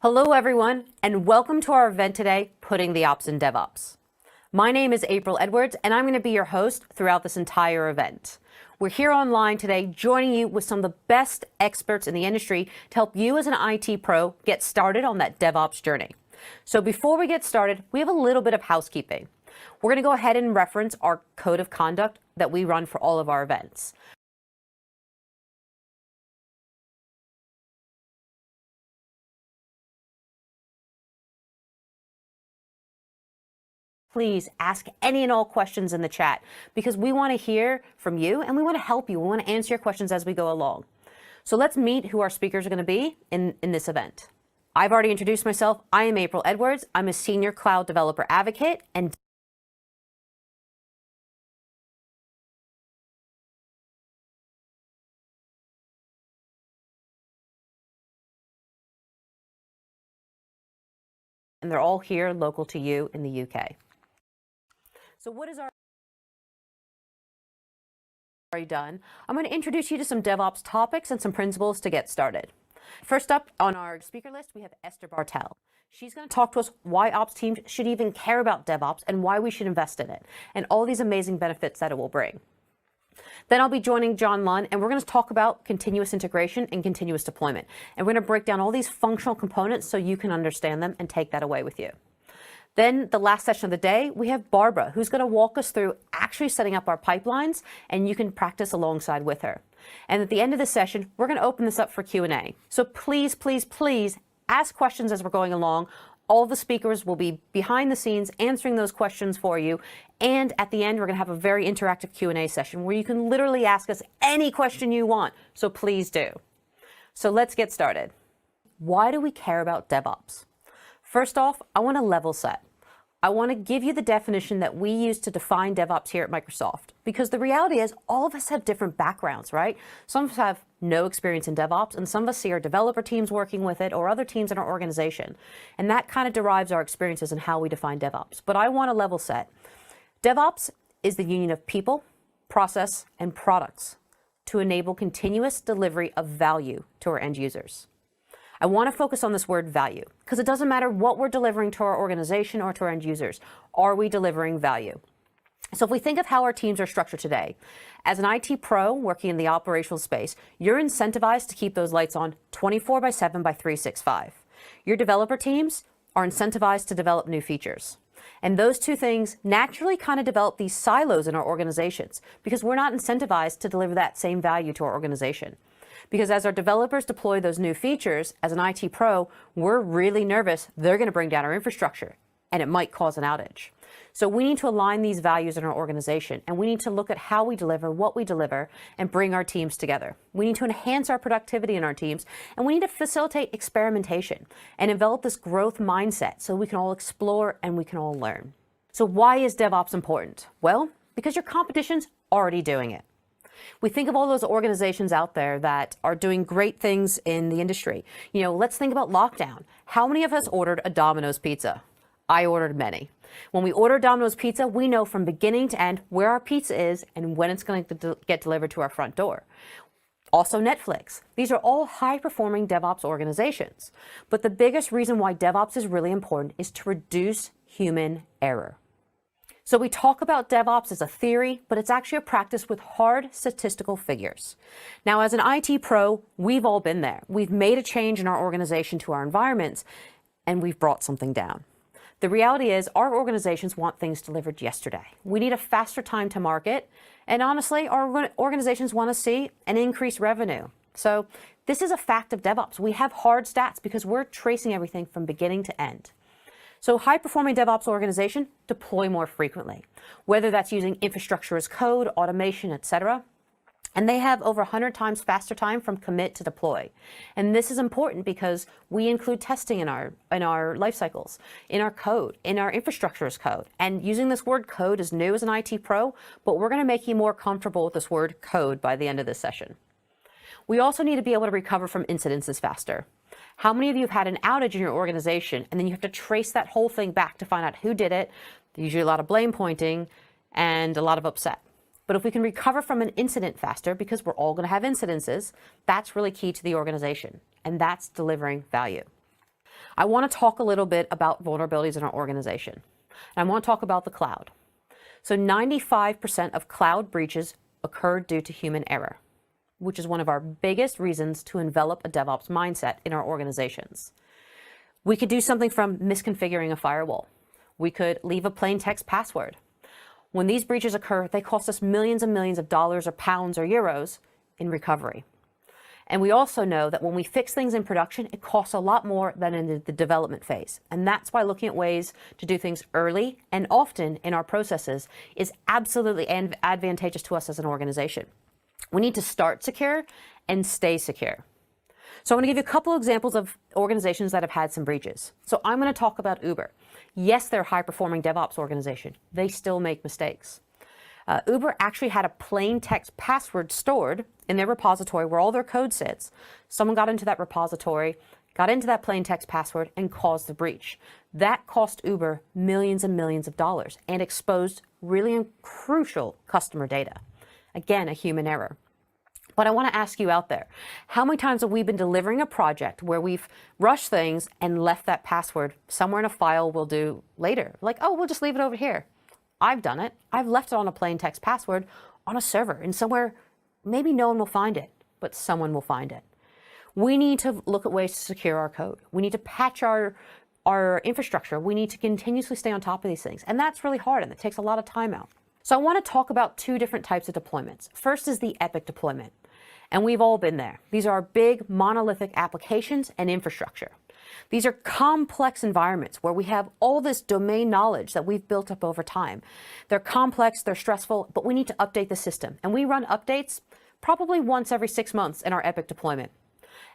Hello everyone, and welcome to our event today, Putting the Ops in DevOps. My name is April Edwards, and I'm going to be your host throughout this entire event. We're here online today joining you with some of the best experts in the industry to help you as an IT pro get started on that DevOps journey. So before we get started, we have a little bit of housekeeping. We're going to go ahead and reference our code of conduct that we run for all of our events. Please ask any and all questions in the chat because we want to hear from you and we want to help you. We want to answer your questions as we go along. So let's meet who our speakers are going to be in this event. I've already introduced myself. I am April Edwards. I'm a senior cloud developer advocate and they're all here local to you in the UK. So what is our already done? I'm going to introduce you to some DevOps topics and some principles to get started. First up on our speaker list, we have Esther Barthel. She's going to talk to us why ops teams should even care about DevOps and why we should invest in it and all these amazing benefits that it will bring. Then I'll be joining John Lunn, and we're going to talk about continuous integration and continuous deployment. And we're going to break down all these functional components so you can understand them and take that away with you. Then the last session of the day, we have Barbara, who's going to walk us through actually setting up our pipelines, and you can practice alongside with her. And at the end of the session, we're going to open this up for Q&A. So please, please, please ask questions as we're going along. All the speakers will be behind the scenes answering those questions for you. And at the end, we're going to have a very interactive Q&A session where you can literally ask us any question you want. So please do. So let's get started. Why do we care about DevOps? First off, I want to level set. I want to give you the definition that we use to define DevOps here at Microsoft, because the reality is all of us have different backgrounds, right? Some of us have no experience in DevOps, and some of us see our developer teams working with it or other teams in our organization. And that kind of derives our experiences in how we define DevOps. But I want to level set. DevOps is the union of people, process, and products to enable continuous delivery of value to our end users. I want to focus on this word value because it doesn't matter what we're delivering to our organization or to our end users. Are we delivering value? So if we think of how our teams are structured today, as an IT pro working in the operational space, you're incentivized to keep those lights on 24/7 by 365. Your developer teams are incentivized to develop new features. And those two things naturally kind of develop these silos in our organizations because we're not incentivized to deliver that same value to our organization. Because as our developers deploy those new features, as an IT pro, we're really nervous they're going to bring down our infrastructure and it might cause an outage. So we need to align these values in our organization, and we need to look at how we deliver, what we deliver, and bring our teams together. We need to enhance our productivity in our teams, and we need to facilitate experimentation and develop this growth mindset so we can all explore and we can all learn. So why is DevOps important? Well, because your competition's already doing it. We think of all those organizations out there that are doing great things in the industry. You know, let's think about lockdown. How many of us ordered a Domino's pizza? I ordered many. When we order Domino's pizza, we know from beginning to end where our pizza is and when it's going to get delivered to our front door. Also Netflix. These are all high-performing DevOps organizations. But the biggest reason why DevOps is really important is to reduce human error. So we talk about DevOps as a theory, but it's actually a practice with hard statistical figures. Now, as an IT pro, we've all been there. We've made a change in our organization to our environments, and we've brought something down. The reality is our organizations want things delivered yesterday. We need a faster time to market, and honestly, our organizations want to see an increased revenue. So this is a fact of DevOps. We have hard stats because we're tracing everything from beginning to end. So high-performing DevOps organization deploy more frequently, whether that's using infrastructure as code, automation, etc. And they have over 100 times faster time from commit to deploy. And this is important because we include testing in our life cycles, in our code, in our infrastructure as code. And using this word code is new as an IT pro, but we're going to make you more comfortable with this word code by the end of this session. We also need to be able to recover from incidences faster. How many of you have had an outage in your organization and then you have to trace that whole thing back to find out who did it? There's usually a lot of blame pointing and a lot of upset. But if we can recover from an incident faster, because we're all going to have incidences, that's really key to the organization, and that's delivering value. I want to talk a little bit about vulnerabilities in our organization. And I want to talk about the cloud. So 95% of cloud breaches occur due to human error, which is one of our biggest reasons to envelop a DevOps mindset in our organizations. We could do something from misconfiguring a firewall. We could leave a plain text password. When these breaches occur, they cost us millions and millions of dollars or pounds or euros in recovery. And we also know that when we fix things in production, it costs a lot more than in the development phase. And that's why looking at ways to do things early and often in our processes is absolutely advantageous to us as an organization. We need to start secure and stay secure. So I'm going to give you a couple of examples of organizations that have had some breaches. So I'm going to talk about Uber. Yes, they're a high-performing DevOps organization. They still make mistakes. Uber actually had a plain text password stored in their repository where all their code sits. Someone got into that repository, got into that plain text password, and caused the breach. That cost Uber millions and millions of dollars and exposed really crucial customer data. Again, a human error. But I want to ask you out there, how many times have we been delivering a project where we've rushed things and left that password somewhere in a file we'll do later? Like, oh, we'll just leave it over here. I've done it. I've left it on a plain text password on a server and somewhere maybe no one will find it, but someone will find it. We need to look at ways to secure our code. We need to patch our infrastructure. We need to continuously stay on top of these things. And that's really hard and it takes a lot of time out. So I want to talk about two different types of deployments. First is the epic deployment. And we've all been there. These are our big monolithic applications and infrastructure. These are complex environments where we have all this domain knowledge that we've built up over time. They're complex, they're stressful, but we need to update the system. And we run updates probably once every 6 months in our epic deployment.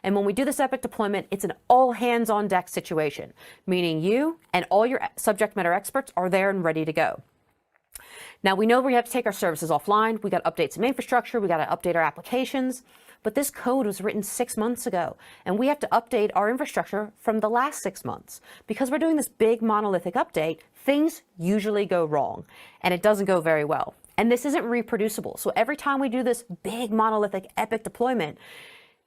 And when we do this epic deployment, it's an all hands on deck situation, meaning you and all your subject matter experts are there and ready to go. Now we know we have to take our services offline. We got to update some infrastructure. We got to update our applications. But this code was written 6 months ago, and we have to update our infrastructure from the last 6 months. Because we're doing this big monolithic update, things usually go wrong, and it doesn't go very well. And this isn't reproducible. So every time we do this big monolithic epic deployment,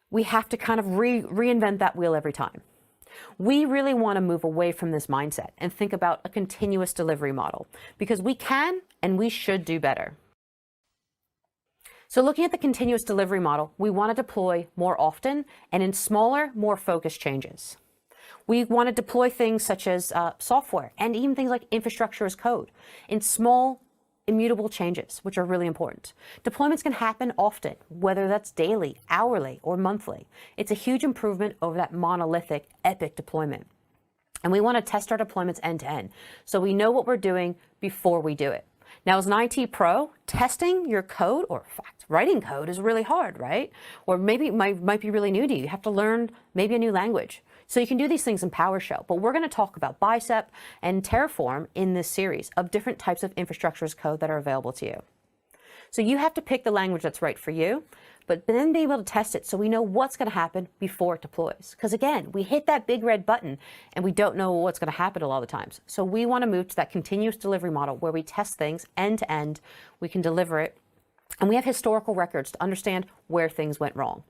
we have to kind of reinvent that wheel every time. We really want to move away from this mindset and think about a continuous delivery model because we can and we should do better. So looking at the continuous delivery model, we want to deploy more often and in smaller, more focused changes. We want to deploy things such as software and even things like infrastructure as code in small, immutable changes, which are really important. Deployments can happen often, whether that's daily, hourly, or monthly. It's a huge improvement over that monolithic, epic deployment. And we want to test our deployments end to end, so we know what we're doing before we do it. Now, as an IT pro, testing your code, or in fact, writing code is really hard, right? Or maybe it might be really new to you. You have to learn maybe a new language. So you can do these things in PowerShell, but we're going to talk about Bicep and Terraform in this series of different types of infrastructure as code that are available to you. So you have to pick the language that's right for you, but then be able to test it so we know what's going to happen before it deploys. Because again, we hit that big red button and we don't know what's going to happen a lot of the times. So we want to move to that continuous delivery model where we test things end to end, we can deliver it, and we have historical records to understand where things went wrong.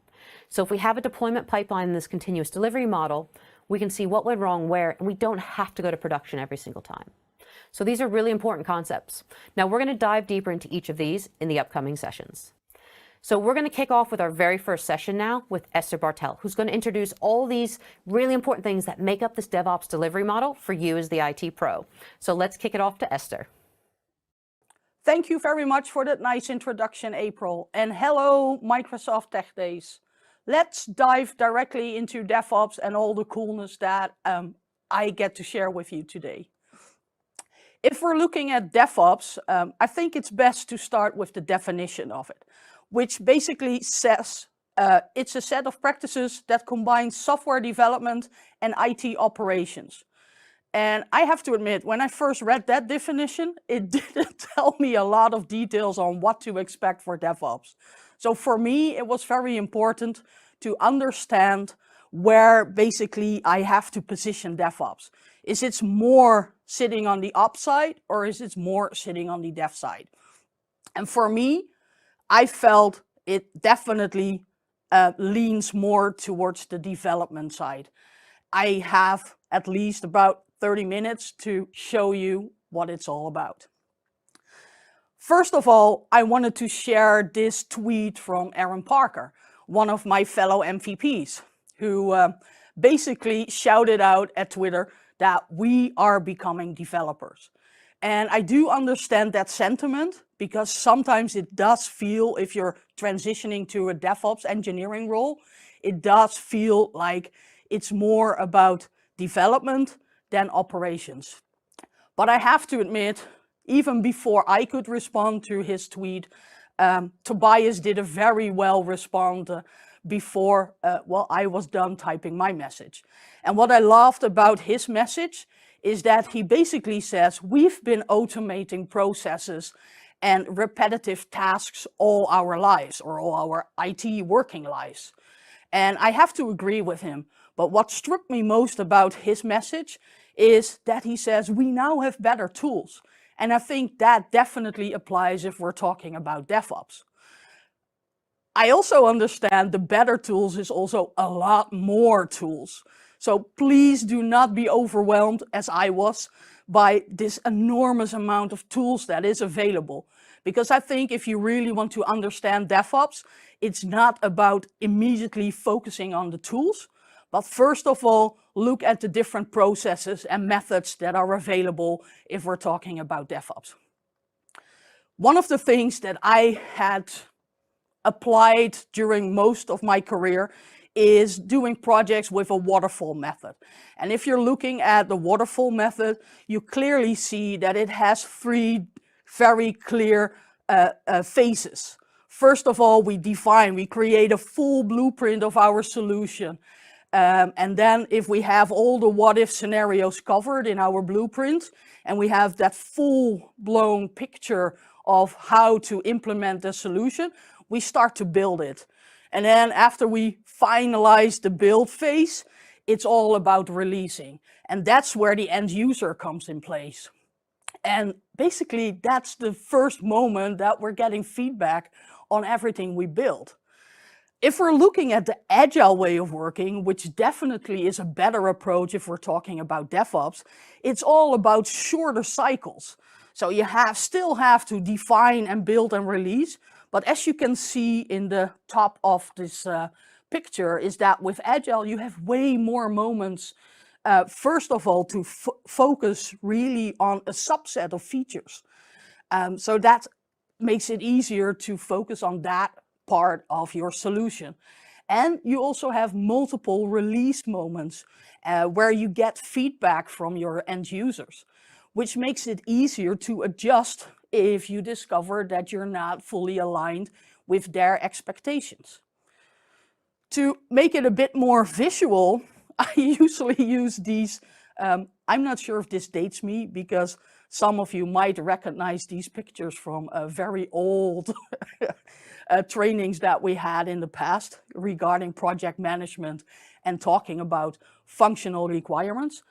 So if we have a deployment pipeline in this continuous delivery model, we can see what went wrong where, and we don't have to go to production every single time. So these are really important concepts. Now we're going to dive deeper into each of these in the upcoming sessions. So we're going to kick off with our very first session now with Esther Barthel, who's going to introduce all these really important things that make up this DevOps delivery model for you as the IT pro. So let's kick it off to Esther. Thank you very much for that nice introduction, April. And hello, Microsoft Tech Days. Let's dive directly into DevOps and all the coolness that I get to share with you today. If we're looking at DevOps, I think it's best to start with the definition of it, which basically says it's a set of practices that combine software development and IT operations. And I have to admit, when I first read that definition, it didn't tell me a lot of details on what to expect for DevOps. So for me, it was very important to understand where basically I have to position DevOps. Is it more sitting on the ops side or is it more sitting on the dev side? And for me, I felt it definitely leans more towards the development side. I have at least about 30 minutes to show you what it's all about. First of all, I wanted to share this tweet from Aaron Parker, one of my fellow MVPs, who basically shouted out at Twitter that we are becoming developers. And I do understand that sentiment, because sometimes it does feel, if you're transitioning to a DevOps engineering role, it does feel like it's more about development than operations. But I have to admit, even before I could respond to his tweet, Tobias did a very well respond before I was done typing my message. And what I loved about his message is that he basically says, we've been automating processes and repetitive tasks all our lives, or all our IT working lives. And I have to agree with him. But what struck me most about his message is that he says we now have better tools. And I think that definitely applies if we're talking about DevOps. I also understand the better tools is also a lot more tools. So please do not be overwhelmed, as I was, by this enormous amount of tools that is available. Because I think if you really want to understand DevOps, it's not about immediately focusing on the tools, but first of all, look at the different processes and methods that are available if we're talking about DevOps. One of the things that I had applied during most of my career is doing projects with a waterfall method. And if you're looking at the waterfall method, you clearly see that it has three very clear phases. First of all, we create a full blueprint of our solution. And then if we have all the what-if scenarios covered in our blueprint, and we have that full-blown picture of how to implement the solution, we start to build it. And then after we finalize the build phase, it's all about releasing. And that's where the end user comes in place. And basically, that's the first moment that we're getting feedback on everything we build. If we're looking at the agile way of working, which definitely is a better approach if we're talking about DevOps, it's all about shorter cycles. So you still have to define and build and release. But as you can see in the top of this picture, is that with Agile, you have way more moments, first of all, to focus really on a subset of features. So that makes it easier to focus on that part of your solution. And you also have multiple release moments where you get feedback from your end users, which makes it easier to adjust if you discover that you're not fully aligned with their expectations. To make it a bit more visual, I usually use these, I'm not sure if this dates me, because some of you might recognize these pictures from very old trainings that we had in the past regarding project management and talking about functional requirements.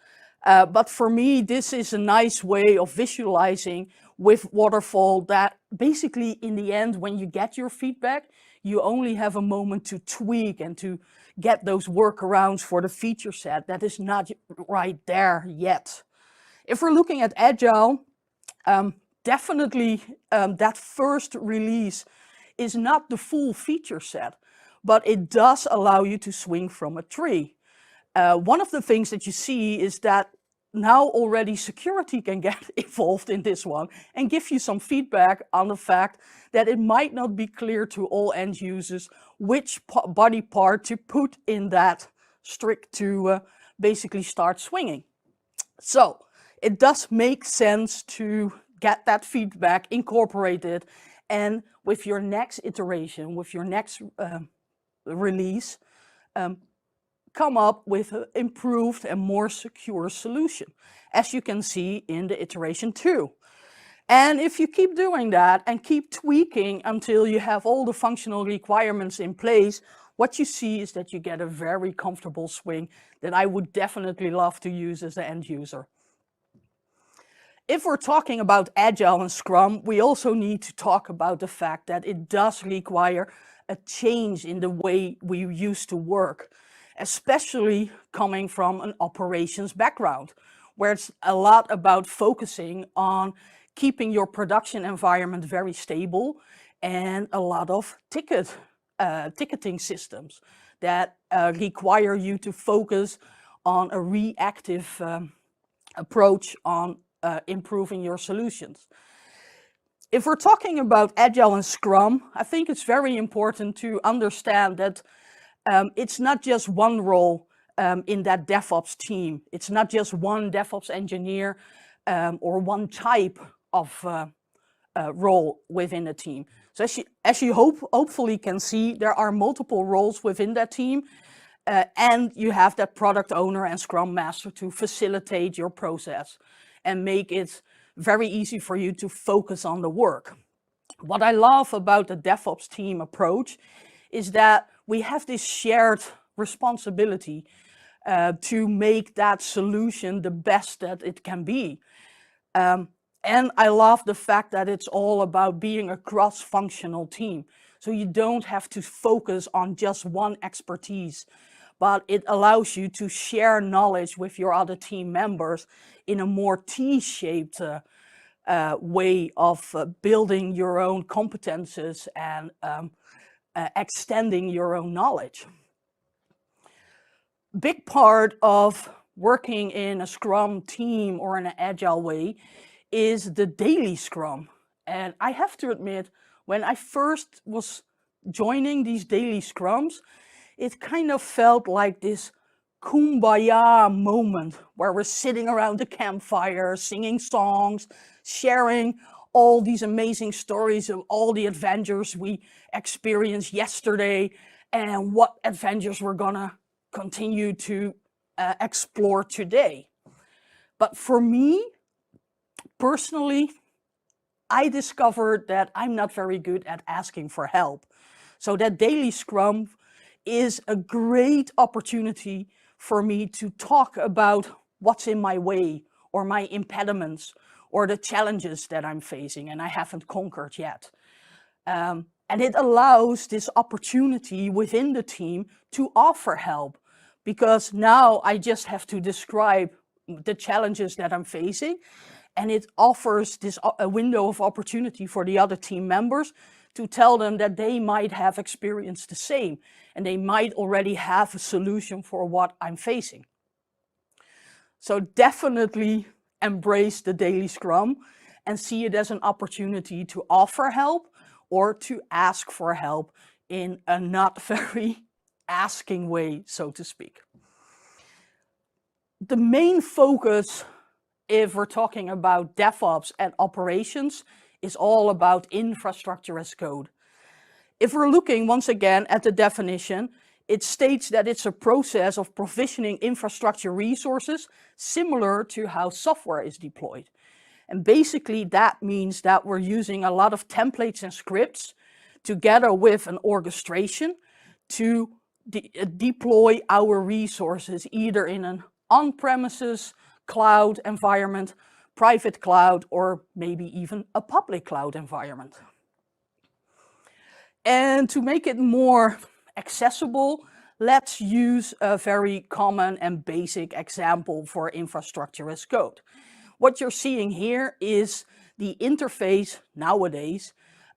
But for me, this is a nice way of visualizing with waterfall that basically in the end, when you get your feedback, you only have a moment to tweak and to get those workarounds for the feature set that is not right there yet. If we're looking at Agile, definitely that first release is not the full feature set, but it does allow you to swing from a tree. One of the things that you see is that now already security can get involved in this one and give you some feedback on the fact that it might not be clear to all end users which body part to put in that string to basically start swinging. So it does make sense to get that feedback incorporated, and with your next iteration, with your next release, come up with an improved and more secure solution, as you can see in the iteration 2. And if you keep doing that and keep tweaking until you have all the functional requirements in place, what you see is that you get a very comfortable swing that I would definitely love to use as an end user. If we're talking about Agile and Scrum, we also need to talk about the fact that it does require a change in the way we used to work. especially coming from an operations background, where it's a lot about focusing on keeping your production environment very stable and a lot of ticketing systems that require you to focus on a reactive approach on improving your solutions. If we're talking about Agile and Scrum, I think it's very important to understand that it's not just one role in that DevOps team. It's not just one DevOps engineer or one type of role within the team. So as you hopefully can see, there are multiple roles within that team, and you have that product owner and Scrum Master to facilitate your process and make it very easy for you to focus on the work. What I love about the DevOps team approach is that we have this shared responsibility to make that solution the best that it can be. And I love the fact that it's all about being a cross-functional team. So you don't have to focus on just one expertise, but it allows you to share knowledge with your other team members in a more T-shaped way of building your own competences and extending your own knowledge. Big part of working in a Scrum team or in an Agile way is the daily Scrum. And I have to admit, when I first was joining these daily Scrums, it kind of felt like this kumbaya moment where we're sitting around the campfire, singing songs, sharing all these amazing stories of all the adventures we experienced yesterday and what adventures we're gonna continue to explore today. But for me, personally, I discovered that I'm not very good at asking for help. So that daily Scrum is a great opportunity for me to talk about what's in my way or my impediments or the challenges that I'm facing and I haven't conquered yet. And it allows this opportunity within the team to offer help, because now I just have to describe the challenges that I'm facing, and it offers this a window of opportunity for the other team members to tell them that they might have experienced the same and they might already have a solution for what I'm facing. So definitely embrace the daily Scrum and see it as an opportunity to offer help or to ask for help in a not very asking way, so to speak. The main focus, if we're talking about DevOps and operations, is all about infrastructure as code. If we're looking once again at the definition, it states that it's a process of provisioning infrastructure resources similar to how software is deployed. And basically that means that we're using a lot of templates and scripts together with an orchestration to deploy our resources either in an on-premises cloud environment, private cloud, or maybe even a public cloud environment. And to make it more accessible, let's use a very common and basic example for infrastructure as code. What you're seeing here is the interface nowadays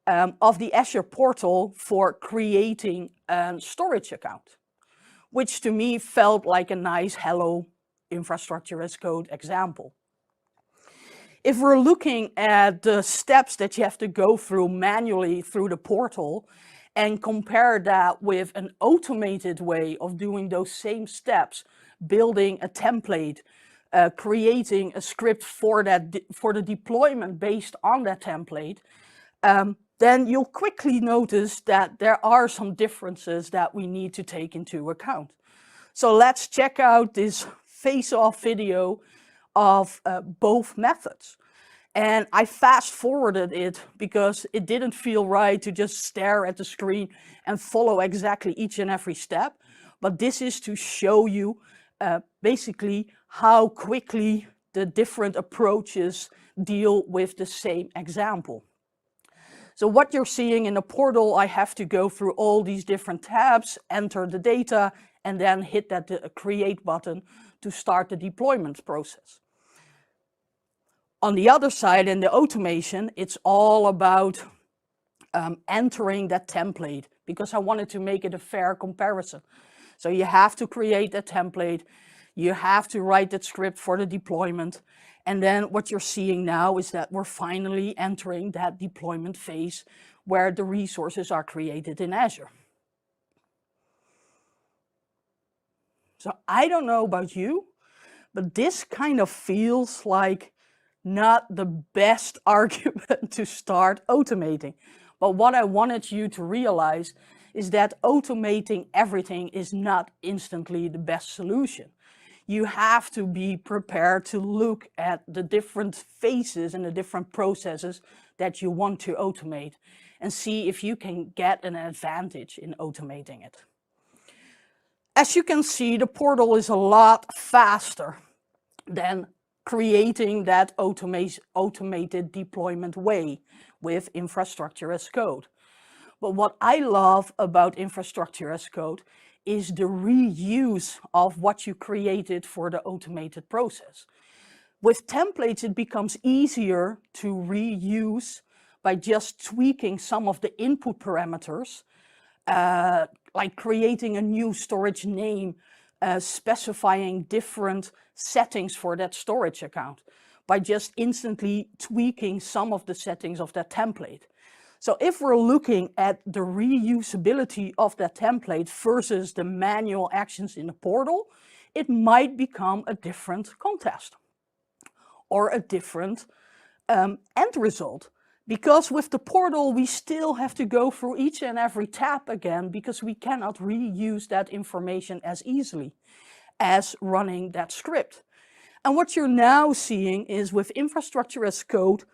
of the Azure portal for creating a storage account, which to me felt like a nice hello infrastructure as code example. If we're looking at the steps that you have to go through manually through the portal and compare that with an automated way of doing those same steps, building a template, creating a script for the deployment based on that template, then you'll quickly notice that there are some differences that we need to take into account. So let's check out this face-off video of both methods. And I fast forwarded it because it didn't feel right to just stare at the screen and follow exactly each and every step. But this is to show you basically how quickly the different approaches deal with the same example. So what you're seeing in the portal, I have to go through all these different tabs, enter the data, and then hit that create button to start the deployment process. On the other side, in the automation, it's all about entering that template, because I wanted to make it a fair comparison. So you have to create a template, you have to write that script for the deployment, and then what you're seeing now is that we're finally entering that deployment phase where the resources are created in Azure. So I don't know about you, but this kind of feels like not the best argument to start automating. But what I wanted you to realize is that automating everything is not instantly the best solution. You have to be prepared to look at the different phases and the different processes that you want to automate and see if you can get an advantage in automating it. As you can see, the portal is a lot faster than creating that automated deployment way with infrastructure as code. But what I love about infrastructure as code is the reuse of what you created for the automated process. With templates, it becomes easier to reuse by just tweaking some of the input parameters, like creating a new storage name, specifying different settings for that storage account, by just instantly tweaking some of the settings of that template. So if we're looking at the reusability of that template versus the manual actions in the portal, it might become a different contest or a different end result. Because with the portal, we still have to go through each and every tab again, because we cannot reuse that information as easily as running that script. And what you're now seeing is with infrastructure as code,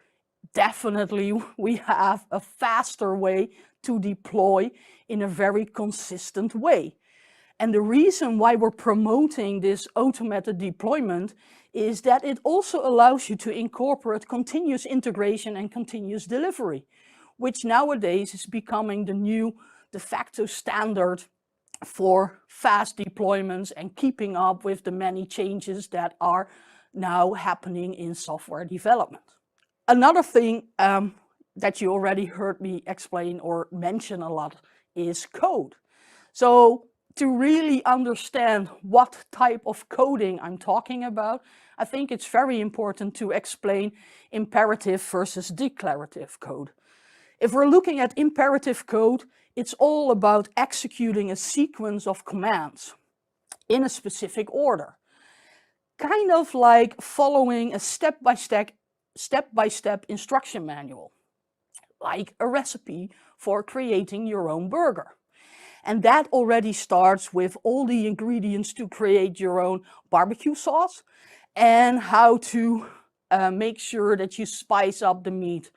definitely we have a faster way to deploy in a very consistent way. And the reason why we're promoting this automated deployment is that it also allows you to incorporate continuous integration and continuous delivery, which nowadays is becoming the new de facto standard for fast deployments and keeping up with the many changes that are now happening in software development. Another thing that you already heard me explain or mention a lot is code. So to really understand what type of coding I'm talking about, I think it's very important to explain imperative versus declarative code. If we're looking at imperative code, it's all about executing a sequence of commands in a specific order. Kind of like following a step-by-step instruction manual, like a recipe for creating your own burger. And that already starts with all the ingredients to create your own barbecue sauce and how to make sure that you spice up the meat.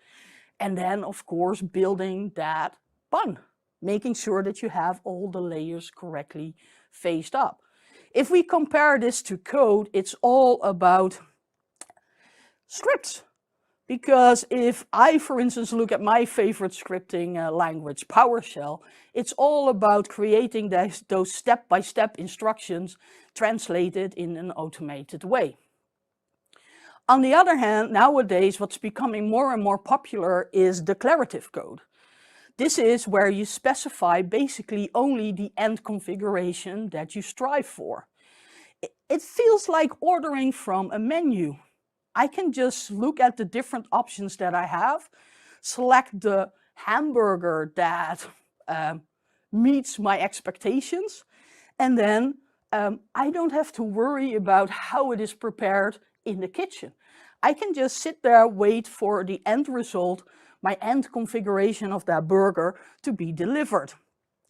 And then, of course, building that bun, making sure that you have all the layers correctly faced up. If we compare this to code, it's all about scripts. Because if I, for instance, look at my favorite scripting language, PowerShell, it's all about creating those step-by-step instructions translated in an automated way. On the other hand, nowadays, what's becoming more and more popular is declarative code. This is where you specify basically only the end configuration that you strive for. It feels like ordering from a menu. I can just look at the different options that I have, select the hamburger that meets my expectations, and then I don't have to worry about how it is prepared in the kitchen. I can just sit there, wait for the end result, my end configuration of that burger to be delivered,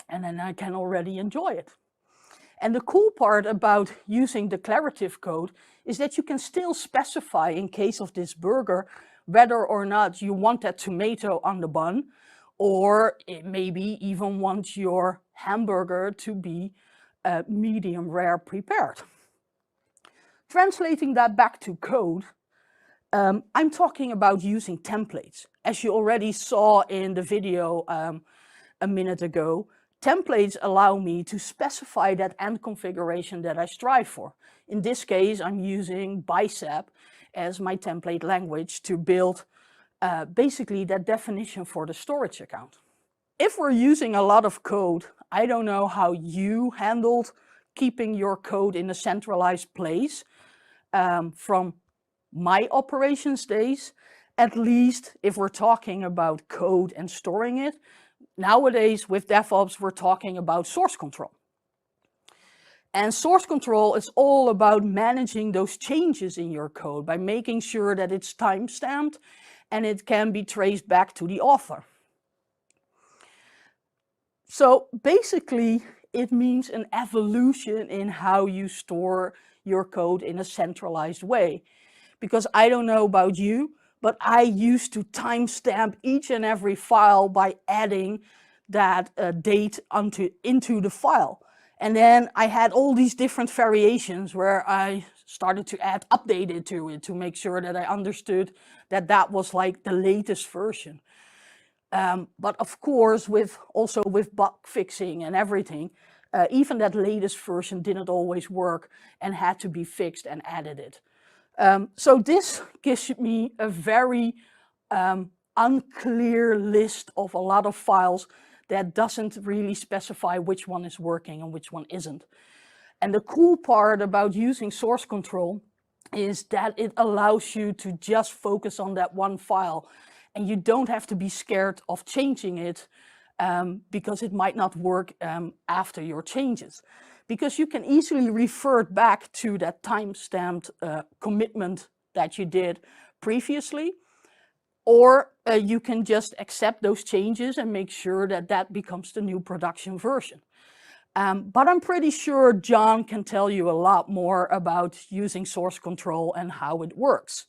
and then I can already enjoy it. And the cool part about using declarative code is that you can still specify, in case of this burger, whether or not you want that tomato on the bun, or maybe even want your hamburger to be medium rare prepared. Translating that back to code, I'm talking about using templates. As you already saw in the video a minute ago, templates allow me to specify that end configuration that I strive for. In this case, I'm using Bicep as my template language to build basically that definition for the storage account. If we're using a lot of code, I don't know how you handled keeping your code in a centralized place. From my operations days, at least if we're talking about code and storing it, nowadays with DevOps, we're talking about source control. And source control is all about managing those changes in your code by making sure that it's time-stamped and it can be traced back to the author. So basically, it means an evolution in how you store your code in a centralized way. Because I don't know about you, but I used to timestamp each and every file by adding that date into the file. And then I had all these different variations where I started to add updated to it to make sure that I understood that that was like the latest version. But of course, also with bug fixing and everything, even that latest version didn't always work and had to be fixed and edited. So this gives me a very unclear list of a lot of files that doesn't really specify which one is working and which one isn't. And the cool part about using source control is that it allows you to just focus on that one file, and you don't have to be scared of changing it because it might not work after your changes. Because you can easily revert back to that time-stamped commitment that you did previously, or you can just accept those changes and make sure that that becomes the new production version. But I'm pretty sure John can tell you a lot more about using source control and how it works.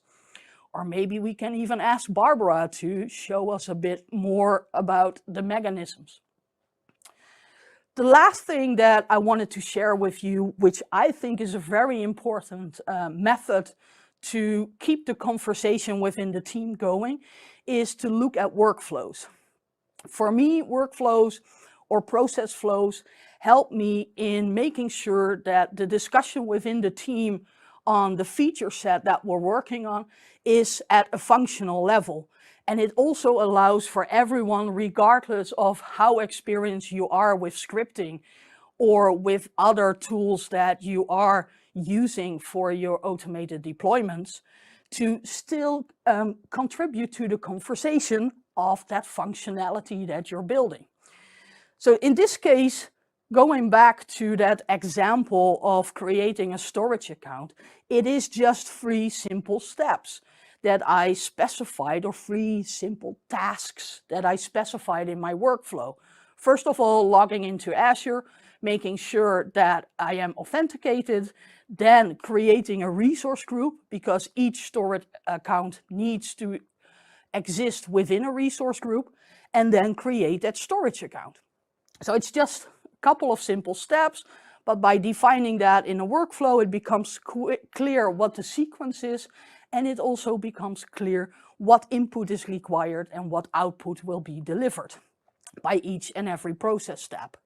Or maybe we can even ask Barbara to show us a bit more about the mechanisms. The last thing that I wanted to share with you, which I think is a very important method to keep the conversation within the team going, is to look at workflows. For me, workflows or process flows help me in making sure that the discussion within the team on the feature set that we're working on is at a functional level. And it also allows for everyone, regardless of how experienced you are with scripting or with other tools that you are using for your automated deployments, to still contribute to the conversation of that functionality that you're building. So in this case, going back to that example of creating a storage account, it is just 3 simple steps that I specified, or 3 simple tasks that I specified in my workflow. First of all, logging into Azure, making sure that I am authenticated, then creating a resource group, because each storage account needs to exist within a resource group, and then create that storage account. So it's just a couple of simple steps, but by defining that in a workflow, it becomes clear what the sequence is, and it also becomes clear what input is required and what output will be delivered by each and every process step.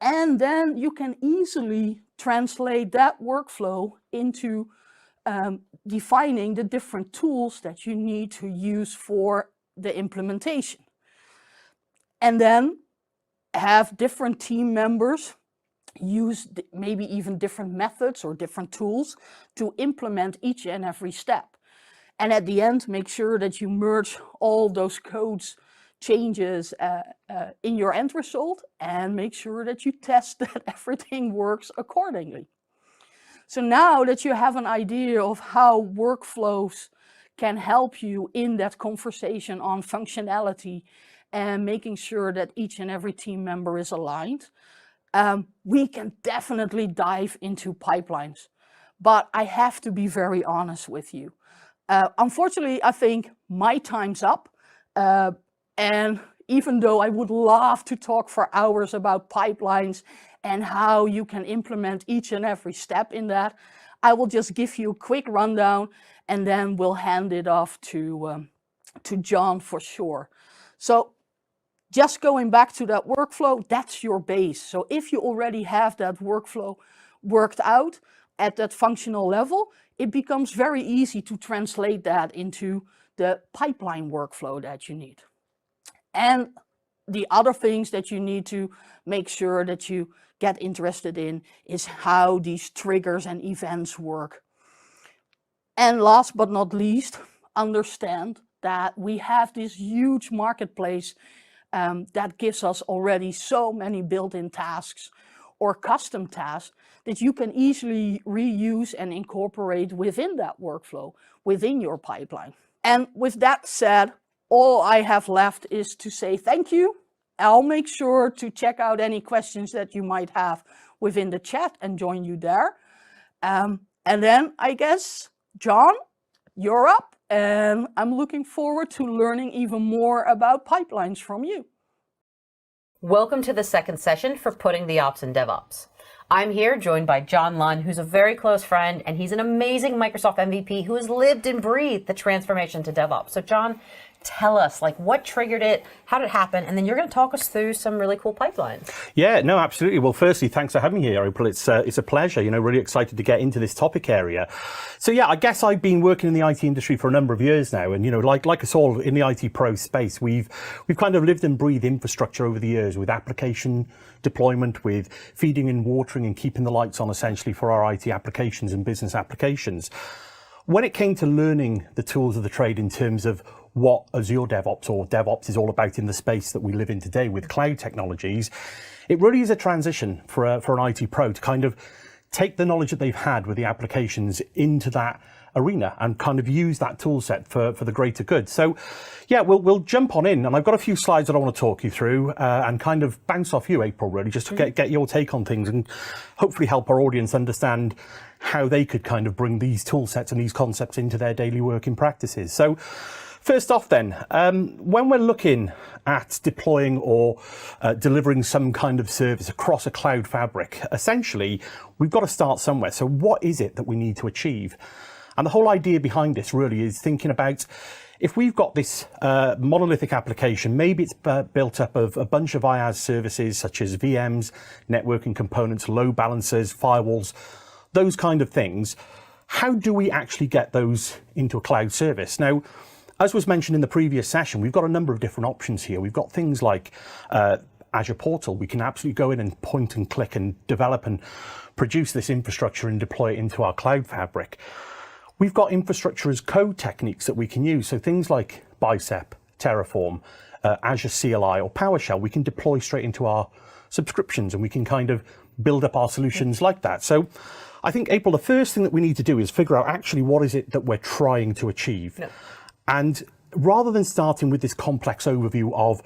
And then you can easily translate that workflow into defining the different tools that you need to use for the implementation. And then have different team members use maybe even different methods or different tools to implement each and every step. And at the end, make sure that you merge all those codes changes in your end result, and make sure that you test that everything works accordingly. So now that you have an idea of how workflows can help you in that conversation on functionality and making sure that each and every team member is aligned, we can definitely dive into pipelines. But I have to be very honest with you. Unfortunately, I think my time's up. And even though I would love to talk for hours about pipelines and how you can implement each and every step in that, I will just give you a quick rundown, and then we'll hand it off to John for sure. So Just going back to that workflow, that's your base. So if you already have that workflow worked out at that functional level, it becomes very easy to translate that into the pipeline workflow that you need. And the other things that you need to make sure that you get interested in is how these triggers and events work. And last but not least, understand that we have this huge marketplace that gives us already so many built-in tasks or custom tasks that you can easily reuse and incorporate within that workflow, within your pipeline. And with that said, all I have left is to say thank you. I'll make sure to check out any questions that you might have within the chat and join you there. And then I guess, John, you're up, and I'm looking forward to learning even more about pipelines from you. Welcome to the second session for Putting the Ops in DevOps. I'm here joined by John Lunn, who's a very close friend, and he's an amazing Microsoft MVP who has lived and breathed the transformation to DevOps. So John, tell us, what triggered it, how did it happen, and then you're going to talk us through some really cool pipelines. Yeah, no, absolutely. Well, firstly, thanks for having me here, April. It's a pleasure, really excited to get into this topic area. So yeah, I guess I've been working in the IT industry for a number of years now, and like us all in the IT pro space, we've kind of lived and breathed infrastructure over the years with application deployment, with feeding and watering and keeping the lights on essentially for our IT applications and business applications. When it came to learning the tools of the trade in terms of what Azure DevOps or DevOps is all about in the space that we live in today with cloud technologies, it really is a transition for an IT pro to kind of take the knowledge that they've had with the applications into that arena and kind of use that tool set for the greater good. So yeah, we'll jump on in, and I've got a few slides that I want to talk you through and kind of bounce off you, April, really, just to get your take on things and hopefully help our audience understand how they could kind of bring these tool sets and these concepts into their daily working practices. So first off then, when we're looking at deploying or delivering some kind of service across a cloud fabric, essentially, we've got to start somewhere. So what is it that we need to achieve? And the whole idea behind this really is thinking about, if we've got this monolithic application, maybe it's built up of a bunch of IaaS services such as VMs, networking components, load balancers, firewalls, those kind of things. How do we actually get those into a cloud service? Now, as was mentioned in the previous session, we've got a number of different options here. We've got things like Azure Portal. We can absolutely go in and point and click and develop and produce this infrastructure and deploy it into our cloud fabric. We've got infrastructure as code techniques that we can use. So things like Bicep, Terraform, Azure CLI or PowerShell, we can deploy straight into our subscriptions, and we can kind of build up our solutions like that. So I think, April, the first thing that we need to do is figure out actually what is it that we're trying to achieve. No. And rather than starting with this complex overview of,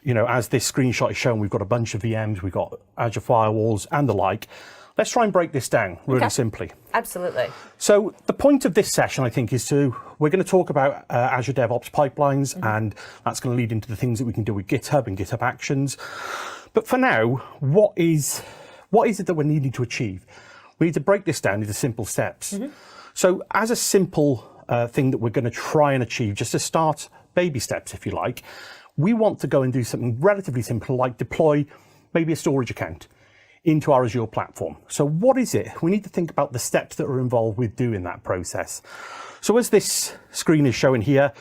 as this screenshot is showing, we've got a bunch of VMs, we've got Azure firewalls and the like, let's try and break this down really simply. Absolutely. So the point of this session, I think, is we're going to talk about Azure DevOps pipelines, and that's going to lead into the things that we can do with GitHub and GitHub Actions. But for now, what is it that we're needing to achieve? We need to break this down into simple steps. So as a simple thing that we're going to try and achieve, just to start baby steps, if you like, we want to go and do something relatively simple, like deploy maybe a storage account into our Azure platform. So what is it? We need to think about the steps that are involved with doing that process. So as this screen is showing here,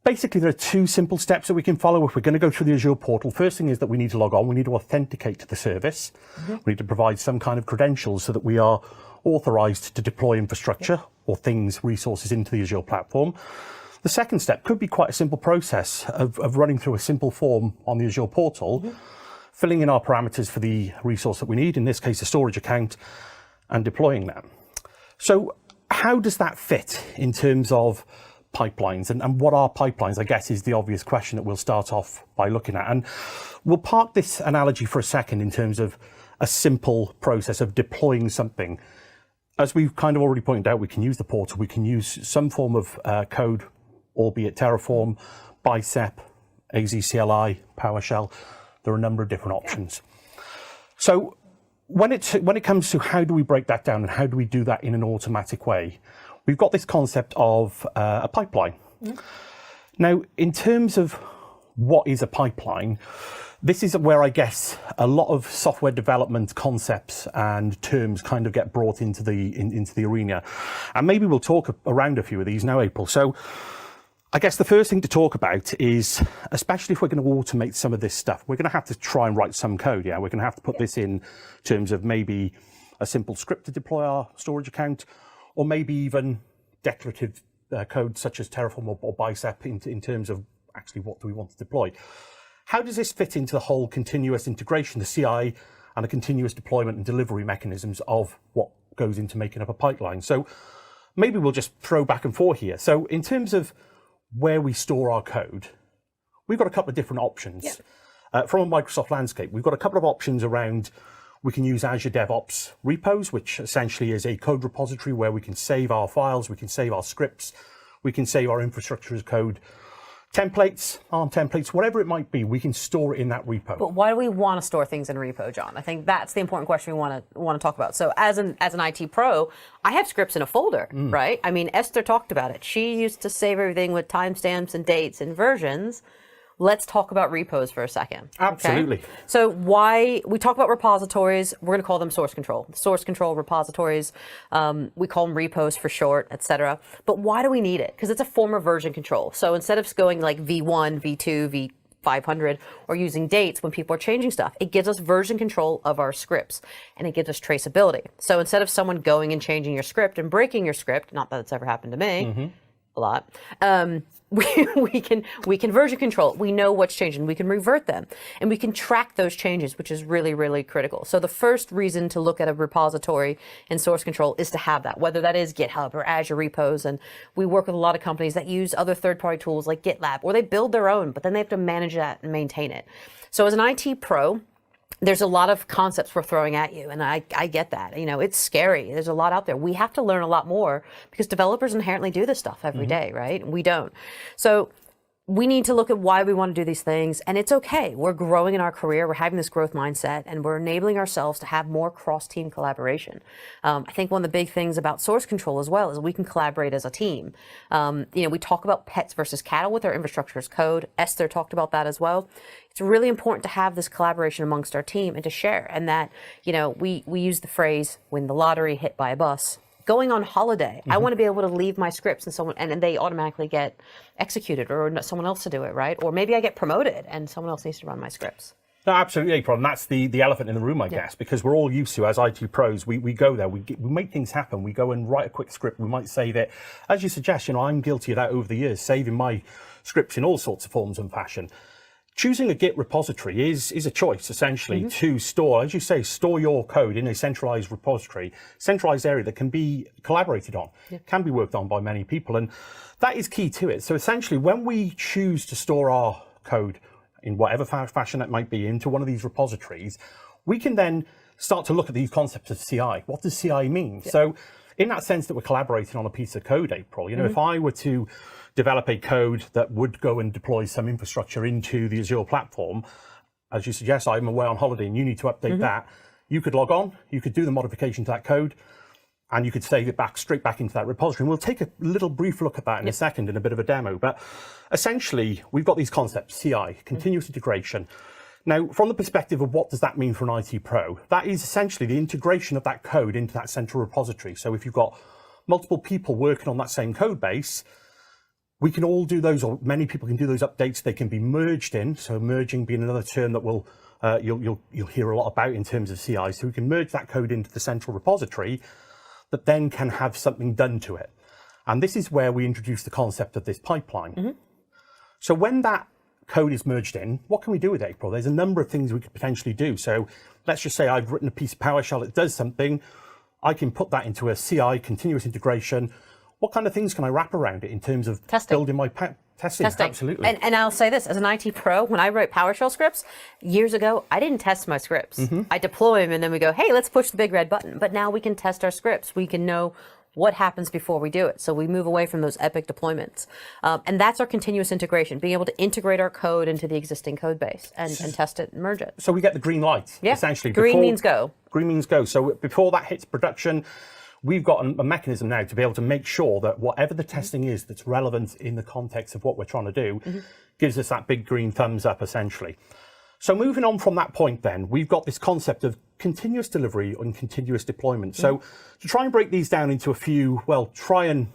basically there are two simple steps that we can follow if we're going to go through the Azure portal. First thing is that we need to log on. We need to authenticate to the service. We need to provide some kind of credentials so that we are authorized to deploy infrastructure or things, resources into the Azure platform. The second step could be quite a simple process of running through a simple form on the Azure portal, filling in our parameters for the resource that we need, in this case a storage account, and deploying that. So how does that fit in terms of pipelines, and what are pipelines, I guess, is the obvious question that we'll start off by looking at. And we'll park this analogy for a second in terms of a simple process of deploying something. As we've kind of already pointed out, we can use the portal, we can use some form of code, albeit Terraform, Bicep, AZCLI, PowerShell. There are a number of different options. So when it comes to how do we break that down and how do we do that in an automatic way, we've got this concept of a pipeline. Now, in terms of what is a pipeline, this is where I guess a lot of software development concepts and terms kind of get brought into the arena. And maybe we'll talk around a few of these now, April. So I guess the first thing to talk about is, especially if we're going to automate some of this stuff, we're going to have to try and write some code. Yeah, we're going to have to put this in terms of maybe a simple script to deploy our storage account, or maybe even declarative code such as Terraform or Bicep in terms of actually what do we want to deploy. How does this fit into the whole continuous integration, the CI, and the continuous deployment and delivery mechanisms of what goes into making up a pipeline? So maybe we'll just throw back and forth here. So in terms of where we store our code, we've got a couple of different options. From a Microsoft landscape, we've got a couple of options around. We can use Azure DevOps repos, which essentially is a code repository where we can save our files, we can save our scripts, we can save our infrastructure as code. Templates, ARM templates, whatever it might be, we can store it in that repo. But why do we want to store things in repo, John? I think that's the important question we want to talk about. So as an IT pro, I have scripts in a folder, right? I mean, Esther talked about it. She used to save everything with timestamps and dates and versions. Let's talk about repos for a second. Absolutely. Okay? So why we talk about repositories, we're going to call them source control. Source control repositories, we call them repos for short, etc. But why do we need it? Because it's a form of version control. So instead of going like V1, V2, V500, or using dates when people are changing stuff, it gives us version control of our scripts, and it gives us traceability. So instead of someone going and changing your script and breaking your script, not that it's ever happened to me, a lot, we can version control it. We know what's changing. We can revert them, and we can track those changes, which is really, really critical. So the first reason to look at a repository and source control is to have that, whether that is GitHub or Azure repos. And we work with a lot of companies that use other third-party tools like GitLab, or they build their own, but then they have to manage that and maintain it. So as an IT pro, there's a lot of concepts we're throwing at you, and I get that. You know, it's scary. There's a lot out there. We have to learn a lot more because developers inherently do this stuff every day, right? We don't. So we need to look at why we want to do these things, and it's okay. We're growing in our career. We're having this growth mindset, and we're enabling ourselves to have more cross-team collaboration. I think one of the big things about source control as well is we can collaborate as a team. We talk about pets versus cattle with our infrastructure as code. Esther talked about that as well. It's really important to have this collaboration amongst our team and to share, and that, we use the phrase, win the lottery, hit by a bus. Going on holiday, I want to be able to leave my scripts and they automatically get executed, or someone else to do it, right? Or maybe I get promoted and someone else needs to run my scripts. No, absolutely, April. And that's the elephant in the room, I guess, because we're all used to, as IT pros, we go there, we make things happen. We go and write a quick script. We might save it. As you suggest, I'm guilty of that over the years, saving my scripts in all sorts of forms and fashion. Choosing a Git repository is a choice, essentially, to store, as you say, store your code in a centralized repository, centralized area that can be collaborated on, can be worked on by many people. And that is key to it. So essentially, when we choose to store our code in whatever fashion that might be into one of these repositories, we can then start to look at these concepts of CI. What does CI mean? So in that sense that we're collaborating on a piece of code, April, if I were to develop a code that would go and deploy some infrastructure into the Azure platform, as you suggest, I'm away on holiday and you need to update that, you could log on, you could do the modification to that code, and you could save it straight back into that repository. And we'll take a little brief look at that in a second in a bit of a demo. But essentially, we've got these concepts, CI, continuous integration. Now, from the perspective of what does that mean for an IT pro, that is essentially the integration of that code into that central repository. So if you've got multiple people working on that same code base, we can all do those, or many people can do those updates. They can be merged in. So merging being another term that you'll hear a lot about in terms of CI. So we can merge that code into the central repository that then can have something done to it. And this is where we introduce the concept of this pipeline. So when that code is merged in, what can we do with April? There's a number of things we could potentially do. So let's just say I've written a piece of PowerShell that does something. I can put that into a CI, continuous integration. What kind of things can I wrap around it in terms of building my testing? Absolutely. And I'll say this, as an IT pro, when I write PowerShell scripts, years ago, I didn't test my scripts. I deploy them and then we go, hey, let's push the big red button. But now we can test our scripts. We can know what happens before we do it. So we move away from those epic deployments. And that's our continuous integration, being able to integrate our code into the existing code base and test it and merge it. So we get the green light, essentially. Green means go. Green means go. So before that hits production, we've got a mechanism now to be able to make sure that whatever the testing is that's relevant in the context of what we're trying to do gives us that big green thumbs up, essentially. So moving on from that point then, we've got this concept of continuous delivery and continuous deployment. So to try and break these down into a few, well, try and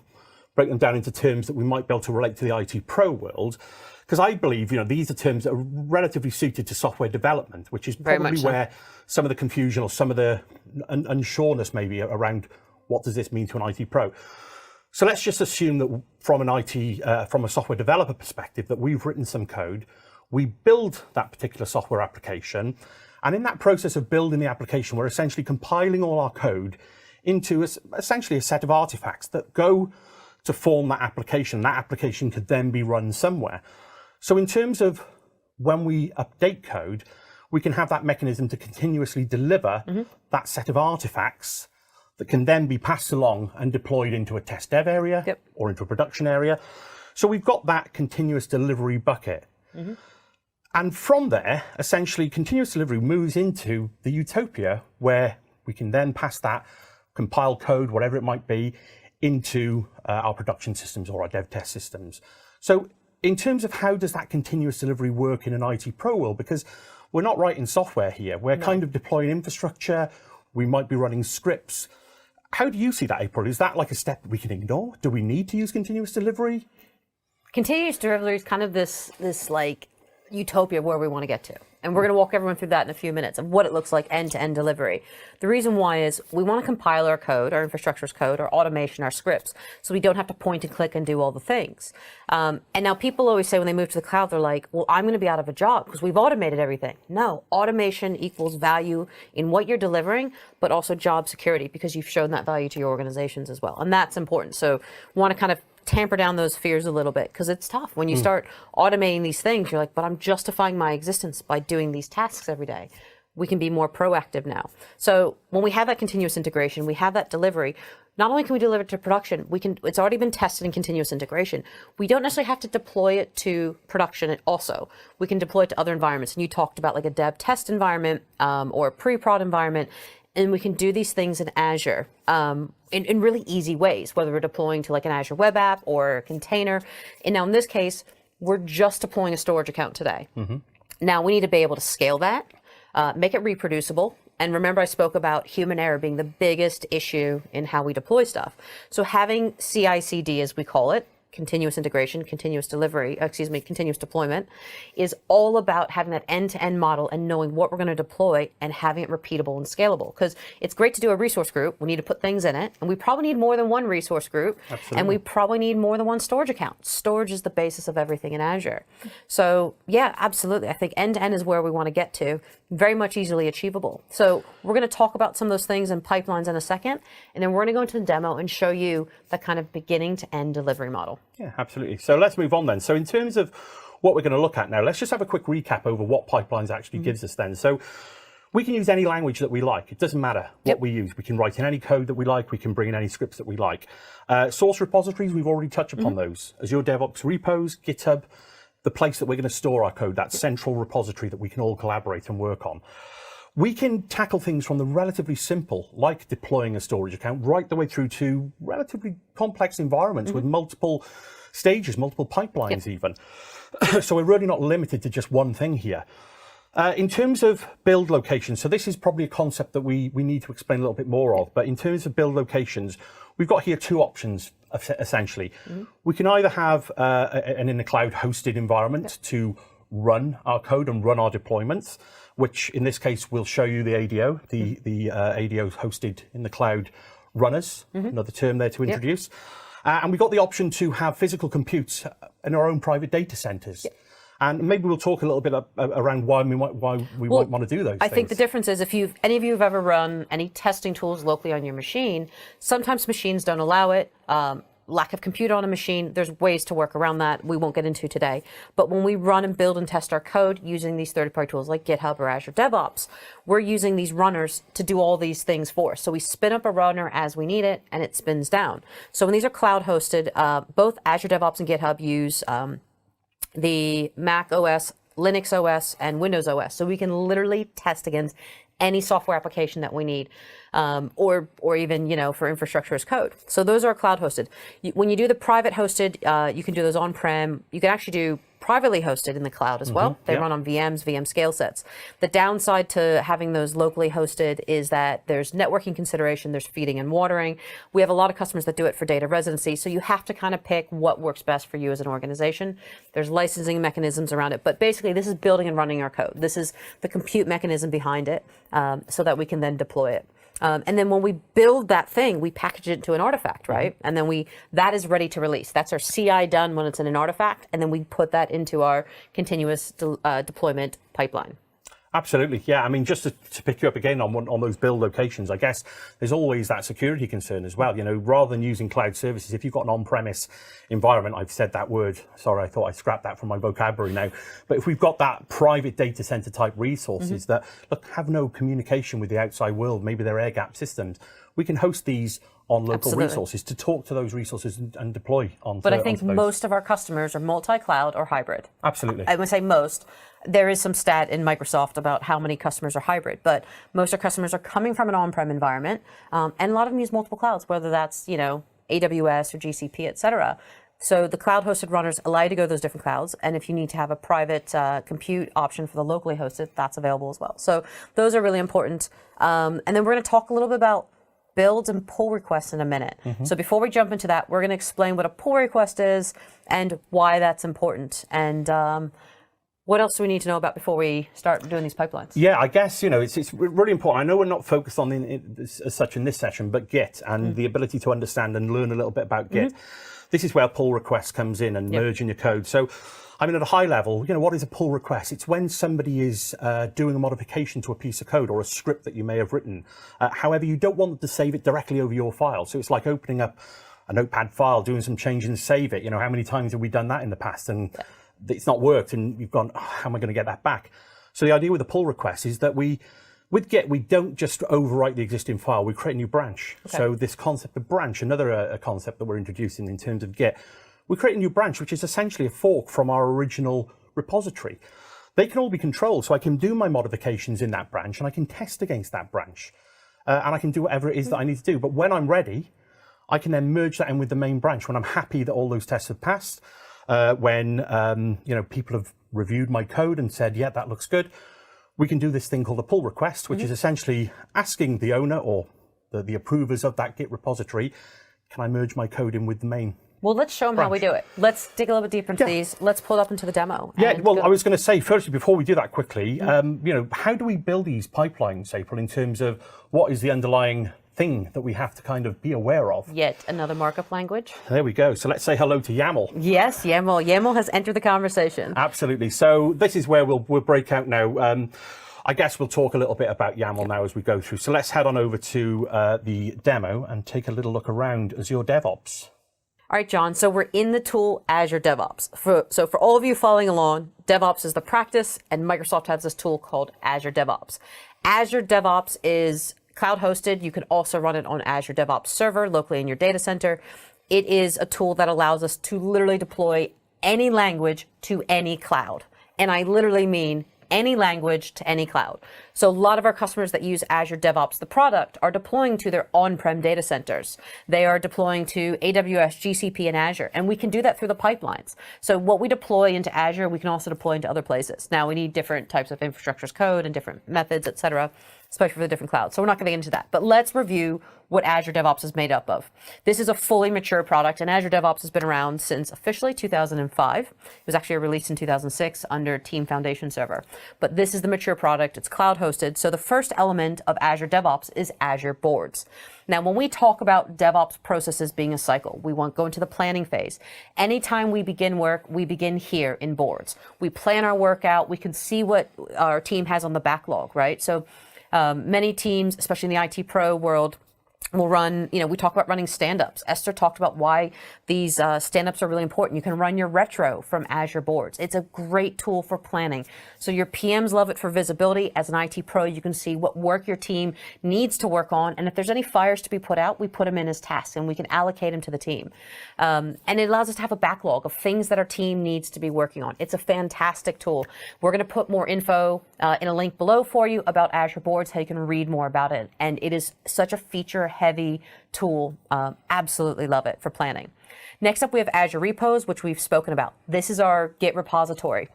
break them down into terms that we might be able to relate to the IT pro world, because I believe, these are terms that are relatively suited to software development, which is probably where some of the confusion or some of the unsureness maybe around what does this mean to an IT pro. So let's just assume that from from a software developer perspective, that we've written some code, we build that particular software application, and in that process of building the application, we're essentially compiling all our code into essentially a set of artifacts that go to form that application. That application could then be run somewhere. So in terms of when we update code, we can have that mechanism to continuously deliver that set of artifacts that can then be passed along and deployed into a test dev area or into a production area. So we've got that continuous delivery bucket. And from there, essentially, continuous delivery moves into the utopia where we can then pass that compiled code, whatever it might be, into our production systems or our dev test systems. So in terms of how does that continuous delivery work in an IT pro world, because we're not writing software here, we're kind of deploying infrastructure, we might be running scripts. How do you see that, April? Is that like a step we can ignore? Do we need to use continuous delivery? Continuous delivery is kind of this like utopia where we want to get to. And we're going to walk everyone through that in a few minutes of what it looks like end-to-end delivery. The reason why is we want to compile our code, our infrastructure's code, our automation, our scripts, so we don't have to point and click and do all the things. And now people always say when they move to the cloud, they're like, well, I'm going to be out of a job because we've automated everything. No, automation equals value in what you're delivering, but also job security because you've shown that value to your organizations as well. And that's important. So want to kind of tamper down those fears a little bit because it's tough when you start automating these things. You're like, but I'm justifying my existence by doing these tasks every day. We can be more proactive now. So when we have that continuous integration, we have that delivery. Not only can we deliver it to production, it's already been tested in continuous integration. We don't necessarily have to deploy it to production also. We can deploy it to other environments. And you talked about like a dev test environment or a pre-prod environment. And we can do these things in Azure in really easy ways, whether we're deploying to like an Azure web app or a container. And now in this case, we're just deploying a storage account today. Now we need to be able to scale that, make it reproducible. And remember I spoke about human error being the biggest issue in how we deploy stuff. So having CI/CD, as we call it, continuous integration, continuous deployment, is all about having that end-to-end model and knowing what we're going to deploy and having it repeatable and scalable. Because it's great to do a resource group. We need to put things in it. And we probably need more than one resource group. Absolutely. And we probably need more than one storage account. Storage is the basis of everything in Azure. So yeah, absolutely. I think end-to-end is where we want to get to. Very much easily achievable. So we're going to talk about some of those things in pipelines in a second. And then we're going to go into the demo and show you the kind of beginning to end delivery model. Yeah, absolutely. So let's move on then. So in terms of what we're going to look at now, let's just have a quick recap over what pipelines actually gives us then. So we can use any language that we like. It doesn't matter what we use. We can write in any code that we like. We can bring in any scripts that we like. Source repositories, we've already touched upon those. Azure DevOps repos, GitHub, the place that we're going to store our code, that central repository that we can all collaborate and work on. We can tackle things from the relatively simple, like deploying a storage account, right the way through to relatively complex environments with multiple stages, multiple pipelines even. So we're really not limited to just one thing here. In terms of build locations, so this is probably a concept that we need to explain a little bit more of, but in terms of build locations, we've got here two options, essentially. We can either have an in the cloud hosted environment to run our code and run our deployments, which in this case will show you the ADO, the ADO hosted in the cloud runners, another term there to introduce. And we've got the option to have physical compute in our own private data centers. And maybe we'll talk a little bit around why we might want to do those things. I think the difference is if any of you have ever run any testing tools locally on your machine, sometimes machines don't allow it. Lack of compute on a machine, there's ways to work around that we won't get into today. But when we run and build and test our code using these third-party tools like GitHub or Azure DevOps, we're using these runners to do all these things for us. So we spin up a runner as we need it, and it spins down. So when these are cloud-hosted, both Azure DevOps and GitHub use the Mac OS, Linux OS, and Windows OS. So we can literally test against any software application that we need, or even for infrastructure as code. So those are cloud hosted. When you do the private hosted, you can do those on-prem. You can actually do privately hosted in the cloud as well. They run on VMs, VM scale sets. The downside to having those locally hosted is that there's networking consideration, there's feeding and watering. We have a lot of customers that do it for data residency, so you have to kind of pick what works best for you as an organization. There's licensing mechanisms around it, but basically this is building and running our code. This is the compute mechanism behind it, so that we can then deploy it. And then when we build that thing, we package it into an artifact, right? And then that is ready to release. That's our CI done when it's in an artifact, and then we put that into our continuous deployment pipeline. Absolutely, yeah. I mean, just to pick you up again on those build locations, I guess there's always that security concern as well. Rather than using cloud services, if you've got an on-premise environment, I've said that word, sorry, I thought I scrapped that from my vocabulary now. But if we've got that private data center type resources that have no communication with the outside world, maybe they're air-gapped systems, we can host these on local resources to talk to those resources and deploy onto. But I think most of our customers are multi-cloud or hybrid. Absolutely. I would say most. There is some stat in Microsoft about how many customers are hybrid, but most of our customers are coming from an on-prem environment, and a lot of them use multiple clouds, whether that's AWS or GCP, et cetera. So the cloud-hosted runners allow you to go to those different clouds, and if you need to have a private compute option for the locally hosted, that's available as well. So those are really important. And then we're going to talk a little bit about builds and pull requests in a minute. So before we jump into that, we're going to explain what a pull request is and why that's important. And what else do we need to know about before we start doing these pipelines? Yeah, I guess, it's really important. I know we're not focused on as such in this session, but Git and the ability to understand and learn a little bit about Git. This is where pull requests comes in and merging your code. So, I mean, at a high level, what is a pull request? It's when somebody is doing a modification to a piece of code or a script that you may have written. However, you don't want them to save it directly over your file. So it's like opening up a notepad file, doing some change and save it. How many times have we done that in the past? And it's not worked, and you've gone, how am I going to get that back? So the idea with a pull request is that with Git, we don't just overwrite the existing file, we create a new branch. So this concept of branch, another concept that we're introducing in terms of Git, we create a new branch, which is essentially a fork from our original repository. They can all be controlled, so I can do my modifications in that branch, and I can test against that branch. And I can do whatever it is that I need to do. But when I'm ready, I can then merge that in with the main branch when I'm happy that all those tests have passed. When people have reviewed my code and said, yeah, that looks good, we can do this thing called a pull request, which is essentially asking the owner or the approvers of that Git repository, can I merge my code in with the main? Well, let's show them how we do it. Let's dig a little bit deeper into these. Let's pull it up into the demo. Yeah, well, I was going to say, firstly, before we do that quickly, how do we build these pipelines, April, in terms of what is the underlying thing that we have to kind of be aware of? Yet another markup language. There we go. So let's say hello to YAML. Yes, YAML. YAML has entered the conversation. Absolutely. So this is where we'll break out now. I guess we'll talk a little bit about YAML now as we go through. So let's head on over to the demo and take a little look around Azure DevOps. All right, John, so we're in the tool Azure DevOps. So for all of you following along, DevOps is the practice, and Microsoft has this tool called Azure DevOps. Azure DevOps is cloud hosted. You can also run it on Azure DevOps server locally in your data center. It is a tool that allows us to literally deploy any language to any cloud. And I literally mean any language to any cloud. So a lot of our customers that use Azure DevOps, the product, are deploying to their on-prem data centers. They are deploying to AWS, GCP, and Azure. And we can do that through the pipelines. So what we deploy into Azure, we can also deploy into other places. Now we need different types of infrastructure as code and different methods, et cetera, especially for the different clouds. So we're not going to get into that. But let's review what Azure DevOps is made up of. This is a fully mature product, and Azure DevOps has been around since officially 2005. It was actually released in 2006 under Team Foundation Server. But this is the mature product. It's cloud hosted. So the first element of Azure DevOps is Azure Boards. Now, when we talk about DevOps processes being a cycle, we want to go into the planning phase. Anytime we begin work, we begin here in Boards. We plan our work out. We can see what our team has on the backlog, right? So many teams, especially in the IT pro world, We'll run, we talk about running stand-ups. Esther talked about why these stand-ups are really important. You can run your retro from Azure boards. It's a great tool for planning. So your PMs love it for visibility. As an IT pro, you can see what work your team needs to work on. And if there's any fires to be put out, we put them in as tasks and we can allocate them to the team. And it allows us to have a backlog of things that our team needs to be working on. It's a fantastic tool. We're going to put more info in a link below for you about Azure boards, how you can read more about it. And it is such a feature-heavy tool. Absolutely love it for planning. Next up, we have Azure Repos, which we've spoken about. This is our Git repository.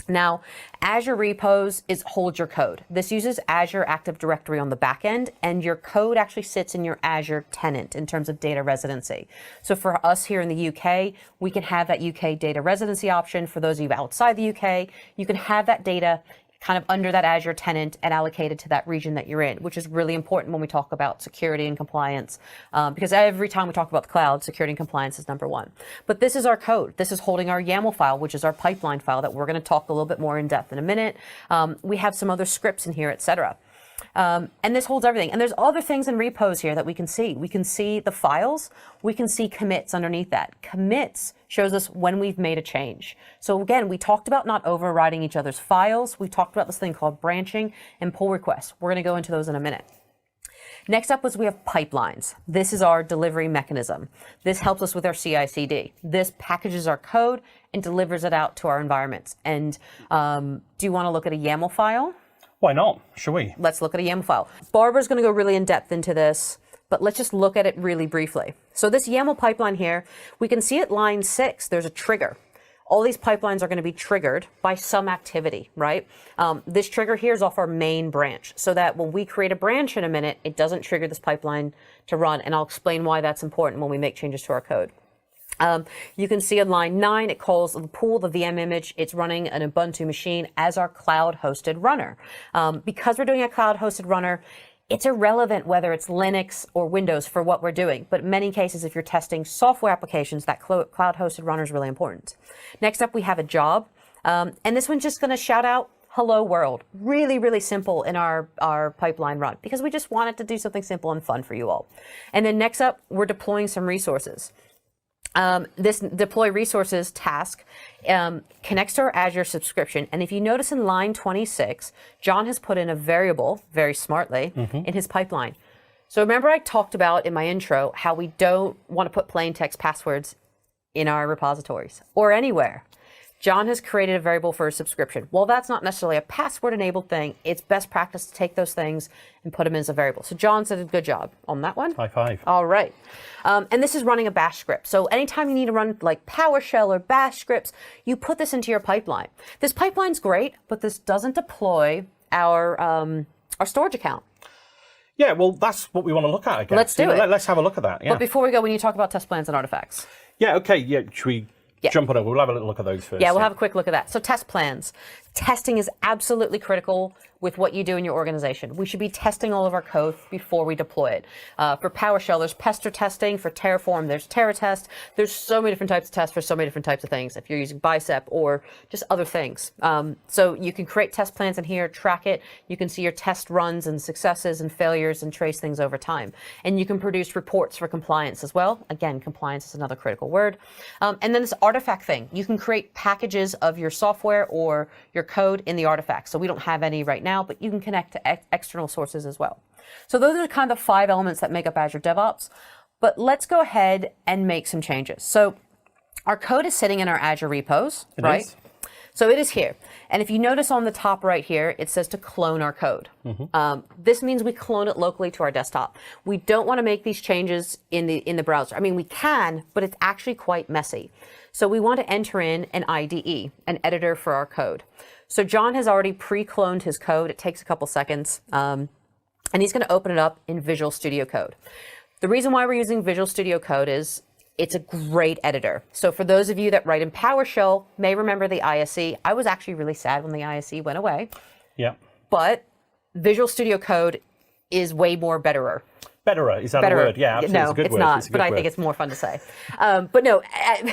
Now, Azure Repos holds your code. This uses Azure Active Directory on the back end, and your code actually sits in your Azure tenant in terms of data residency. So for us here in the UK, we can have that UK data residency option. For those of you outside the UK, you can have that data kind of under that Azure tenant and allocated to that region that you're in, which is really important when we talk about security and compliance, because every time we talk about the cloud, security and compliance is number one. But this is our code. This is holding our YAML file, which is our pipeline file that we're going to talk a little bit more in depth in a minute. We have some other scripts in here, etc. And this holds everything. And there's other things in repos here that we can see. We can see the files. We can see commits underneath that. Commits shows us when we've made a change. So again, we talked about not overriding each other's files. We talked about this thing called branching and pull requests. We're going to go into those in a minute. Next up we have pipelines. This is our delivery mechanism. This helps us with our CI/CD. This packages our code and delivers it out to our environments. And do you want to look at a YAML file? Why not? Shall we? Let's look at a YAML file. Barbara's going to go really in depth into this, but let's just look at it really briefly. So this YAML pipeline here, we can see at line 6, there's a trigger. All these pipelines are going to be triggered by some activity, right? This trigger here is off our main branch, so that when we create a branch in a minute, it doesn't trigger this pipeline to run, and I'll explain why that's important when we make changes to our code. You can see on line 9, it calls the pool, the VM image. It's running an Ubuntu machine as our cloud-hosted runner. Because we're doing a cloud-hosted runner, it's irrelevant whether it's Linux or Windows for what we're doing. But in many cases, if you're testing software applications, that cloud-hosted runner is really important. Next up, we have a job. And this one's just going to shout out, hello world. Really, really simple in our pipeline run, because we just wanted to do something simple and fun for you all. And then next up, we're deploying some resources. This deploy resources task connects to our Azure subscription. And if you notice in line 26, John has put in a variable, very smartly, in his pipeline. So remember I talked about in my intro how we don't want to put plain text passwords in our repositories or anywhere. John has created a variable for a subscription. Well, that's not necessarily a password-enabled thing. It's best practice to take those things and put them as a variable. So John did a good job on that one. High five. All right. And this is running a bash script. So anytime you need to run like PowerShell or bash scripts, you put this into your pipeline. This pipeline's great, but this doesn't deploy our storage account. Yeah, well, that's what we want to look at, I guess. Let's do it. Let's have a look at that. Yeah. But before we go, we need to talk about test plans and artifacts. Yeah, okay. Yeah, should we jump on over? We'll have a little look at those first. Yeah, we'll have a quick look at that. So test plans. Testing is absolutely critical with what you do in your organization. We should be testing all of our code before we deploy it. For PowerShell, there's pester testing. For Terraform, there's TerraTest. There's so many different types of tests for so many different types of things, if you're using Bicep or just other things. So you can create test plans in here, track it. You can see your test runs and successes and failures and trace things over time. And you can produce reports for compliance as well. Again, compliance is another critical word. And then this artifact thing. You can create packages of your software or your code in the artifacts. So we don't have any right now, but you can connect to external sources as well. So those are kind of the 5 elements that make up Azure DevOps. But let's go ahead and make some changes. So our code is sitting in our Azure repos, right? Is. So it is here. And if you notice on the top right here, it says to clone our code. This means we clone it locally to our desktop. We don't want to make these changes in the browser. I mean, we can, but it's actually quite messy. So we want to enter in an IDE, an editor for our code. So John has already pre-cloned his code. It takes a couple seconds. And he's going to open it up in Visual Studio Code. The reason why we're using Visual Studio Code is it's a great editor. So for those of you that write in PowerShell may remember the ISE. I was actually really sad when the ISE went away. Yeah. But Visual Studio Code is way more betterer. Better, is that Better. a word? Yeah, absolutely. No, it's a good it's word. not, It's a good but I word. think it's more fun to say. But no,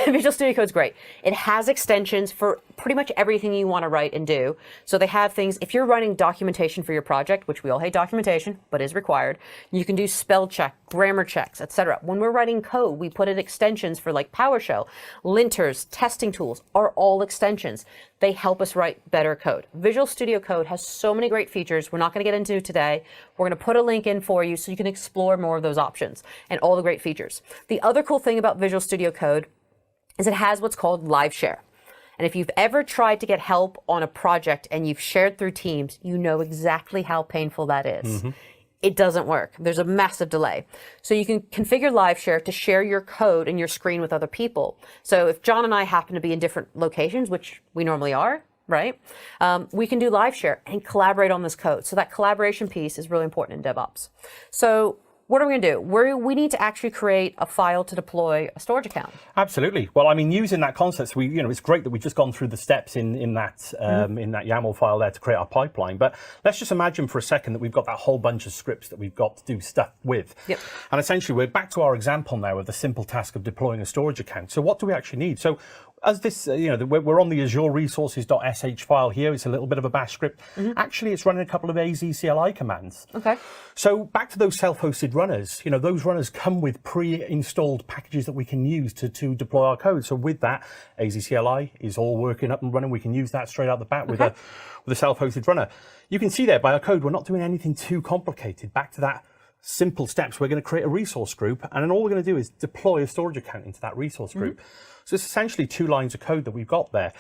Visual Studio Code's great. It has extensions for pretty much everything you want to write and do. So they have things, if you're running documentation for your project, which we all hate documentation, but is required, you can do spell check, grammar checks, etc. When we're writing code, we put in extensions for like PowerShell, linters, testing tools are all extensions. They help us write better code. Visual Studio Code has so many great features we're not going to get into today. We're going to put a link in for you so you can explore more of those options and all the great features. The other cool thing about Visual Studio Code is it has what's called live share. And if you've ever tried to get help on a project and you've shared through Teams, you know exactly how painful that is. It doesn't work. There's a massive delay. So you can configure live share to share your code and your screen with other people. So if John and I happen to be in different locations, which we normally are, right? We can do live share and collaborate on this code. So that collaboration piece is really important in DevOps. So what are we going to do? We need to actually create a file to deploy a storage account. Absolutely. Well, I mean, using that concept, it's great that we've just gone through the steps in that YAML file there to create our pipeline. But let's just imagine for a second that we've got that whole bunch of scripts that we've got to do stuff with. Yep. And essentially, we're back to our example now of the simple task of deploying a storage account. So what do we actually need? So as this, we're on the Azure resources.sh file here. It's a little bit of a bash script. Actually, it's running a couple of AZ CLI commands. Okay. So back to those self-hosted runners. Those runners come with pre-installed packages that we can use to deploy our code. So with that, AZ CLI is all working up and running. We can use that straight out the bat with a self-hosted runner. You can see there by our code, we're not doing anything too complicated. Back to that simple steps. We're going to create a resource group, and then all we're going to do is deploy a storage account into that resource group. So it's essentially 2 lines of code that we've got there.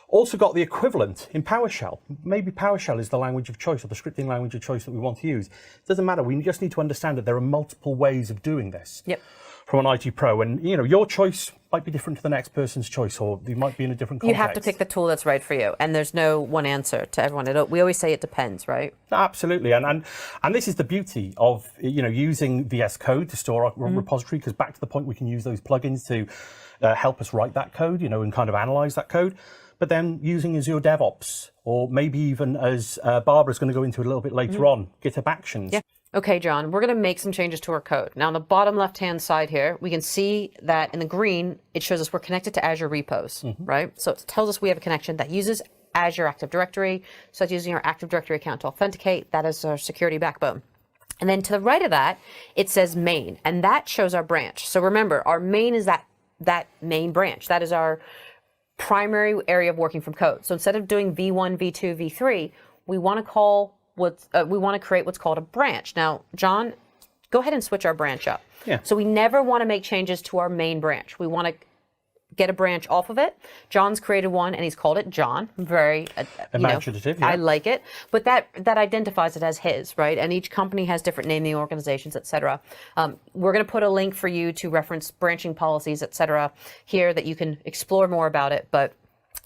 Also got the equivalent in PowerShell. Maybe PowerShell is the language of choice or the scripting language of choice that we want to use. It doesn't matter. We just need to understand that there are multiple ways of doing this. Yep. From an IT pro, and your choice might be different to the next person's choice, or you might be in a different context. You have to pick the tool that's right for you, and there's no one answer to everyone. We always say it depends, right? Absolutely, and this is the beauty of using VS Code to store our repository, because back to the point, we can use those plugins to help us write that code, and kind of analyze that code. But then using Azure DevOps, or maybe even as Barbara's going to go into a little bit later on, GitHub Actions. Yeah. Okay, John, we're going to make some changes to our code. Now, on the bottom left-hand side here, we can see that in the green, it shows us we're connected to Azure repos, right? So it tells us we have a connection that uses Azure Active Directory. So it's using our Active Directory account to authenticate. That is our security backbone. And then to the right of that, it says main, and that shows our branch. So remember, our main is that main branch. That is our primary area of working from code. So instead of doing V1, V2, V3, we want to create what's called a branch. Now, John, go ahead and switch our branch up. Yeah. So we never want to make changes to our main branch. We want to get a branch off of it. John's created one, and he's called it John. Very imaginative. Yeah. I like it, but that identifies it as his, right? And each company has different naming organizations, etc. We're going to put a link for you to reference branching policies, etc. here that you can explore more about it, but.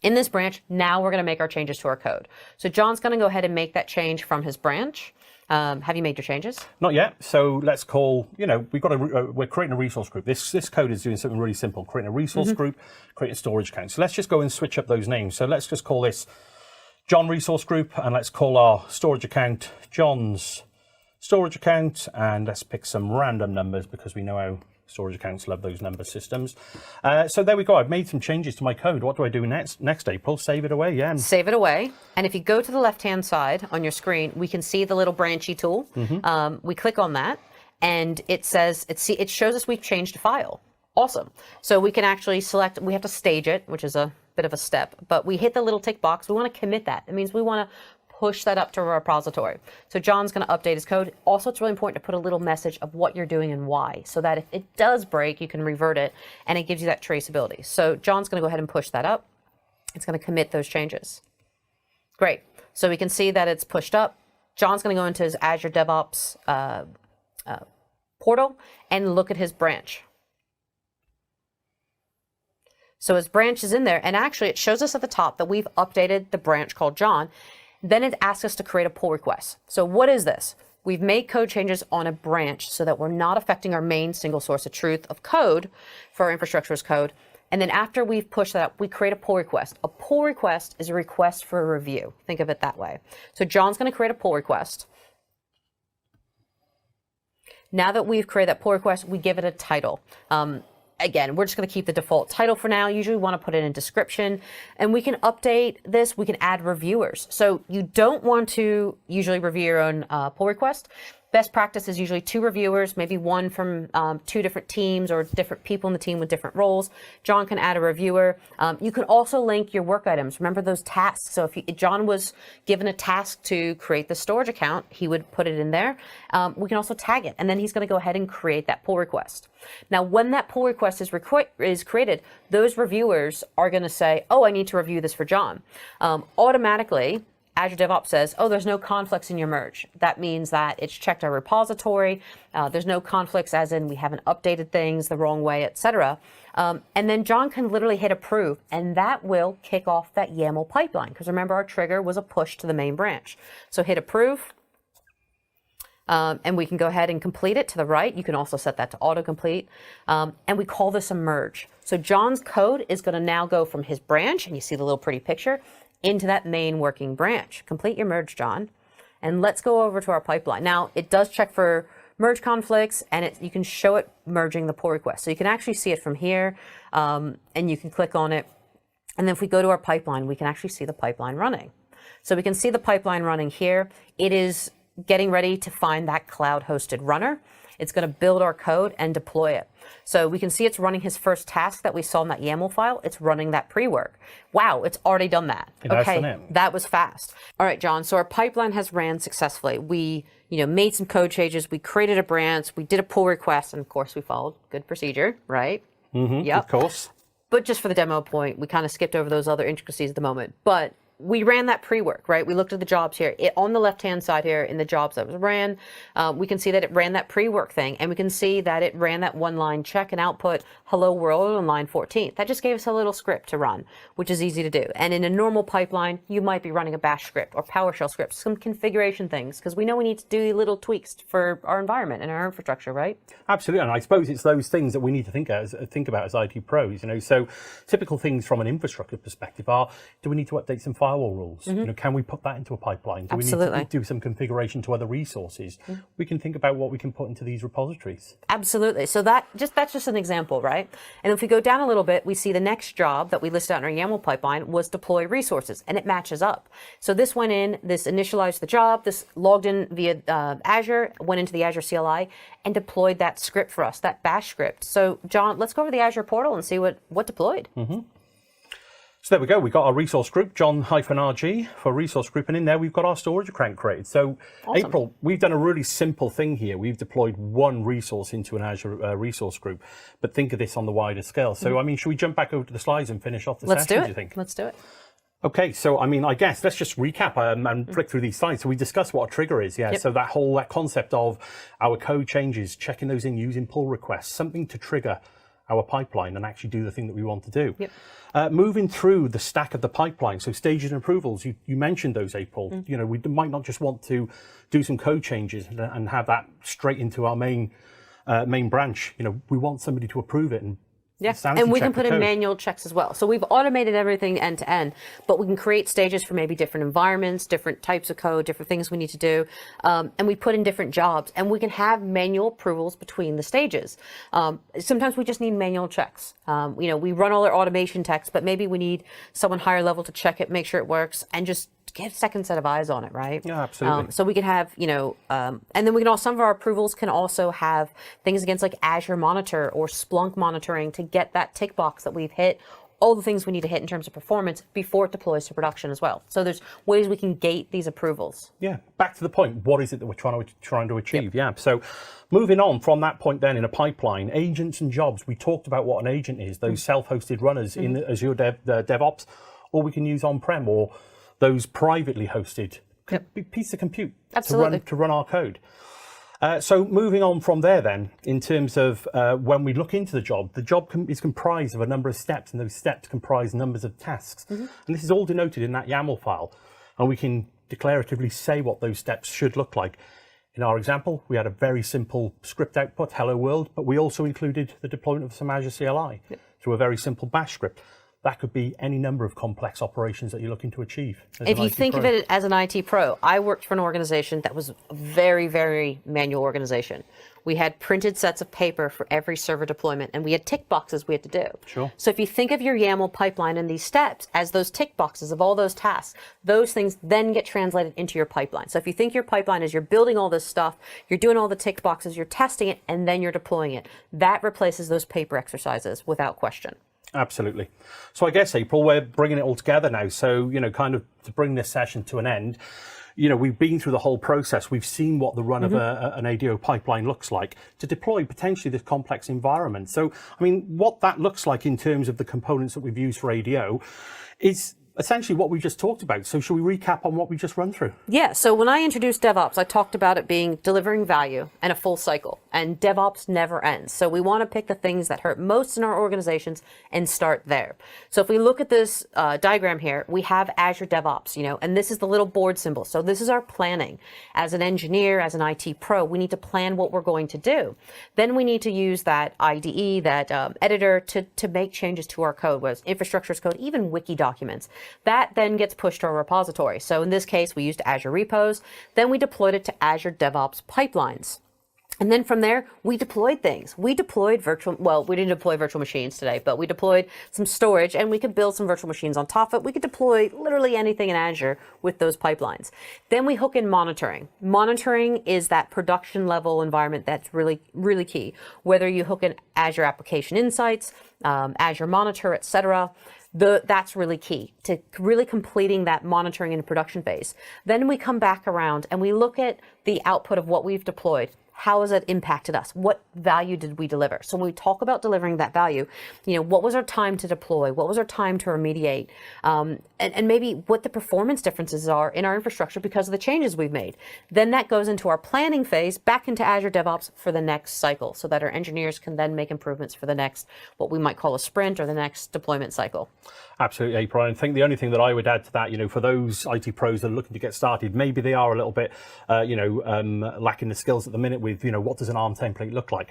In this branch, now we're going to make our changes to our code. So John's going to go ahead and make that change from his branch. Have you made your changes? Not yet. So let's call, we're creating a resource group. This code is doing something really simple, creating a resource group, creating a storage account. So let's just go and switch up those names. So let's just call this John resource group, and let's call our storage account John's storage account, and let's pick some random numbers because we know how storage accounts love those number systems. So there we go. I've made some changes to my code. What do I do next, April? Save it away, yeah. Save it away. And if you go to the left-hand side on your screen, we can see the little branchy tool. We click on that, and it says, it shows us we've changed a file. Awesome. So we can actually select, we have to stage it, which is a bit of a step, but we hit the little tick box. We want to commit that. It means we want to push that up to a repository. So John's going to update his code. Also, it's really important to put a little message of what you're doing and why, so that if it does break, you can revert it, and it gives you that traceability. So John's going to go ahead and push that up. It's going to commit those changes. Great. So we can see that it's pushed up. John's going to go into his Azure DevOps portal and look at his branch. So his branch is in there, and actually it shows us at the top that we've updated the branch called John. Then it asks us to create a pull request. So what is this? We've made code changes on a branch so that we're not affecting our main single source of truth of code for our infrastructure as code. And then after we've pushed that up, we create a pull request. A pull request is a request for a review. Think of it that way. So John's going to create a pull request. Now that we've created that pull request, we give it a title. Again, we're just going to keep the default title for now. Usually we want to put it in description, and we can update this. We can add reviewers. So you don't want to usually review your own pull request. Best practice is usually 2 reviewers, maybe one from 2 different teams or different people in the team with different roles. John can add a reviewer. You can also link your work items. Remember those tasks. So if John was given a task to create the storage account, he would put it in there. We can also tag it, and then he's going to go ahead and create that pull request. Now, when that pull request is created, those reviewers are going to say, oh, I need to review this for John. Automatically, Azure DevOps says, oh, there's no conflicts in your merge. That means that it's checked our repository. There's no conflicts as in we haven't updated things the wrong way, etc. And then John can literally hit approve, and that will kick off that YAML pipeline. Because remember, our trigger was a push to the main branch. So hit approve, and we can go ahead and complete it to the right. You can also set that to autocomplete. And we call this a merge. So John's code is going to now go from his branch, and you see the little pretty picture, into that main working branch. Complete your merge, John. And let's go over to our pipeline. Now, it does check for merge conflicts, and you can show it merging the pull request. So you can actually see it from here, and you can click on it. And then if we go to our pipeline, we can actually see the pipeline running. So we can see the pipeline running here. It is getting ready to find that cloud-hosted runner. It's going to build our code and deploy it. So we can see it's running his first task that we saw in that YAML file. It's running that pre-work. Wow, it's already done that. Okay, that was fast. All right, John, so our pipeline has ran successfully. We made some code changes. We created a branch. We did a pull request. And of course, we followed good procedure, right? Mm-hmm, yep. Of course. But just for the demo point, we kind of skipped over those other intricacies at the moment. But we ran that pre-work, right? We looked at the jobs here. On the left-hand side here, in the jobs that was ran, we can see that it ran that pre-work thing, and we can see that it ran that one-line check and output hello world on line 14. That just gave us a little script to run, which is easy to do. And in a normal pipeline, you might be running a bash script or PowerShell script, some configuration things, because we know we need to do little tweaks for our environment and our infrastructure, right? Absolutely, and I suppose it's those things that we need to think about as IT pros. So typical things from an infrastructure perspective are: do we need to update some firewall rules? Mm-hmm. Can we put that into a pipeline? Do Absolutely. We need to do some configuration to other resources? Mm-hmm. We can think about what we can put into these repositories. Absolutely. So that's just an example, right? And if we go down a little bit, we see the next job that we listed out in our YAML pipeline was deploy resources, and it matches up. So this went in, this initialized the job, this logged in via Azure, went into the Azure CLI, and deployed that script for us, that bash script. So John, let's go over to the Azure portal and see what deployed. Mm-hmm. So there we go. We've got our resource group, John-RG for resource group, and in there we've got our storage account created. So awesome. April, we've done a really simple thing here. We've deployed one resource into an Azure resource group, but think of this on the wider scale. So, I mean, should we jump back over to the slides and finish off the session, do you think? Let's do it. Okay, so I mean, I guess let's just recap and flick through these slides. So we discussed what a trigger is, yeah. Yep. So that concept of our code changes, checking those in using pull requests, something to trigger our pipeline and actually do the thing that we want to do. Yep. Moving through the stack of the pipeline, so stages and approvals, you mentioned those, April. Mm. We might not just want to do some code changes and have that straight into our main branch. We want somebody to approve it and and we can put in manual checks as well. So we've automated everything end to end, but we can create stages for maybe different environments, different types of code, different things we need to do. And we put in different jobs, and we can have manual approvals between the stages. Sometimes we just need manual checks. We run all our automation tests, but maybe we need someone higher level to check it, make sure it works, and just get a second set of eyes on it, right? Yeah, absolutely. So we can have, and then we can also, some of our approvals can also have things against like Azure Monitor or Splunk monitoring to get that tick box that we've hit, all the things we need to hit in terms of performance before it deploys to production as well. So there's ways we can gate these approvals. Yeah, back to the point, what is it that we're trying to achieve? Yep. Yeah, so moving on from that point then in a pipeline, agents and jobs, we talked about what an agent is, those self-hosted runners in Azure DevOps, or we can use on-prem, or those privately hosted piece of compute to run our code. So moving on from there then, in terms of when we look into the job is comprised of a number of steps, and those steps comprise numbers of tasks. Mm-hmm. And this is all denoted in that YAML file, and we can declaratively say what those steps should look like. In our example, we had a very simple script output, hello world, but we also included the deployment of some Azure CLI through a very simple bash script. That could be any number of complex operations that you're looking to achieve. If you think of it as an IT pro, I worked for an organization that was a very, very manual organization. We had printed sets of paper for every server deployment, and we had tick boxes we had to do. Sure. So if you think of your YAML pipeline and these steps as those tick boxes of all those tasks, those things then get translated into your pipeline. So if you think your pipeline is you're building all this stuff, you're doing all the tick boxes, you're testing it, and then you're deploying it. That replaces those paper exercises without question. Absolutely. So I guess, April, we're bringing it all together now. So, kind of to bring this session to an end, we've been through the whole process. We've seen what the run of an ADO pipeline looks like to deploy potentially this complex environment. So, what that looks like in terms of the components that we've used for ADO is essentially what we just talked about. So should we recap on what we just run through? Yeah, so when I introduced DevOps, I talked about it being delivering value and a full cycle, and DevOps never ends. So we want to pick the things that hurt most in our organizations and start there. So if we look at this diagram here, we have Azure DevOps, and this is the little board symbol. So this is our planning. As an engineer, as an IT pro, we need to plan what we're going to do. Then we need to use that IDE, that editor to make changes to our code, whether it's infrastructure as code, even wiki documents. That then gets pushed to our repository. So in this case, we used Azure repos. Then we deployed it to Azure DevOps pipelines. And then from there, we deployed things. We deployed we didn't deploy virtual machines today, but we deployed some storage, and we could build some virtual machines on top of it. We could deploy literally anything in Azure with those pipelines. Then we hook in monitoring. Monitoring is that production level environment that's really, really key. Whether you hook in Azure Application Insights, Azure Monitor, etc., that's really key to really completing that monitoring in a production phase. Then we come back around and we look at the output of what we've deployed. How has it impacted us? What value did we deliver? So when we talk about delivering that value, what was our time to deploy? What was our time to remediate? And maybe what the performance differences are in our infrastructure because of the changes we've made. Then that goes into our planning phase, back into Azure DevOps for the next cycle, so that our engineers can then make improvements for the next, what we might call a sprint or the next deployment cycle. Absolutely, April. I think the only thing that I would add to that, for those IT pros that are looking to get started, maybe they are a little bit, lacking the skills at the minute with, what does an ARM template look like?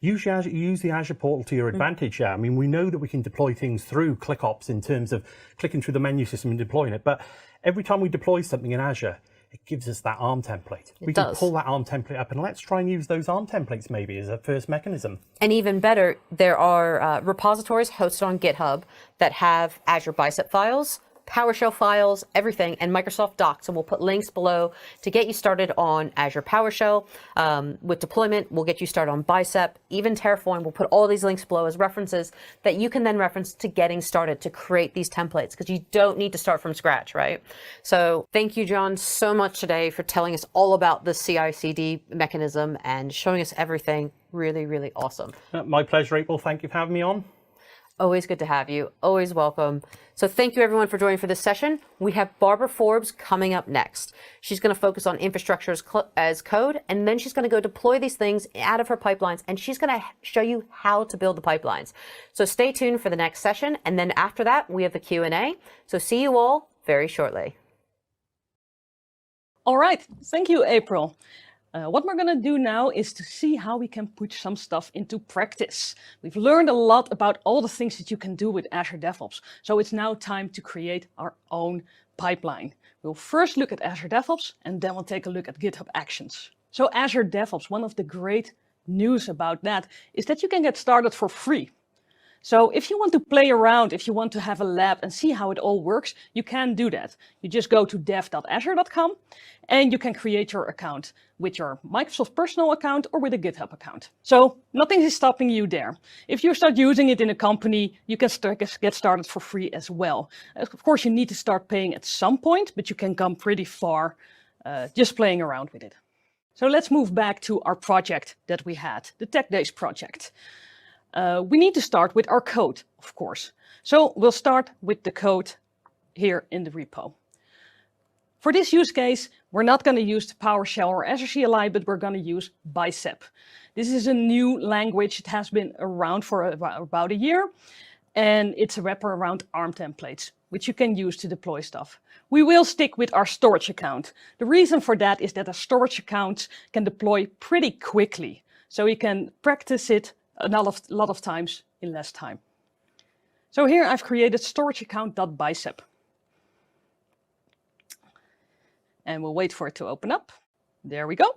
Use the Azure portal to your advantage. Yeah, we know that we can deploy things through ClickOps in terms of clicking through the menu system and deploying it. But every time we deploy something in Azure, it gives us that ARM template. We can pull that ARM template up, and let's try and use those ARM templates maybe as a first mechanism. And even better, there are repositories hosted on GitHub that have Azure Bicep files, PowerShell files, everything, and Microsoft Docs. And we'll put links below to get you started on Azure PowerShell. With deployment, we'll get you started on Bicep, even Terraform. We'll put all these links below as references that you can then reference to getting started to create these templates, because you don't need to start from scratch, right? So thank you, John, so much today for telling us all about the CI/CD mechanism and showing us everything. Really, really awesome. My pleasure, April. Thank you for having me on. Always good to have you. Always welcome. So thank you everyone for joining for this session. We have Barbara Forbes coming up next. She's going to focus on infrastructure as code, and then she's going to go deploy these things out of her pipelines, and she's going to show you how to build the pipelines. So stay tuned for the next session, and then after that, we have the Q&A. So see you all very shortly. All right. Thank you, April. What we're going to do now is to see how we can put some stuff into practice. We've learned a lot about all the things that you can do with Azure DevOps. So it's now time to create our own pipeline. We'll first look at Azure DevOps, and then we'll take a look at GitHub Actions. So Azure DevOps, one of the great news about that is that you can get started for free. So if you want to play around, if you want to have a lab and see how it all works, you can do that. You just go to dev.azure.com and you can create your account with your Microsoft personal account or with a GitHub account. So nothing is stopping you there. If you start using it in a company, you can get started for free as well. Of course, you need to start paying at some point, but you can come pretty far just playing around with it. So let's move back to our project that we had, the Tech Days project. We need to start with our code, of course. So we'll start with the code here in the repo. For this use case, we're not going to use the PowerShell or Azure CLI, but we're going to use Bicep. This is a new language. It has been around for about a year, and it's a wrapper around ARM templates, which you can use to deploy stuff. We will stick with our storage account. The reason for that is that our storage accounts can deploy pretty quickly, so you can practice it a lot of times in less time. So here I've created storage account.bicep. And we'll wait for it to open up. There we go.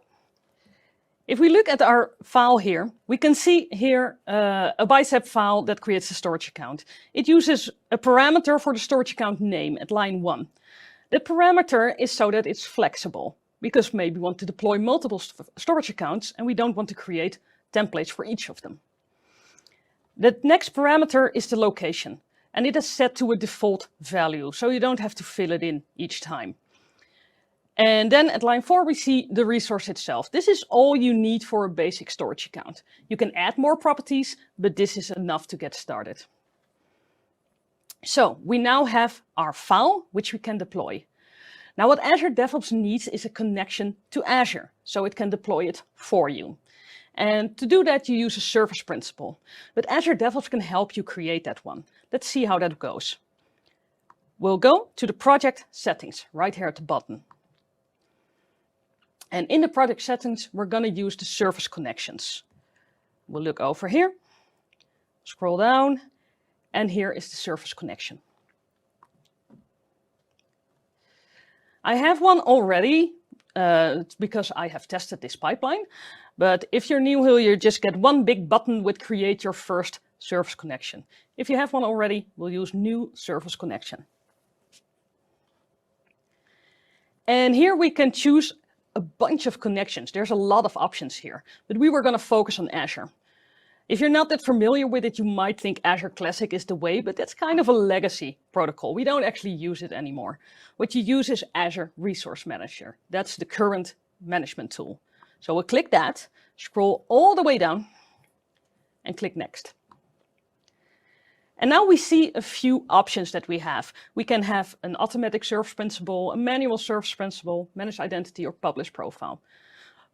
If we look at our file here, we can see here a bicep file that creates a storage account. It uses a parameter for the storage account name at line 1. The parameter is so that it's flexible, because maybe we want to deploy multiple storage accounts and we don't want to create templates for each of them. The next parameter is the location, and it is set to a default value, so you don't have to fill it in each time. And then at line 4, we see the resource itself. This is all you need for a basic storage account. You can add more properties, but this is enough to get started. So we now have our file, which we can deploy. Now what Azure DevOps needs is a connection to Azure, so it can deploy it for you. And to do that, you use a service principal. But Azure DevOps can help you create that one. Let's see how that goes. We'll go to the project settings, right here at the bottom. And in the project settings, we're going to use the service connections. We'll look over here, scroll down, and here is the service connection. I have one already because I have tested this pipeline. But if you're new here, you just get one big button with create your first service connection. If you have one already, we'll use new service connection. And here we can choose a bunch of connections. There's a lot of options here, but we were going to focus on Azure. If you're not that familiar with it, you might think Azure Classic is the way, but that's kind of a legacy protocol. We don't actually use it anymore. What you use is Azure Resource Manager. That's the current management tool. So we'll click that, scroll all the way down, and click Next. And now we see a few options that we have. We can have an automatic service principal, a manual service principal, managed identity, or publish profile.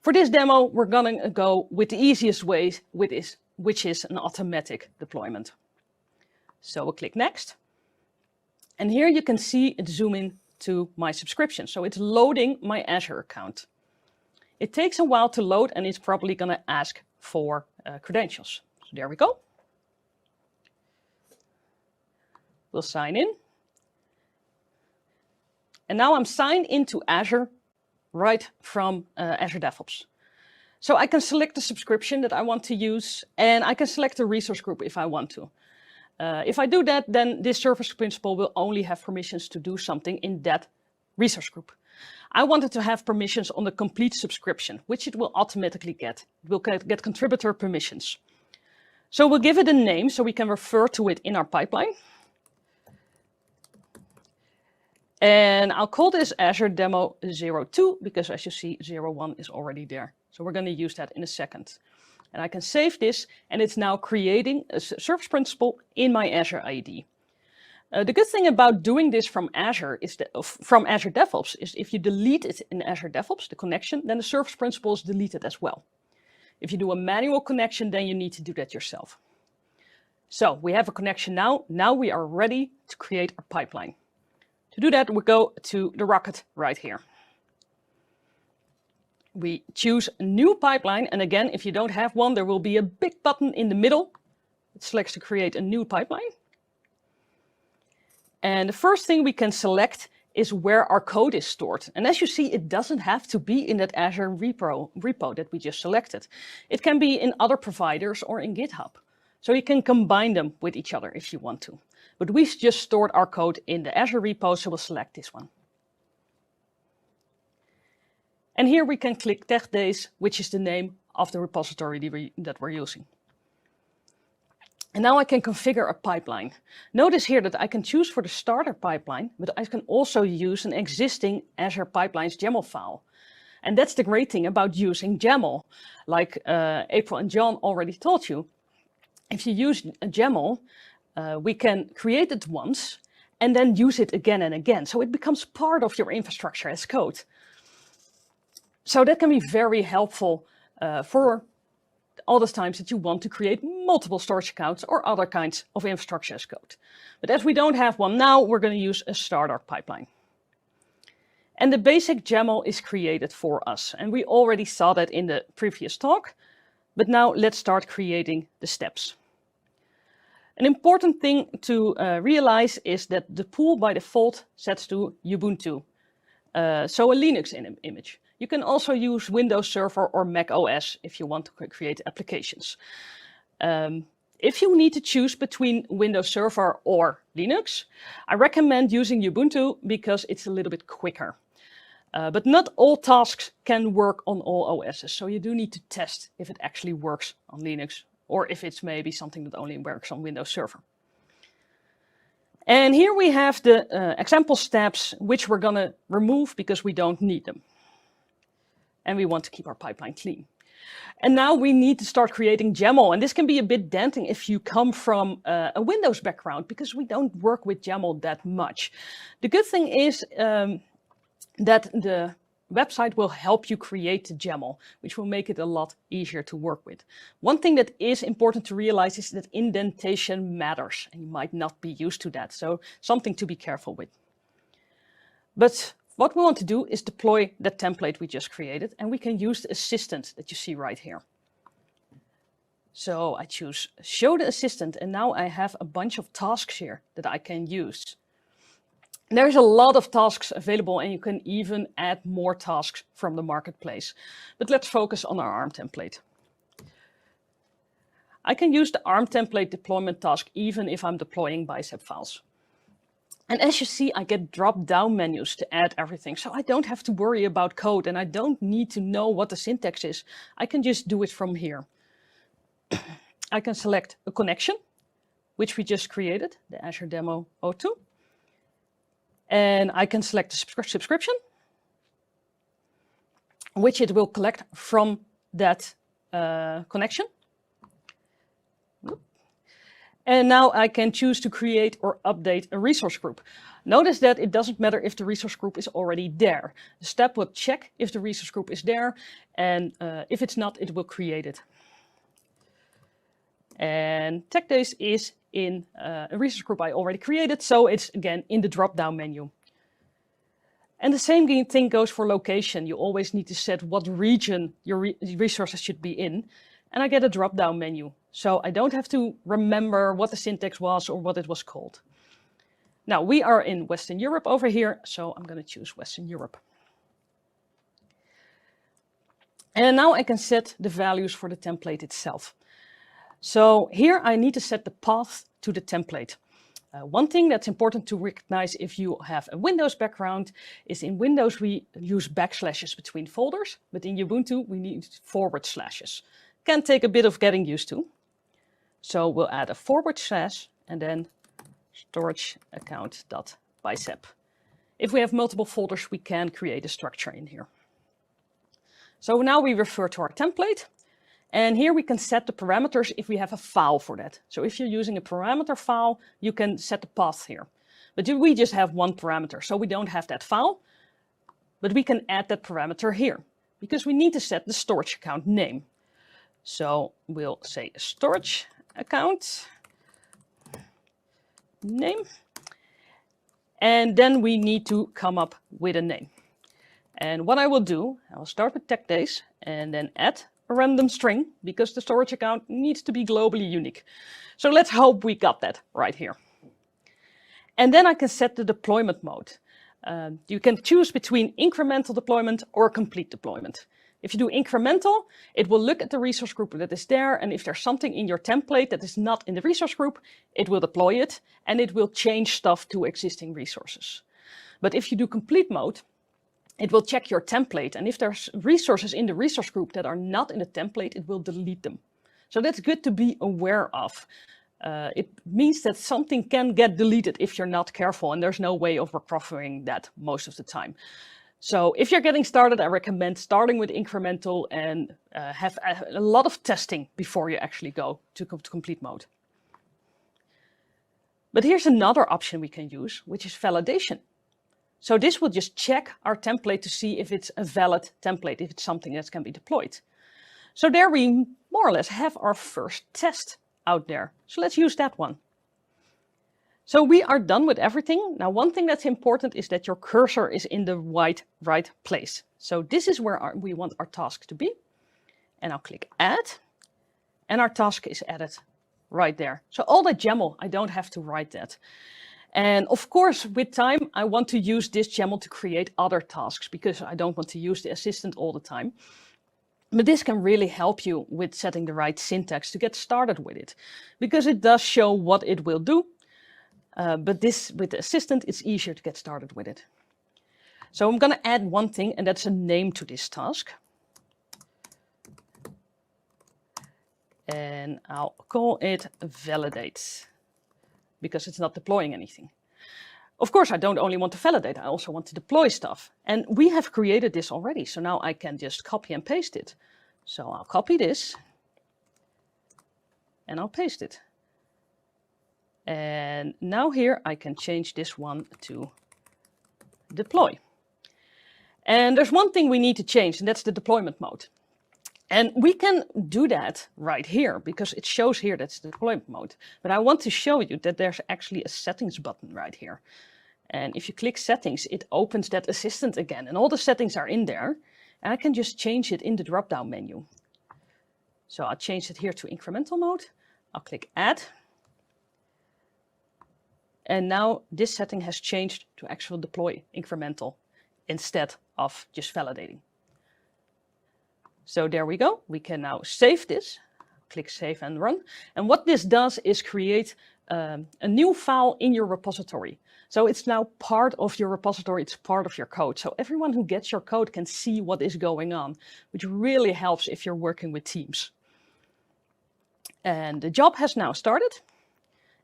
For this demo, we're going to go with the easiest way, which is an automatic deployment. So we'll click Next. And here you can see it zoom in to my subscription. So it's loading my Azure account. It takes a while to load, and it's probably going to ask for credentials. So there we go. We'll sign in. And now I'm signed into Azure right from Azure DevOps. So I can select the subscription that I want to use, and I can select a resource group if I want to. If I do that, then this service principal will only have permissions to do something in that resource group. I wanted to have permissions on the complete subscription, which it will automatically get. It will get contributor permissions. So we'll give it a name so we can refer to it in our pipeline. And I'll call this Azure Demo 02 because as you see, 01 is already there. So we're going to use that in a second. And I can save this, and it's now creating a service principal in my Azure ID. The good thing about doing this from Azure is that, from Azure DevOps is if you delete it in Azure DevOps, the connection, then the service principal is deleted as well. If you do a manual connection, then you need to do that yourself. So we have a connection now. Now we are ready to create our pipeline. To do that, we go to the rocket right here. We choose a new pipeline. And again, if you don't have one, there will be a big button in the middle. It selects to create a new pipeline. And the first thing we can select is where our code is stored. And as you see, it doesn't have to be in that Azure repo that we just selected. It can be in other providers or in GitHub. So you can combine them with each other if you want to. But we just stored our code in the Azure repo, so we'll select this one. And here we can click tech days, which is the name of the repository that we're using. And now I can configure a pipeline. Notice here that I can choose for the starter pipeline, but I can also use an existing Azure Pipelines YAML file. And that's the great thing about using YAML. Like April and John already told you, if you use a YAML, we can create it once and then use it again and again. So it becomes part of your infrastructure as code. So that can be very helpful for all those times that you want to create multiple storage accounts or other kinds of infrastructure as code. But as we don't have one now, we're going to use a starter pipeline. And the basic YAML is created for us. And we already saw that in the previous talk. But now let's start creating the steps. An important thing to realize is that the pool by default sets to Ubuntu. So a Linux image. You can also use Windows Server or Mac OS if you want to create applications. If you need to choose between Windows Server or Linux, I recommend using Ubuntu because it's a little bit quicker. But not all tasks can work on all OSs, so you do need to test if it actually works on Linux or if it's maybe something that only works on Windows Server. And here we have the example steps which we're going to remove because we don't need them. And we want to keep our pipeline clean. And now we need to start creating YAML. And this can be a bit daunting if you come from a Windows background because we don't work with YAML that much. The good thing is that the website will help you create the YAML, which will make it a lot easier to work with. One thing that is important to realize is that indentation matters, and you might not be used to that, so something to be careful with. But what we want to do is deploy the template we just created, and we can use the assistant that you see right here. So I choose Show the Assistant, and now I have a bunch of tasks here that I can use. There's a lot of tasks available, and you can even add more tasks from the marketplace. But let's focus on our ARM template. I can use the ARM template deployment task even if I'm deploying bicep files. And as you see, I get drop-down menus to add everything, so I don't have to worry about code, and I don't need to know what the syntax is. I can just do it from here. I can select a connection, which we just created, the Azure Demo 02. And I can select the subscription, which it will collect from that connection. And now I can choose to create or update a resource group. Notice that it doesn't matter if the resource group is already there. The step will check if the resource group is there, and if it's not, it will create it. And tech days is in a resource group I already created, so it's again in the drop-down menu. And the same thing goes for location. You always need to set what region your resources should be in. And I get a drop-down menu, so I don't have to remember what the syntax was or what it was called. Now, we are in Western Europe over here, so I'm going to choose Western Europe. And now I can set the values for the template itself. So here I need to set the path to the template. One thing that's important to recognize if you have a Windows background is in Windows we use backslashes between folders, but in Ubuntu we need forward slashes. Can take a bit of getting used to. So we'll add a forward slash and then storage account.bicep. If we have multiple folders, we can create a structure in here. So now we refer to our template. And here we can set the parameters if we have a file for that. So if you're using a parameter file, you can set the path here. But we just have one parameter, so we don't have that file. But we can add that parameter here, because we need to set the storage account name. So we'll say storage account name. And then we need to come up with a name. And what I will do, I will start with tech days and then add a random string because the storage account needs to be globally unique. So let's hope we got that right here. And then I can set the deployment mode. You can choose between incremental deployment or complete deployment. If you do incremental, it will look at the resource group that is there, and if there's something in your template that is not in the resource group, it will deploy it, and it will change stuff to existing resources. But if you do complete mode, it will check your template, and if there's resources in the resource group that are not in the template, it will delete them. So that's good to be aware of. It means that something can get deleted if you're not careful, and there's no way of recovering that most of the time. So if you're getting started, I recommend starting with incremental and have a lot of testing before you actually go to complete mode. But here's another option we can use, which is validation. So this will just check our template to see if it's a valid template, if it's something that can be deployed. So there we more or less have our first test out there. So let's use that one. So we are done with everything. Now, one thing that's important is that your cursor is in the right place. So this is where we want our task to be. And I'll click Add. And our task is added right there. So all that YAML, I don't have to write that. And of course, with time, I want to use this YAML to create other tasks because I don't want to use the assistant all the time. But this can really help you with setting the right syntax to get started with it, because it does show what it will do. But this, with the assistant, it's easier to get started with it. So I'm going to add one thing, and that's a name to this task. And I'll call it validate, because it's not deploying anything. Of course, I don't only want to validate, I also want to deploy stuff. And we have created this already, so now I can just copy and paste it. So I'll copy this, and I'll paste it. And now here I can change this one to deploy. And there's one thing we need to change, and that's the deployment mode. And we can do that right here, because it shows here that's the deployment mode. But I want to show you that there's actually a settings button right here. And if you click settings, it opens that assistant again, and all the settings are in there. And I can just change it in the drop-down menu. So I'll change it here to incremental mode. I'll click add. And now this setting has changed to actual deploy incremental instead of just validating. So there we go. We can now save this. Click save and run. And what this does is create a new file in your repository. So it's now part of your repository. It's part of your code. So everyone who gets your code can see what is going on, which really helps if you're working with teams. And the job has now started.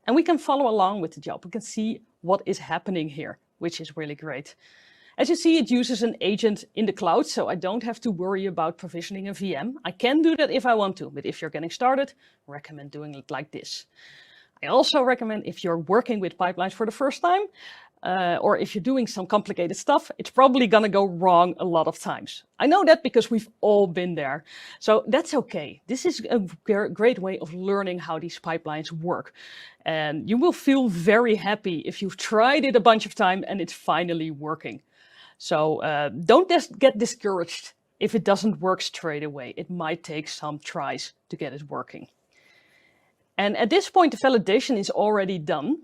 And we can follow along with the job. We can see what is happening here, which is really great. As you see, it uses an agent in the cloud, so I don't have to worry about provisioning a VM. I can do that if I want to, but if you're getting started, I recommend doing it like this. I also recommend, if you're working with pipelines for the first time, or if you're doing some complicated stuff, it's probably going to go wrong a lot of times. I know that because we've all been there. So that's okay. This is a great way of learning how these pipelines work. And you will feel very happy if you've tried it a bunch of times and it's finally working. So don't just get discouraged if it doesn't work straight away. It might take some tries to get it working. And at this point, the validation is already done,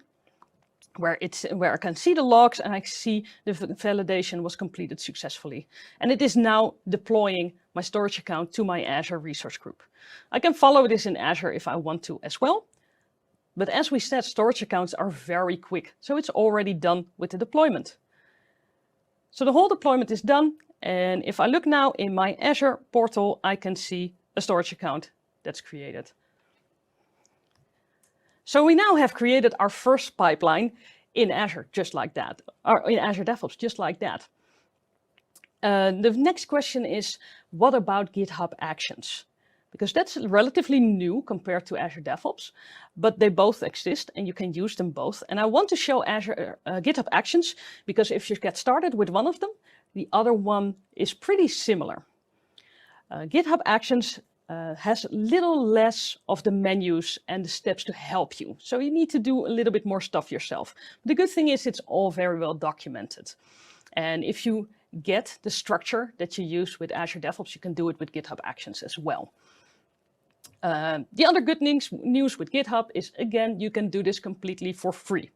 where I can see the logs and I see the validation was completed successfully. And it is now deploying my storage account to my Azure resource group. I can follow this in Azure if I want to as well. But as we said, storage accounts are very quick. So it's already done with the deployment. So the whole deployment is done. And if I look now in my Azure portal, I can see a storage account that's created. So we now have created our first pipeline in Azure, just like that, or in Azure DevOps, just like that. The next question is, what about GitHub Actions? Because that's relatively new compared to Azure DevOps, but they both exist and you can use them both. And I want to show Azure GitHub Actions, because if you get started with one of them, the other one is pretty similar. GitHub Actions has a little less of the menus and the steps to help you. So you need to do a little bit more stuff yourself. The good thing is it's all very well documented. And if you get the structure that you use with Azure DevOps, you can do it with GitHub Actions as well. The other good news with GitHub is, again, you can do this completely for free.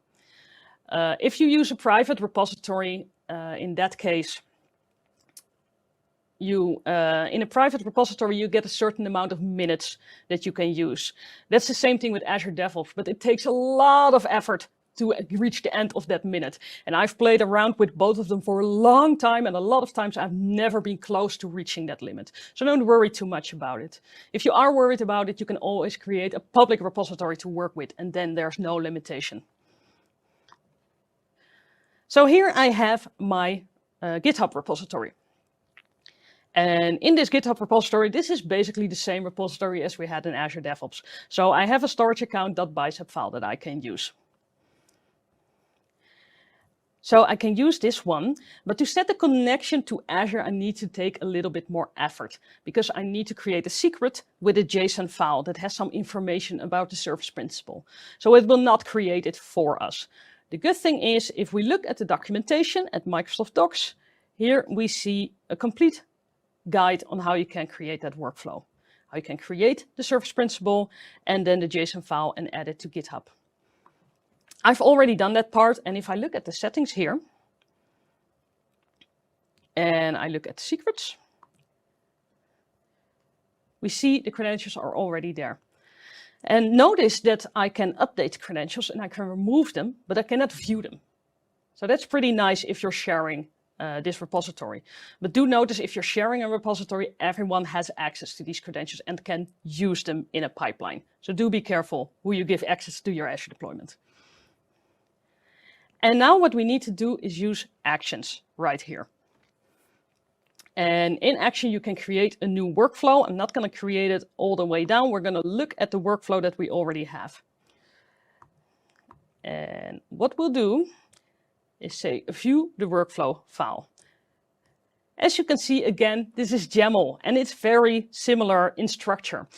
If you use a private repository, in that case, in a private repository, you get a certain amount of minutes that you can use. That's the same thing with Azure DevOps, but it takes a lot of effort to reach the end of that minute. And I've played around with both of them for a long time, and a lot of times I've never been close to reaching that limit. So don't worry too much about it. If you are worried about it, you can always create a public repository to work with, and then there's no limitation. So here I have my GitHub repository. And in this GitHub repository, this is basically the same repository as we had in Azure DevOps. So I have a storage account.bicep file that I can use. So I can use this one, but to set the connection to Azure, I need to take a little bit more effort, because I need to create a secret with a JSON file that has some information about the service principal. So it will not create it for us. The good thing is, if we look at the documentation at Microsoft Docs, here we see a complete guide on how you can create that workflow, how you can create the service principal and then the JSON file and add it to GitHub. I've already done that part, and if I look at the settings here, and I look at secrets, we see the credentials are already there. And notice that I can update credentials and I can remove them, but I cannot view them. So that's pretty nice if you're sharing this repository. But do notice if you're sharing a repository, everyone has access to these credentials and can use them in a pipeline. So do be careful who you give access to your Azure deployment. And now what we need to do is use actions right here. And in action, you can create a new workflow. I'm not going to create it all the way down. We're going to look at the workflow that we already have. And what we'll do is say view the workflow file. As you can see, again, this is YAML and it's very similar in structure.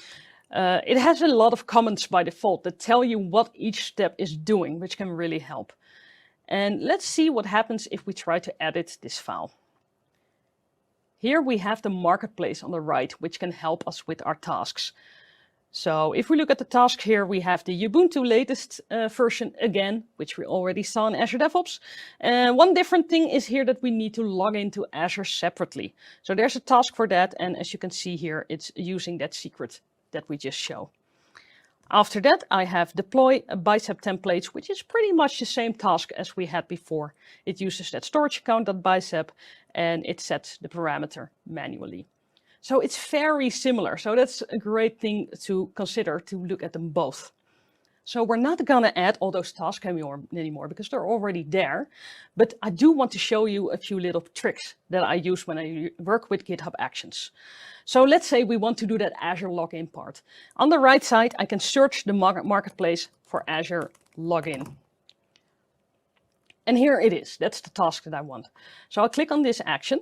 It has a lot of comments by default that tell you what each step is doing, which can really help. And let's see what happens if we try to edit this file. Here we have the marketplace on the right, which can help us with our tasks. So if we look at the task here, we have the Ubuntu latest version again, which we already saw in Azure DevOps. And one different thing is here that we need to log into Azure separately. So there's a task for that. And as you can see here, it's using that secret that we just show. After that, I have deploy a bicep templates, which is pretty much the same task as we had before. It uses that storage account.bicep and it sets the parameter manually. So it's very similar. So that's a great thing to consider to look at them both. So we're not going to add all those tasks anymore because they're already there. But I do want to show you a few little tricks that I use when I work with GitHub Actions. So let's say we want to do that Azure login part. On the right side, I can search the marketplace for Azure login. And here it is. That's the task that I want. So I'll click on this action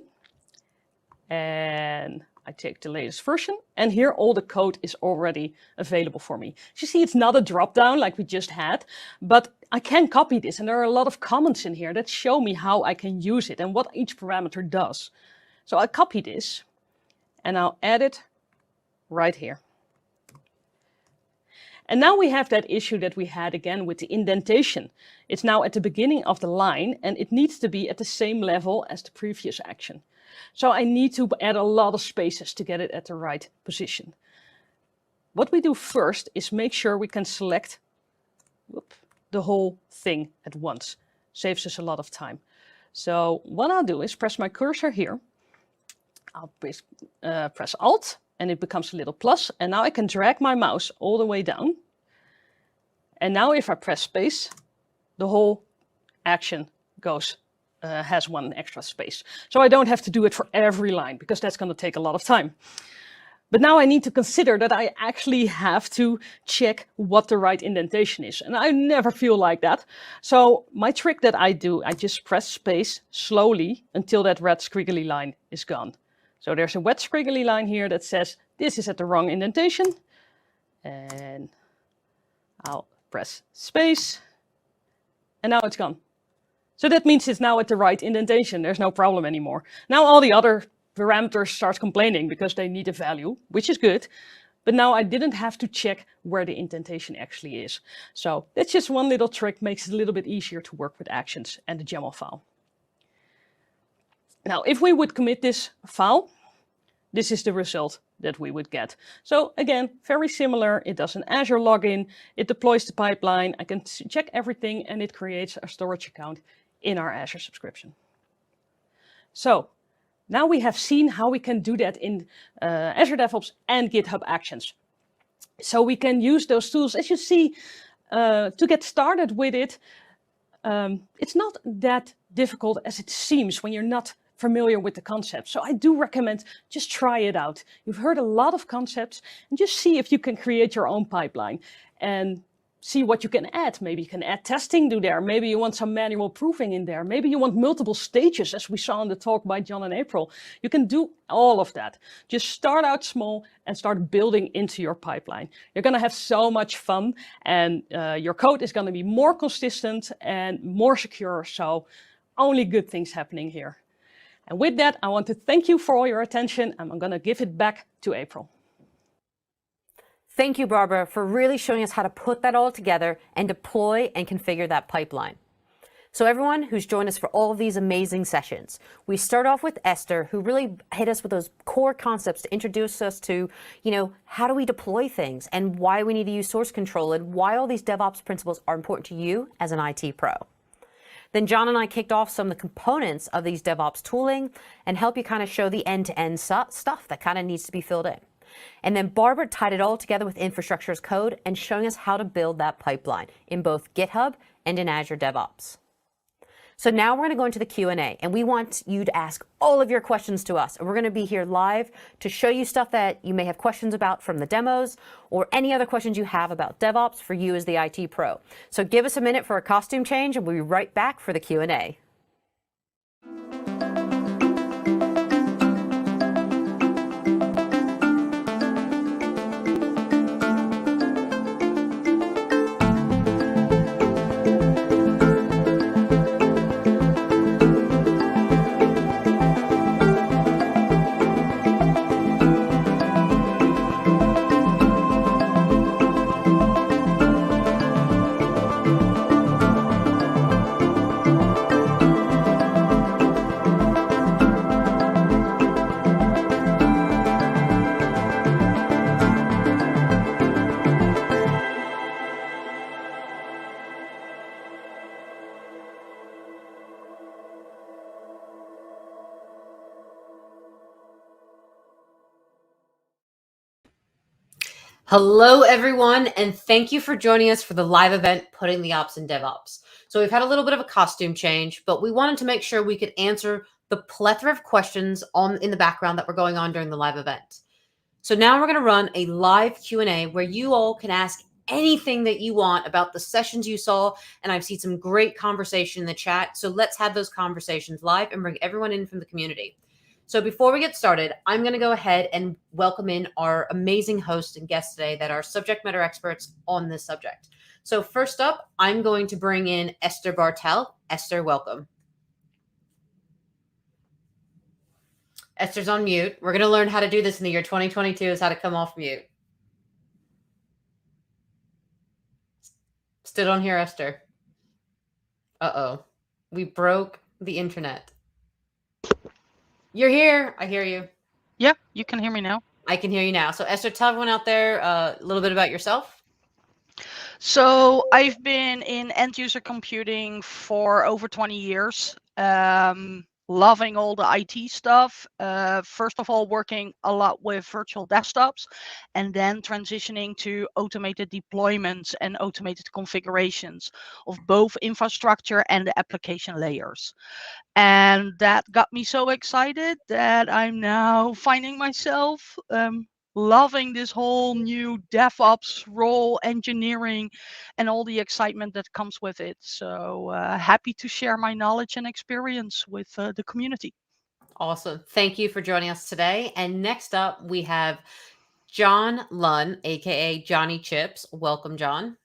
and I take the latest version, and here all the code is already available for me. As you see, it's not a drop-down like we just had, but I can copy this, and there are a lot of comments in here that show me how I can use it and what each parameter does. So I copy this, and I'll add it right here. And now we have that issue that we had again with the indentation. It's now at the beginning of the line, and it needs to be at the same level as the previous action. So I need to add a lot of spaces to get it at the right position. What we do first is make sure we can select the whole thing at once. Saves us a lot of time. So what I'll do is press my cursor here. I'll press Alt and it becomes a little plus. And now I can drag my mouse all the way down. And now if I press space, the whole action goes has one extra space. So I don't have to do it for every line because that's going to take a lot of time. But now I need to consider that I actually have to check what the right indentation is. And I never feel like that. So my trick that I do, I just press space slowly until that red squiggly line is gone. So there's a wet squiggly line here that says this is at the wrong indentation. And I'll press space. And now it's gone. So that means it's now at the right indentation. There's no problem anymore. Now all the other parameters start complaining because they need a value, which is good. But now I didn't have to check where the indentation actually is. So that's just one little trick, makes it a little bit easier to work with actions and the YAML file. Now, if we would commit this file, this is the result that we would get. So again, very similar. It does an Azure login. It deploys the pipeline. I can check everything and it creates a storage account in our Azure subscription. So now we have seen how we can do that in Azure DevOps and GitHub Actions. So we can use those tools, as you see, to get started with it. It's not that difficult as it seems when you're not familiar with the concept. So I do recommend just try it out. You've heard a lot of concepts and just see if you can create your own pipeline and see what you can add. Maybe you can add testing to there. Maybe you want some manual proofing in there. Maybe you want multiple stages, as we saw in the talk by John and April. You can do all of that. Just start out small and start building into your pipeline. You're going to have so much fun and your code is going to be more consistent and more secure. So only good things happening here. And with that, I want to thank you for all your attention. And I'm going to give it back to April. Thank you, Barbara, for really showing us how to put that all together and deploy and configure that pipeline. So everyone who's joined us for all of these amazing sessions, we start off with Esther, who really hit us with those core concepts to introduce us to, how do we deploy things and why we need to use source control and why all these DevOps principles are important to you as an IT pro. Then John and I kicked off some of the components of these DevOps tooling and help you kind of show the end-to-end stuff that kind of needs to be filled in. And then Barbara tied it all together with infrastructure as code and showing us how to build that pipeline in both GitHub and in Azure DevOps. So now we're going to go into the Q&A, and we want you to ask all of your questions to us. And we're going to be here live to show you stuff that you may have questions about from the demos or any other questions you have about DevOps for you as the IT pro. So give us a minute for a costume change, and we'll be right back for the Q&A. Hello, everyone, and thank you for joining us for the live event, Putting the Ops in DevOps. So we've had a little bit of a costume change, but we wanted to make sure we could answer the plethora of questions in the background that were going on during the live event. So now we're going to run a live Q&A where you all can ask anything that you want about the sessions you saw, and I've seen some great conversation in the chat. So let's have those conversations live and bring everyone in from the community. So before we get started, I'm going to go ahead and welcome in our amazing hosts and guests today that are subject matter experts on this subject. So first up, I'm going to bring in Esther Barthel. Esther, welcome. Esther's on mute. We're going to learn how to do this in the year 2022 is how to come off mute. Still don't hear Esther. Uh-oh. We broke the internet. You're here. I hear you. Yeah, you can hear me now. I can hear you now. So Esther, tell everyone out there a little bit about yourself. So I've been in end user computing for over 20 years, loving all the IT stuff. First of all, working a lot with virtual desktops and then transitioning to automated deployments and automated configurations of both infrastructure and the application layers. And that got me so excited that I'm now finding myself loving this whole new DevOps role, engineering, and all the excitement that comes with it. So happy to share my knowledge and experience with the community. Awesome. Thank you for joining us today. And next up, we have John Lunn, aka Johnny Chips. Welcome, John.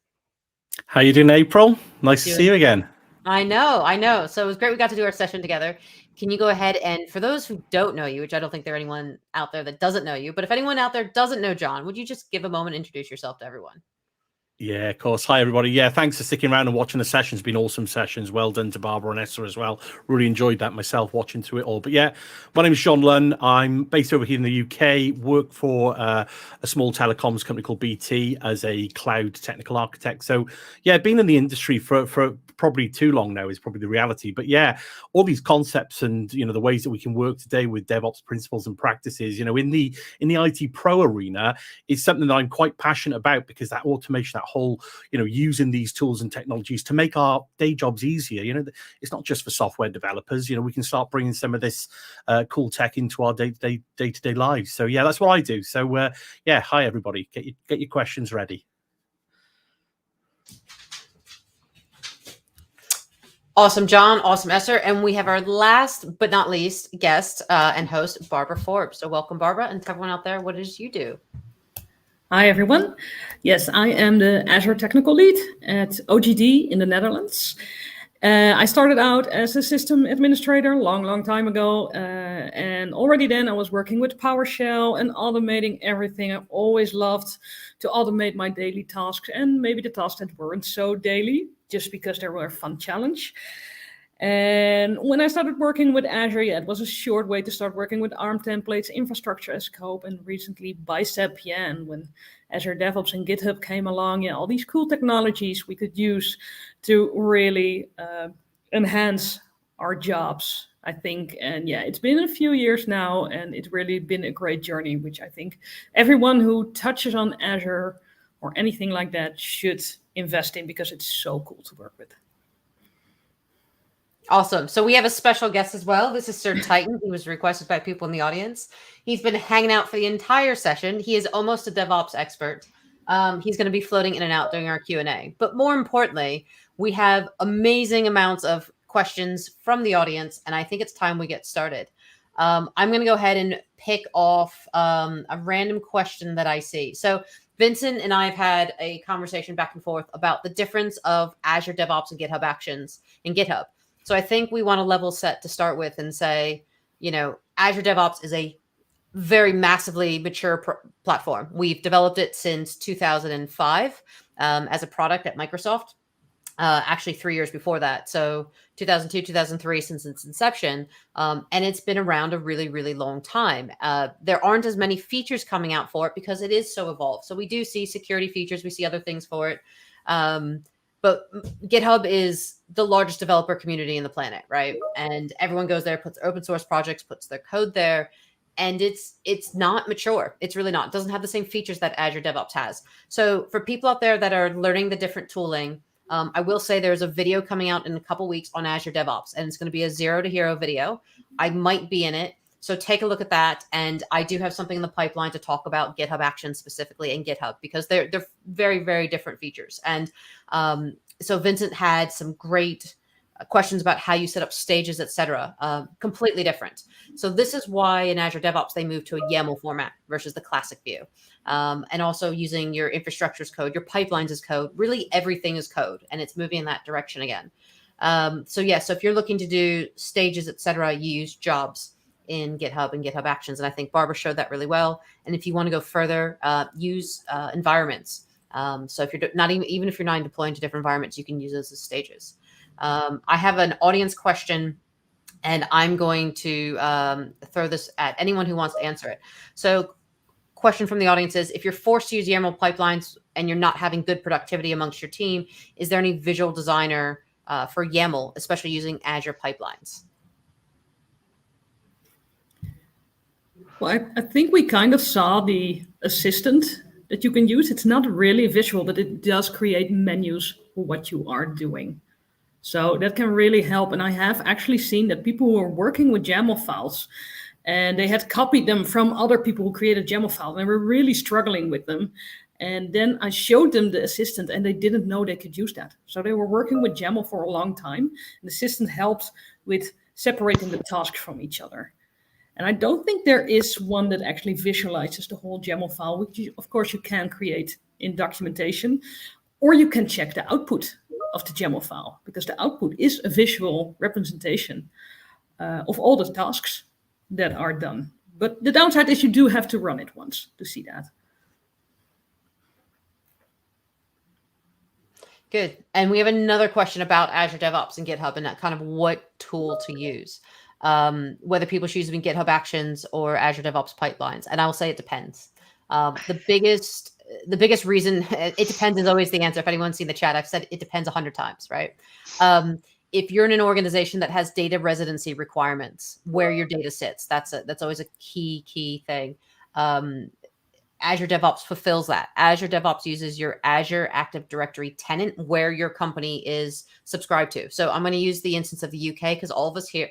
How you doing, April? Nice to see you again. I know. So it was great we got to do our session together. Can you go ahead and, for those who don't know you, which I don't think there anyone out there that doesn't know you, but if anyone out there doesn't know John, would you just give a moment, introduce yourself to everyone? Yeah, of course. Hi, everybody. Yeah, thanks for sticking around and watching the session. It's been awesome sessions. Well done to Barbara and Esther as well. Really enjoyed that myself, watching through it all. But yeah, my name is John Lunn. I'm based over here in the UK, work for a small telecoms company called BT as a cloud technical architect. So yeah, been in the industry for probably too long now is probably the reality. But yeah, all these concepts and, the ways that we can work today with DevOps principles and practices, in the IT pro arena is something that I'm quite passionate about, because that automation, that whole, using these tools and technologies to make our day jobs easier. It's not just for software developers. We can start bringing some of this cool tech into our day-to-day lives. So yeah, that's what I do. So yeah, hi everybody. Get your questions ready. Awesome, John. Awesome, Esther. And we have our last but not least guest and host, Barbara Forbes. So welcome, Barbara, and to everyone out there, what does you do? Hi, everyone. Yes, I am the Azure Technical Lead at OGD in the Netherlands. I started out as a system administrator long time ago. And already then I was working with PowerShell and automating everything. I've always loved to automate my daily tasks and maybe the tasks that weren't so daily, just because they were a fun challenge. And when I started working with Azure, it was a short way to start working with ARM templates, infrastructure as code, and recently Bicep. And when Azure DevOps and GitHub came along, all these cool technologies we could use to really enhance our jobs, I think. And it's been a few years now, and it's really been a great journey, which I think everyone who touches on Azure or anything like that should invest in, because it's so cool to work with. Awesome. So we have a special guest as well. This is Sir Titan. He was requested by people in the audience. He's been hanging out for the entire session. He is almost a DevOps expert. He's going to be floating in and out during our Q&A. But more importantly, we have amazing amounts of questions from the audience, and I think it's time we get started. I'm going to go ahead and pick off a random question that I see. So Vincent and I have had a conversation back and forth about the difference of Azure DevOps and GitHub Actions in GitHub. So I think we want to level set to start with and say, Azure DevOps is a very massively mature platform. We've developed it since 2005 as a product at Microsoft, actually 3 years before that. So 2002, 2003, since its inception. And it's been around a really, really long time. There aren't as many features coming out for it because it is so evolved. So we do see security features. We see other things for it. But GitHub is the largest developer community in the planet, right? And everyone goes there, puts open source projects, puts their code there. And it's not mature. It's really not. It doesn't have the same features that Azure DevOps has. So for people out there that are learning the different tooling, I will say there's a video coming out in a couple weeks on Azure DevOps, and it's going to be a 0 to hero video. I might be in it. So take a look at that. And I do have something in the pipeline to talk about GitHub Actions specifically in GitHub, because they're very, very different features. And so Vincent had some great questions about how you set up stages, etc. Completely different. So this is why in Azure DevOps, they moved to a YAML format versus the classic view. And also using your infrastructure as code, your pipelines as code, really everything is code, and it's moving in that direction again. So if you're looking to do stages, etc., you use jobs in GitHub and GitHub Actions. And I think Barbara showed that really well. And if you want to go further, use environments. So if you're not even if you're not deploying to different environments, you can use those as stages. I have an audience question, and I'm going to throw this at anyone who wants to answer it. So question from the audience is, if you're forced to use YAML pipelines and you're not having good productivity amongst your team, is there any visual designer for YAML, especially using Azure pipelines? Well, I think we kind of saw the assistant that you can use. It's not really visual, but it does create menus for what you are doing. So that can really help. And I have actually seen that people who are working with YAML files, and they had copied them from other people who created YAML files, and they were really struggling with them. And then I showed them the assistant, and they didn't know they could use that. So they were working with YAML for a long time. And the assistant helps with separating the tasks from each other. And I don't think there is one that actually visualizes the whole YAML file, which of course you can create in documentation, or you can check the output of the YAML file, because the output is a visual representation of all the tasks that are done. But the downside is you do have to run it once to see that. Good. And we have another question about Azure DevOps and GitHub and that kind of what tool to use, whether people choose using GitHub Actions or Azure DevOps pipelines. And I will say it depends. The biggest reason, it depends is always the answer. If anyone's seen the chat, I've said it depends 100 times, right? If you're in an organization that has data residency requirements, where your data sits, that's always a key thing. Azure DevOps fulfills that. Azure DevOps uses your Azure Active Directory tenant where your company is subscribed to. So I'm going to use the instance of the UK because all of us here,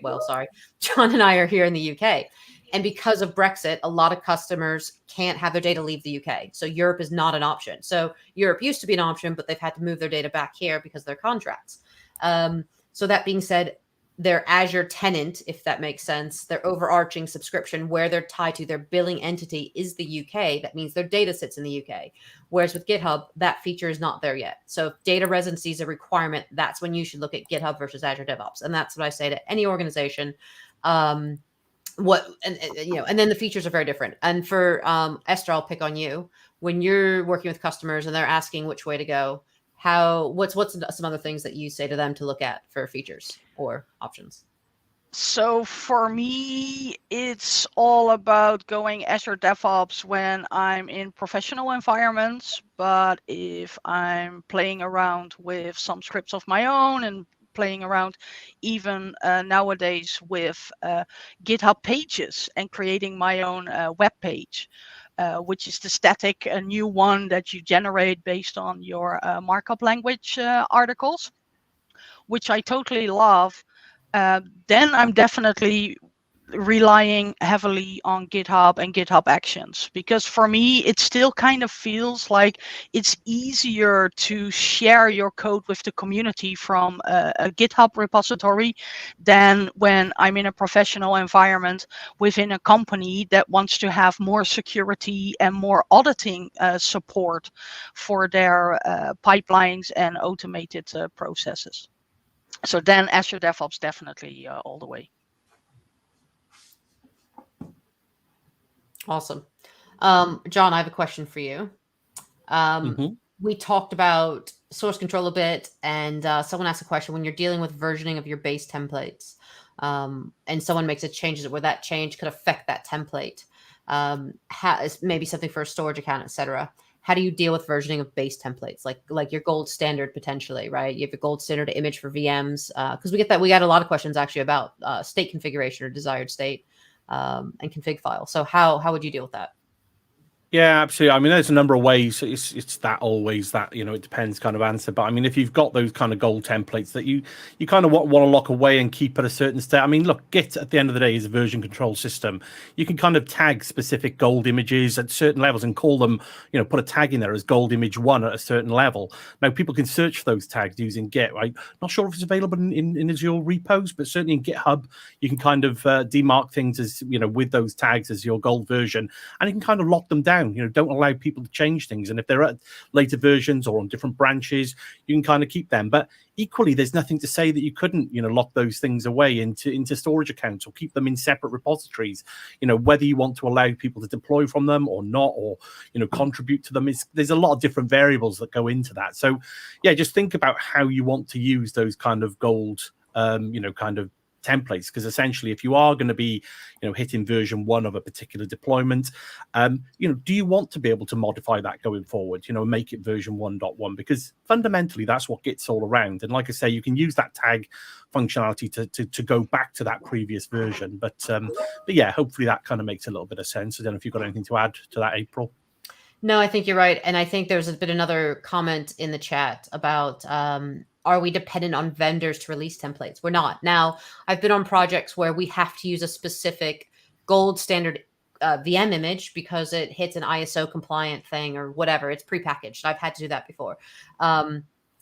John and I are here in the UK. And because of Brexit, a lot of customers can't have their data leave the UK. So Europe is not an option. So Europe used to be an option, but they've had to move their data back here because of their contracts. So that being said, their Azure tenant, if that makes sense, their overarching subscription, where they're tied to, their billing entity is the UK. That means their data sits in the UK. Whereas with GitHub, that feature is not there yet. So if data residency is a requirement, that's when you should look at GitHub versus Azure DevOps. And that's what I say to any organization. And then the features are very different. And for Esther, I'll pick on you. When you're working with customers and they're asking which way to go, what's some other things that you say to them to look at for features or options? So for me, it's all about going Azure DevOps when I'm in professional environments. But if I'm playing around with some scripts of my own and playing around even nowadays with GitHub pages and creating my own web page, which is the static, a new one that you generate based on your markup language articles, which I totally love, then I'm definitely relying heavily on GitHub and GitHub Actions, because for me it still kind of feels like it's easier to share your code with the community from a GitHub repository than when I'm in a professional environment within a company that wants to have more security and more auditing support for their pipelines and automated processes. So then Azure DevOps definitely all the way. Awesome. John, I have a question for you. We talked about source control a bit, and someone asked a question: when you're dealing with versioning of your base templates, and someone makes a change where that change could affect that template, maybe something for a storage account, etc. How do you deal with versioning of base templates, like your gold standard potentially, right? You have a gold standard image for VMs, because we got a lot of questions actually about state configuration or desired state. And config file. So how would you deal with that? Yeah, absolutely. I mean, there's a number of ways. It's that always that, it depends kind of answer. But I mean, if you've got those kind of gold templates that you kind of want to lock away and keep at a certain state. I mean, look, Git at the end of the day is a version control system. You can kind of tag specific gold images at certain levels and call them, put a tag in there as gold image 1 at a certain level. Now, people can search for those tags using Git, right? Not sure if it's available in Azure repos, but certainly in GitHub, you can kind of demark things as, with those tags as your gold version, and you can kind of lock them down. Don't allow people to change things, and if they're at later versions or on different branches, you can kind of keep them. But equally, there's nothing to say that you couldn't lock those things away into storage accounts or keep them in separate repositories. Whether you want to allow people to deploy from them or not, or contribute to them, there's a lot of different variables that go into that. So yeah, just think about how you want to use those kind of gold kind of templates, because essentially if you are going to be hitting version 1 of a particular deployment, do you want to be able to modify that going forward, make it version 1.1, because fundamentally that's what Git's all around. And like I say, you can use that tag functionality to go back to that previous version, but yeah, hopefully that kind of makes a little bit of sense. I don't know if you've got anything to add to that, April. No, I think you're right. And I think there's been another comment in the chat about are we dependent on vendors to release templates? We're not. Now, I've been on projects where we have to use a specific gold standard VM image because it hits an ISO compliant thing or whatever. It's prepackaged. I've had to do that before.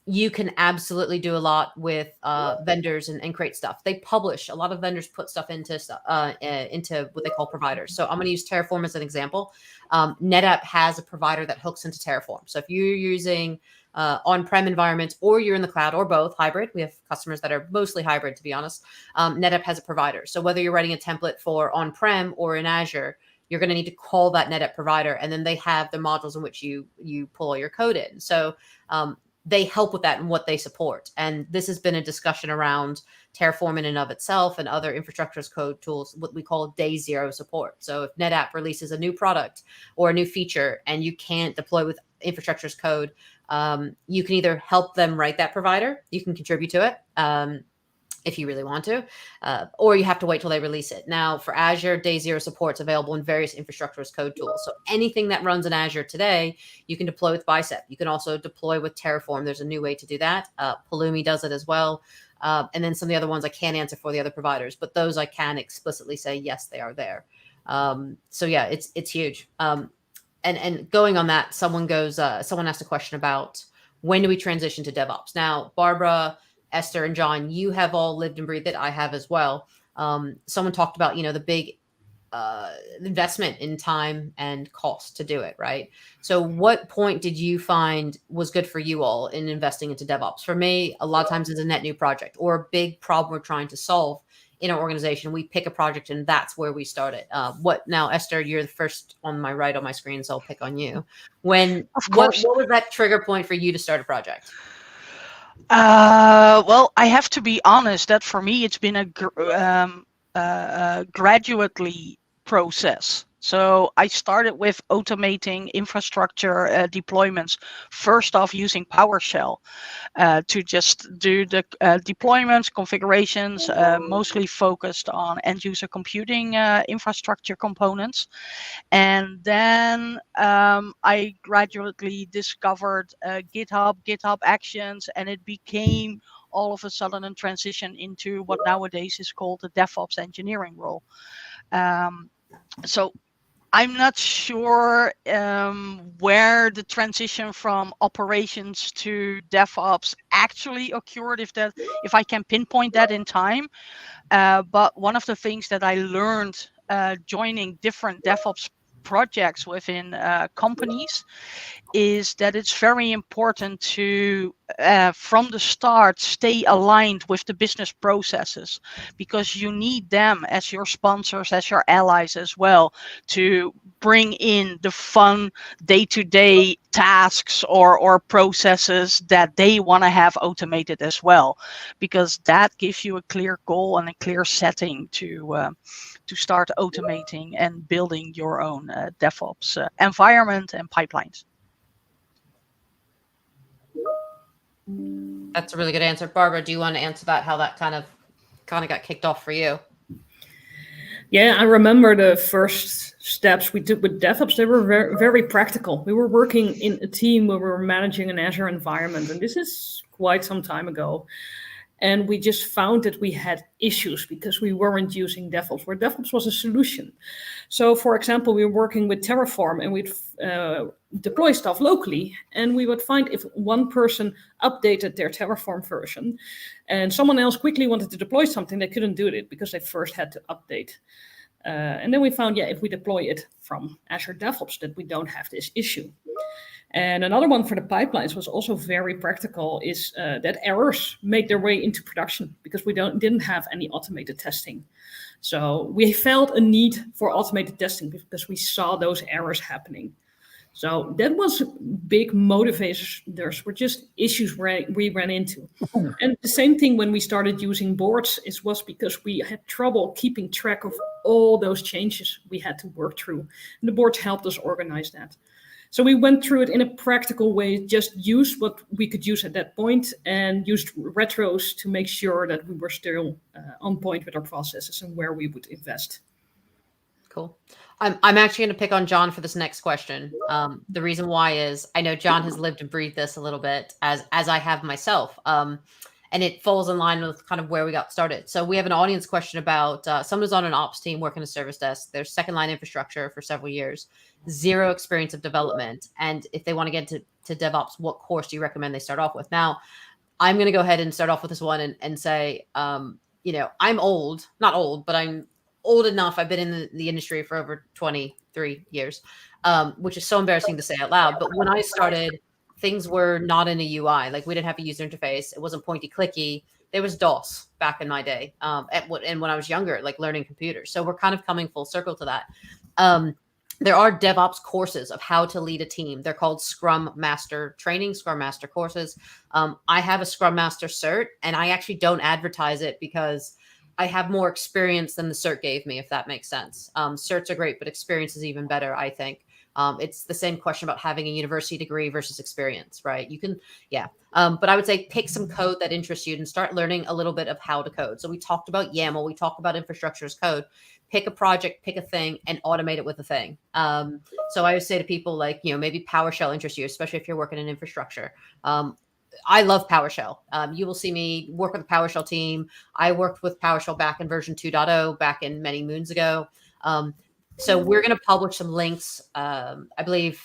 You can absolutely do a lot with vendors and create stuff. They publish. A lot of vendors put stuff into what they call providers. So I'm going to use Terraform as an example. NetApp has a provider that hooks into Terraform. So if you're using on-prem environments or you're in the cloud or both, hybrid, we have customers that are mostly hybrid, to be honest. NetApp has a provider. So whether you're writing a template for on-prem or in Azure, you're going to need to call that NetApp provider, and then they have the modules in which you pull all your code in. So they help with that and what they support. And this has been a discussion around Terraform in and of itself and other infrastructure as code tools, what we call day zero support. So if NetApp releases a new product or a new feature and you can't deploy with infrastructure as code, you can either help them write that provider, you can contribute to it if you really want to, or you have to wait till they release it. Now for Azure, day zero support's available in various infrastructure as code tools. So anything that runs in Azure today, you can deploy with Bicep. You can also deploy with Terraform. There's a new way to do that. Pulumi does it as well. And then some of the other ones I can't answer for the other providers, but those I can explicitly say, yes, they are there. So yeah, it's huge. And going on that, someone asked a question about when do we transition to DevOps? Now, Barbara Esther and John, you have all lived and breathed it. I have as well. Someone talked about, the big investment in time and cost to do it, right? So what point did you find was good for you all in investing into DevOps? For me, a lot of times it's a net new project or a big problem we're trying to solve in our organization. We pick a project and that's where we start it. Now, Esther, you're the first on my right on my screen, so I'll pick on you. What was that trigger point for you to start a project? Well, I have to be honest that for me, it's been a gradually process. So I started with automating infrastructure deployments, first off using PowerShell to just do the deployments, configurations, mostly focused on end user computing infrastructure components. And then I gradually discovered GitHub Actions, and it became all of a sudden a transition into what nowadays is called the DevOps engineering role. So I'm not sure where the transition from operations to DevOps actually occurred, if I can pinpoint that in time. But one of the things that I learned joining different DevOps projects within companies is that it's very important to from the start stay aligned with the business processes, because you need them as your sponsors, as your allies as well, to bring in the fun day-to-day tasks or processes that they want to have automated as well, because that gives you a clear goal and a clear setting to start automating and building your own DevOps environment and pipelines. That's a really good answer. Barbara, do you want to answer that, how that kind of got kicked off for you? Yeah, I remember the first steps we took with DevOps. They were very, very practical. We were working in a team where we were managing an Azure environment, and this is quite some time ago. And we just found that we had issues because we weren't using DevOps, where DevOps was a solution. So, for example, we were working with Terraform, and we'd deploy stuff locally, and we would find if one person updated their Terraform version and someone else quickly wanted to deploy something, they couldn't do it because they first had to update. And then we found, if we deploy it from Azure DevOps, that we don't have this issue. And another one for the pipelines was also very practical, is that errors made their way into production because we didn't have any automated testing. So we felt a need for automated testing because we saw those errors happening. So that was big motivators, were just issues we ran into. And the same thing when we started using boards, was because we had trouble keeping track of all those changes we had to work through. And the boards helped us organize that. So we went through it in a practical way, just used what we could use at that point and used retros to make sure that we were still on point with our processes and where we would invest. Cool. I'm actually going to pick on John for this next question. The reason why is I know John has lived and breathed this a little bit, as I have myself. And it falls in line with kind of where we got started. So we have an audience question about someone who's on an ops team working a service desk. There's second line infrastructure for several years, zero experience of development. And if they want to get to DevOps, what course do you recommend they start off with? Now, I'm going to go ahead and start off with this one and say, I'm old, not old, but I'm old enough. I've been in the industry for over 23 years, which is so embarrassing to say out loud. But when I started, things were not in a UI. Like we didn't have a user interface. It wasn't pointy clicky. There was DOS back in my day. And when I was younger, like learning computers. So we're kind of coming full circle to that. There are DevOps courses of how to lead a team. They're called Scrum Master training, Scrum Master courses. I have a Scrum Master cert, and I actually don't advertise it because I have more experience than the cert gave me, if that makes sense. Certs are great, but experience is even better, I think. It's the same question about having a university degree versus experience, right? You can, but I would say pick some code that interests you and start learning a little bit of how to code. So we talked about YAML, we talked about infrastructure as code. Pick a project, pick a thing, and automate it with a thing. So I always say to people like, maybe PowerShell interests you, especially if you're working in infrastructure. I love PowerShell. You will see me work with the PowerShell team. I worked with PowerShell back in version 2.0 back in many moons ago. So we're going to publish some links. I believe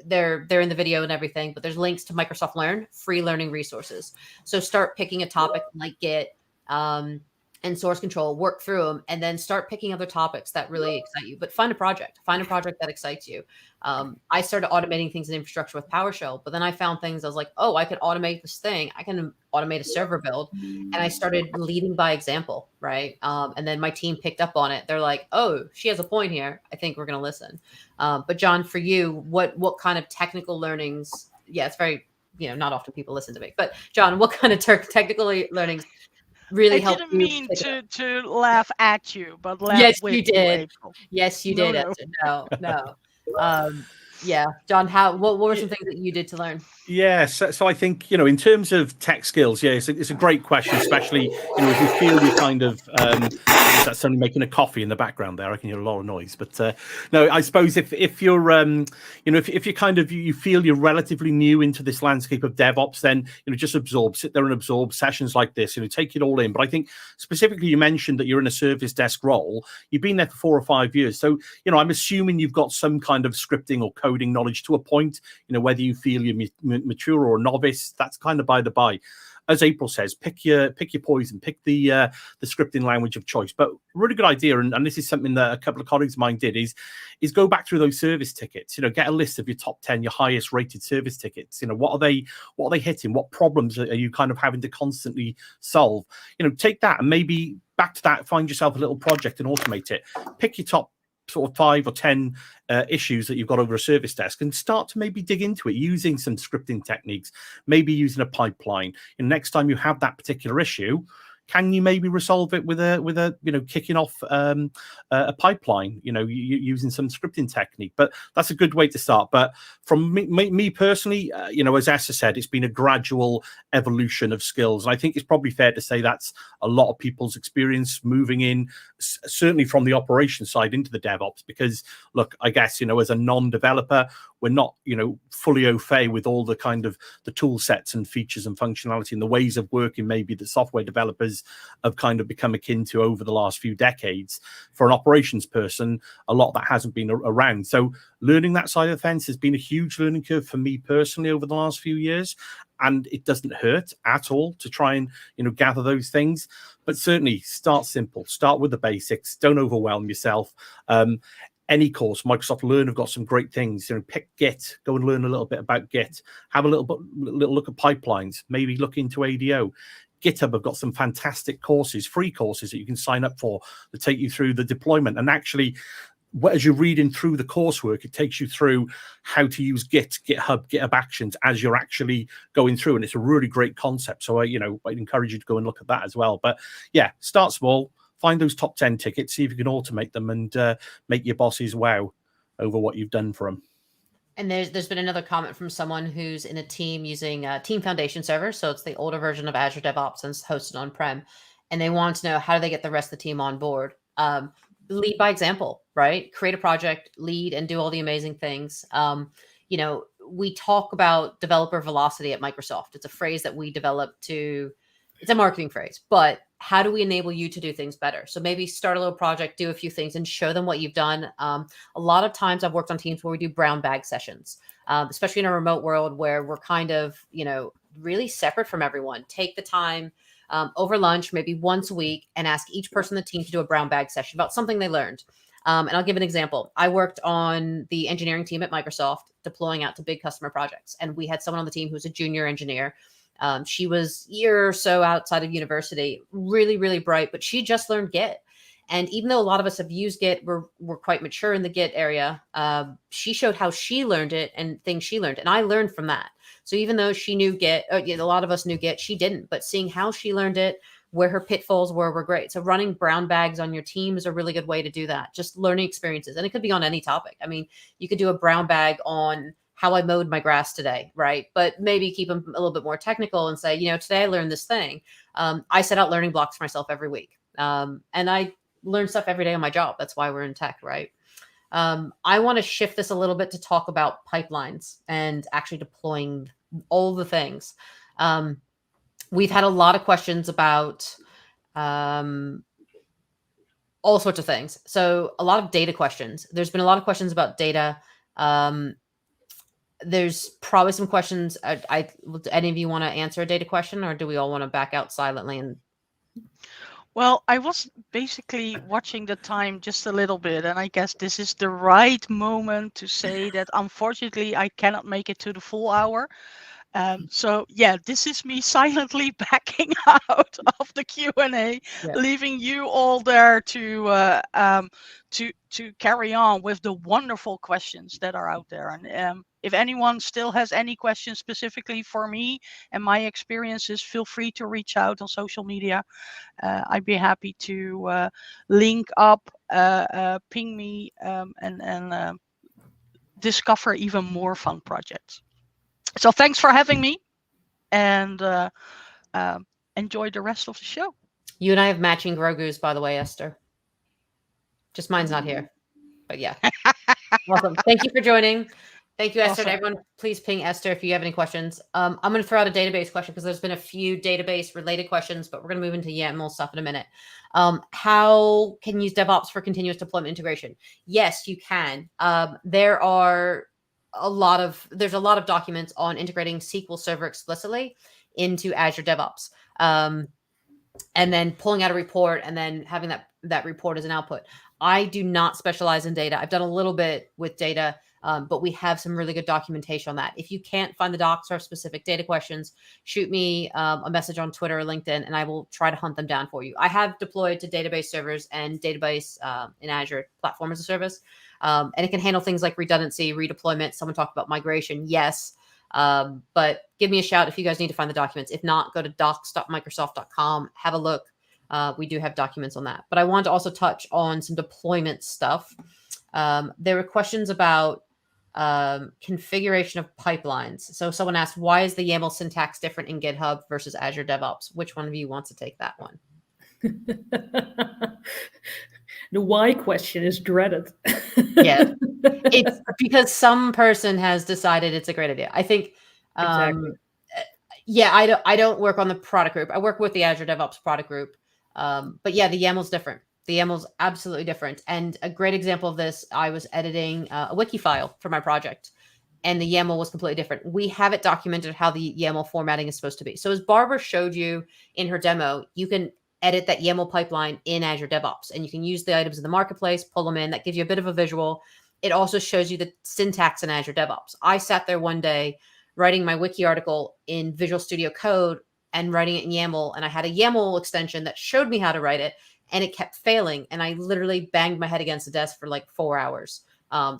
they're in the video and everything, but there's links to Microsoft Learn, free learning resources. So start picking a topic like Git and source control, work through them, and then start picking other topics that really excite you. But find a project that excites you. I started automating things in infrastructure with PowerShell, but then I found things I was like, oh, I could automate this thing. I can automate a server build. And I started leading by example, right? And then my team picked up on it. They're like, oh, she has a point here. I think we're going to listen. But John, for you, what kind of technical learnings? Yeah, it's very, not often people listen to me. But John, what kind of technical learnings really helped you? I didn't mean to laugh at you, but laugh yes, with you did. April. Yes, you did. No. Yeah, John, what were some things that you did to learn? Yeah, so I think, in terms of tech skills, yeah, it's a great question, especially, if you feel you're kind of, that's somebody making a coffee in the background there. I can hear a lot of noise, but no, I suppose if you're, if you kind of, you feel you're relatively new into this landscape of DevOps, then, just sit there and absorb sessions like this, take it all in. But I think specifically you mentioned that you're in a service desk role. You've been there for 4 or 5 years. So, I'm assuming you've got some kind of scripting or coding knowledge to a point, whether you feel you're mature or a novice, that's kind of by the by. As April says, pick your poison, pick the scripting language of choice. But really good idea, and this is something that a couple of colleagues of mine did, is go back through those service tickets. Get a list of your top 10, your highest rated service tickets. What are they hitting? What problems are you kind of having to constantly solve? Take that and maybe back to that, find yourself a little project and automate it. Pick your top sort of 5 or 10 issues that you've got over a service desk and start to maybe dig into it using some scripting techniques, maybe using a pipeline. And next time you have that particular issue, can you maybe resolve it with a kicking off a pipeline, using some scripting technique? But that's a good way to start. But from me personally, as Esther said, it's been a gradual evolution of skills. And I think it's probably fair to say that's a lot of people's experience moving in, certainly from the operations side into the DevOps, because look, I guess, as a non-developer, we're not, fully au fait with all the kind of the tool sets and features and functionality and the ways of working maybe that software developers have kind of become akin to over the last few decades. For an operations person, a lot of that hasn't been around. So learning that side of the fence has been a huge learning curve for me personally over the last few years. And it doesn't hurt at all to try and, gather those things. But certainly start simple, start with the basics. Don't overwhelm yourself. Any course, Microsoft Learn have got some great things. Pick Git, go and learn a little bit about Git. Have a little look at pipelines. Maybe look into ADO. GitHub have got some fantastic courses, free courses that you can sign up for that take you through the deployment. And actually, as you're reading through the coursework, it takes you through how to use GitHub Actions as you're actually going through. And it's a really great concept. So, I'd encourage you to go and look at that as well. But yeah, start small, find those top 10 tickets, see if you can automate them and make your bosses wow over what you've done for them. And there's been another comment from someone who's in a team using Team Foundation Server. So it's the older version of Azure DevOps and it's hosted on-prem. And they want to know, how do they get the rest of the team on board? Lead by example, right? Create a project, lead, and do all the amazing things. We talk about developer velocity at Microsoft. It's a phrase that we developed it's a marketing phrase, but how do we enable you to do things better? So maybe start a little project, do a few things and show them what you've done. A lot of times I've worked on teams where we do brown bag sessions, especially in a remote world where we're kind of, really separate from everyone. Take the time over lunch, maybe once a week, and ask each person on the team to do a brown bag session about something they learned. And I'll give an example. I worked on the engineering team at Microsoft, deploying out to big customer projects. And we had someone on the team who's a junior engineer. She was a year or so outside of university, really, really bright, but she just learned Git. And even though a lot of us have used Git, we're quite mature in the Git area. She showed how she learned it and things she learned. And I learned from that. So even though she knew Git, a lot of us knew Git, she didn't. But seeing how she learned it, where her pitfalls were great. So running brown bags on your team is a really good way to do that. Just learning experiences. And it could be on any topic. I mean, you could do a brown bag on how I mowed my grass today, right? But maybe keep them a little bit more technical and say, today I learned this thing. I set out learning blocks for myself every week. And I learn stuff every day on my job. That's why we're in tech, right? I want to shift this a little bit to talk about pipelines and actually deploying all the things. We've had a lot of questions about all sorts of things. So a lot of data questions. There's been a lot of questions about data. there's probably some questions. Do any of you want to answer a data question, or do we all want to back out silently? And Well, I was basically watching the time just a little bit, and I guess this is the right moment to say that unfortunately I cannot make it to the full hour. So yeah, this is me silently backing out of the Q&A, leaving you all there to carry on with the wonderful questions that are out there. And if anyone still has any questions specifically for me and my experiences, feel free to reach out on social media. I'd be happy to link up, ping me, and discover even more fun projects. So thanks for having me, and enjoy the rest of the show. You and I have matching Grogu's, by the way, Esther. Just mine's not here, but yeah. Awesome. Thank you for joining. Thank you, Esther. Awesome. Everyone, please ping Esther if you have any questions. I'm going to throw out a database question because there's been a few database related questions, but we're going to move into YAML stuff in a minute. How can you use DevOps for continuous deployment integration? Yes, you can. There's a lot of documents on integrating SQL Server explicitly into Azure DevOps, and then pulling out a report and then having that report as an output. I do not specialize in data. I've done a little bit with data, but we have some really good documentation on that. If you can't find the docs or specific data questions, shoot me a message on Twitter or LinkedIn, and I will try to hunt them down for you. I have deployed to database servers and database in Azure Platform as a Service. And it can handle things like redundancy, redeployment. Someone talked about migration. Yes. But give me a shout if you guys need to find the documents. If not, go to docs.microsoft.com, have a look. We do have documents on that. But I wanted to also touch on some deployment stuff. There were questions about configuration of pipelines. So someone asked, why is the YAML syntax different in GitHub versus Azure DevOps? Which one of you wants to take that one? The why question is dreaded. Yeah, it's because some person has decided it's a great idea. I think, Exactly. yeah, I don't work on the product group. I work with the Azure DevOps product group. But yeah, the YAML's different. The YAML's absolutely different. And a great example of this, I was editing a wiki file for my project, and the YAML was completely different. We have it documented how the YAML formatting is supposed to be. So as Barbara showed you in her demo, you can edit that YAML pipeline in Azure DevOps, and you can use the items in the marketplace, pull them in. That gives you a bit of a visual. It also shows you the syntax in Azure DevOps. I sat there one day writing my wiki article in Visual Studio Code and writing it in YAML, and I had a YAML extension that showed me how to write it, and it kept failing, and I literally banged my head against the desk for like 4 hours.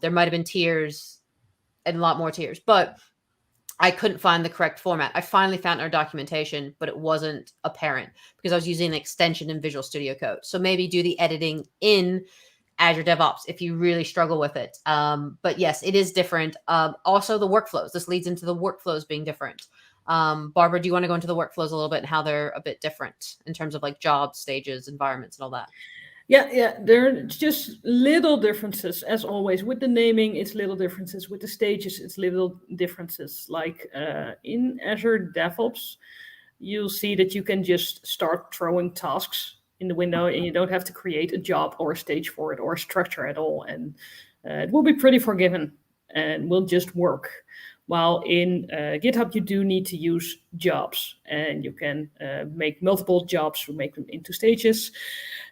There might have been tears and a lot more tears, but I couldn't find the correct format. I finally found our documentation, but it wasn't apparent because I was using an extension in Visual Studio Code. So maybe do the editing in Azure DevOps if you really struggle with it. But yes, it is different. Also the workflows. This leads into the workflows being different. Barbara, do you want to go into the workflows a little bit and how they're a bit different in terms of like jobs, stages, environments, and all that? Yeah, there are just little differences, as always. With the naming, it's little differences. With the stages, it's little differences. Like in Azure DevOps, you'll see that you can just start throwing tasks in the window, and you don't have to create a job or a stage for it or a structure at all. And it will be pretty forgiving and will just work. While in GitHub, you do need to use jobs, and you can make multiple jobs, make them into stages.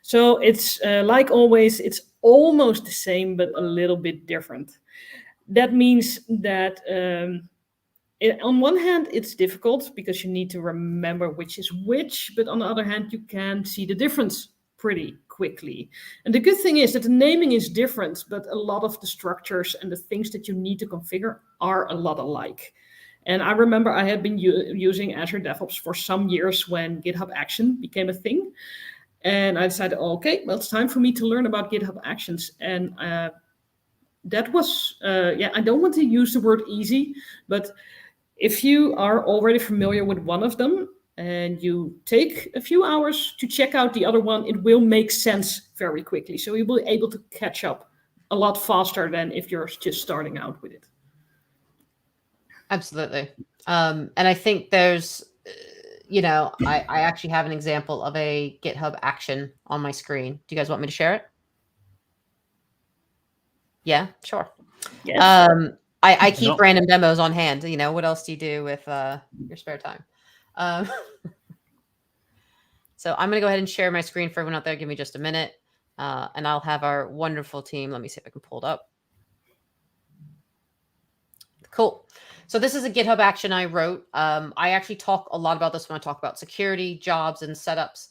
So it's like always, it's almost the same, but a little bit different. That means that on one hand, it's difficult because you need to remember which is which, but on the other hand, you can see the difference pretty quickly. And the good thing is that the naming is different, but a lot of the structures and the things that you need to configure are a lot alike. And I remember I had been using Azure DevOps for some years when GitHub Action became a thing. And I decided, okay, well, it's time for me to learn about GitHub Actions. And that was, I don't want to use the word easy, but if you are already familiar with one of them, and you take a few hours to check out the other one, it will make sense very quickly. So you'll be able to catch up a lot faster than if you're just starting out with it. Absolutely. And I think there's, I actually have an example of a GitHub action on my screen. Do you guys want me to share it? Yeah, sure. Yes. I keep Not- random demos on hand. You know, what else do you do with your spare time? So I'm going to go ahead and share my screen for everyone out there. Give me just a minute, and I'll have our wonderful team. Let me see if I can pull it up. Cool. So this is a GitHub action I wrote. I actually talk a lot about this when I talk about security, jobs, and setups.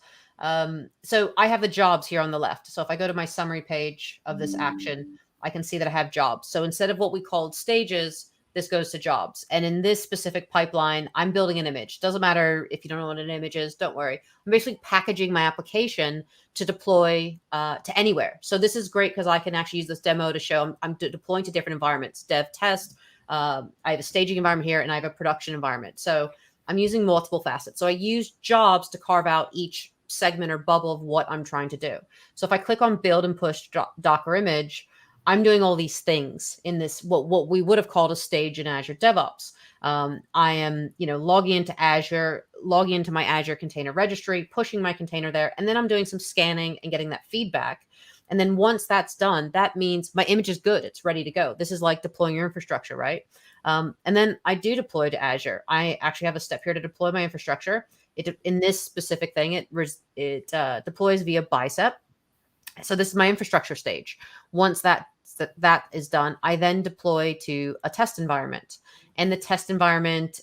So I have the jobs here on the left. So if I go to my summary page of this action, I can see that I have jobs. So instead of what we called stages, this goes to jobs. And in this specific pipeline, I'm building an image. Doesn't matter if you don't know what an image is, don't worry. I'm basically packaging my application to deploy to anywhere. So this is great because I can actually use this demo to show I'm deploying to different environments, dev, test. I have a staging environment here and I have a production environment. So I'm using multiple facets. So I use jobs to carve out each segment or bubble of what I'm trying to do. So if I click on build and push Docker image, I'm doing all these things in this, what we would have called a stage in Azure DevOps. I am, logging into Azure, logging into my Azure container registry, pushing my container there, and then I'm doing some scanning and getting that feedback. And then once that's done, that means my image is good. It's ready to go. This is like deploying your infrastructure, right? And then I do deploy to Azure. I actually have a step here to deploy my infrastructure. In this specific thing, it deploys via Bicep. So this is my infrastructure stage. Once that is done, I then deploy to a test environment. And the test environment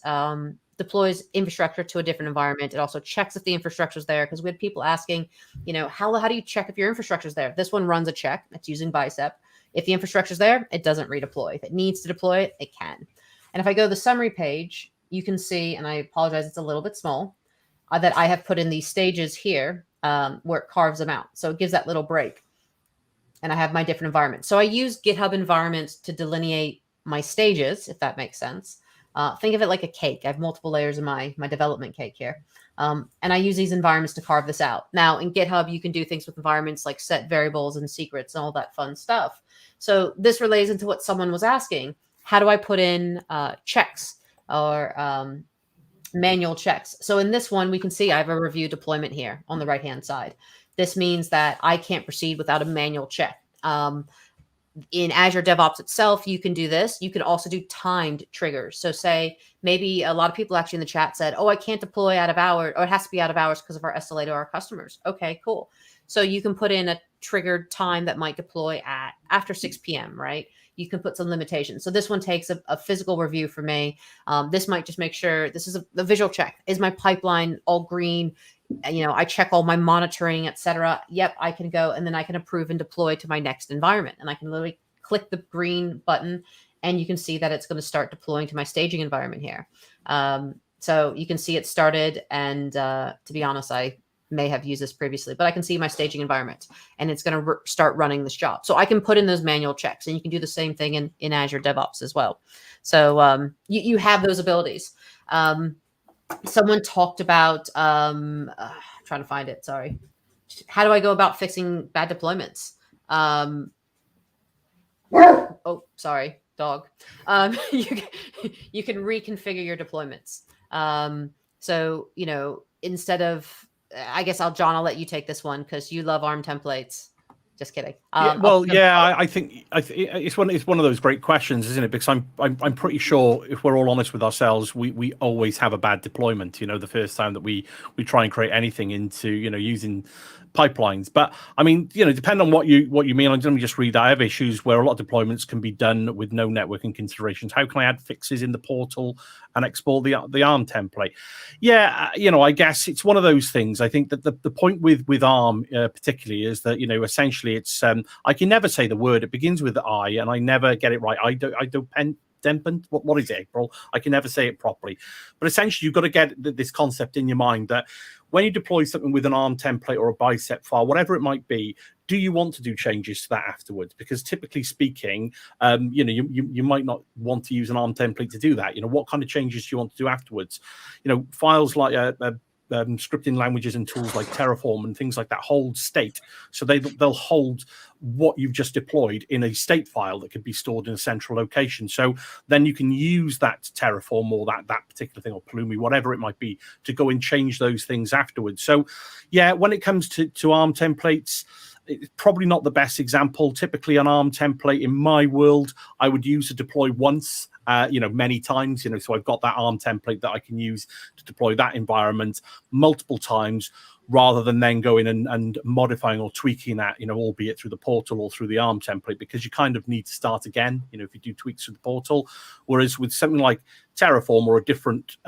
deploys infrastructure to a different environment. It also checks if the infrastructure is there, because we had people asking, how do you check if your infrastructure is there? This one runs a check. It's using Bicep. If the infrastructure is there, it doesn't redeploy. If it needs to deploy it, it can. And if I go to the summary page, you can see, and I apologize, it's a little bit small, that I have put in these stages here where it carves them out. So it gives that little break. And I have my different environments. So I use GitHub environments to delineate my stages, if that makes sense. Think of it like a cake. I have multiple layers in my development cake here. And I use these environments to carve this out. Now, in GitHub, you can do things with environments like set variables and secrets and all that fun stuff. So this relates into what someone was asking. How do I put in checks or manual checks? So in this one, we can see I have a review deployment here on the right-hand side. This means that I can't proceed without a manual check. In Azure DevOps itself, you can do this. You can also do timed triggers. So say maybe a lot of people actually in the chat said, I can't deploy out of hours, or it has to be out of hours because of our SLA to our customers. Okay, cool. So you can put in a triggered time that might deploy at after 6 p.m., right? You can put some limitations. So this one takes a physical review for me. This might just make sure this is a visual check. Is my pipeline all green? I check all my monitoring, etc. Yep, I can go, and then I can approve and deploy to my next environment. And I can literally click the green button, and you can see that it's going to start deploying to my staging environment here. So you can see it started, and to be honest, I may have used this previously, but I can see my staging environment, and it's going to start running this job. So I can put in those manual checks, and you can do the same thing in Azure DevOps as well. So you have those abilities. Someone talked about, I'm trying to find it, sorry. How do I go about fixing bad deployments? Oh, sorry, dog. You can reconfigure your deployments. So, instead of, I guess John, I'll let you take this one because you love ARM templates. Just kidding. I think it's one of those great questions, isn't it? Because I'm pretty sure, if we're all honest with ourselves, we always have a bad deployment. The first time that we try and create anything into using pipelines. But I mean, depending on what you mean. Let me just read that. I have issues where a lot of deployments can be done with no networking considerations. How can I add fixes in the portal and export the ARM template? Yeah, I guess it's one of those things. I think that the point with ARM particularly is that essentially it's I can never say the word. It begins with I, and I never get it right. What is it, April? I can never say it properly. But essentially, you've got to get this concept in your mind that when you deploy something with an ARM template or a Bicep file, whatever it might be, do you want to do changes to that afterwards? Because typically speaking, you might not want to use an ARM template to do that. What kind of changes do you want to do afterwards? Files like scripting languages and tools like Terraform and things like that hold state. So they'll hold what you've just deployed in a state file that could be stored in a central location. So then you can use that Terraform or that particular thing, or Pulumi, whatever it might be, to go and change those things afterwards. So yeah, when it comes to ARM templates, it's probably not the best example. Typically, an ARM template in my world, I would use to deploy once, many times. So I've got that ARM template that I can use to deploy that environment multiple times, rather than then going and modifying or tweaking that, albeit through the portal or through the ARM template, because you kind of need to start again, if you do tweaks through the portal. Whereas with something like Terraform or a different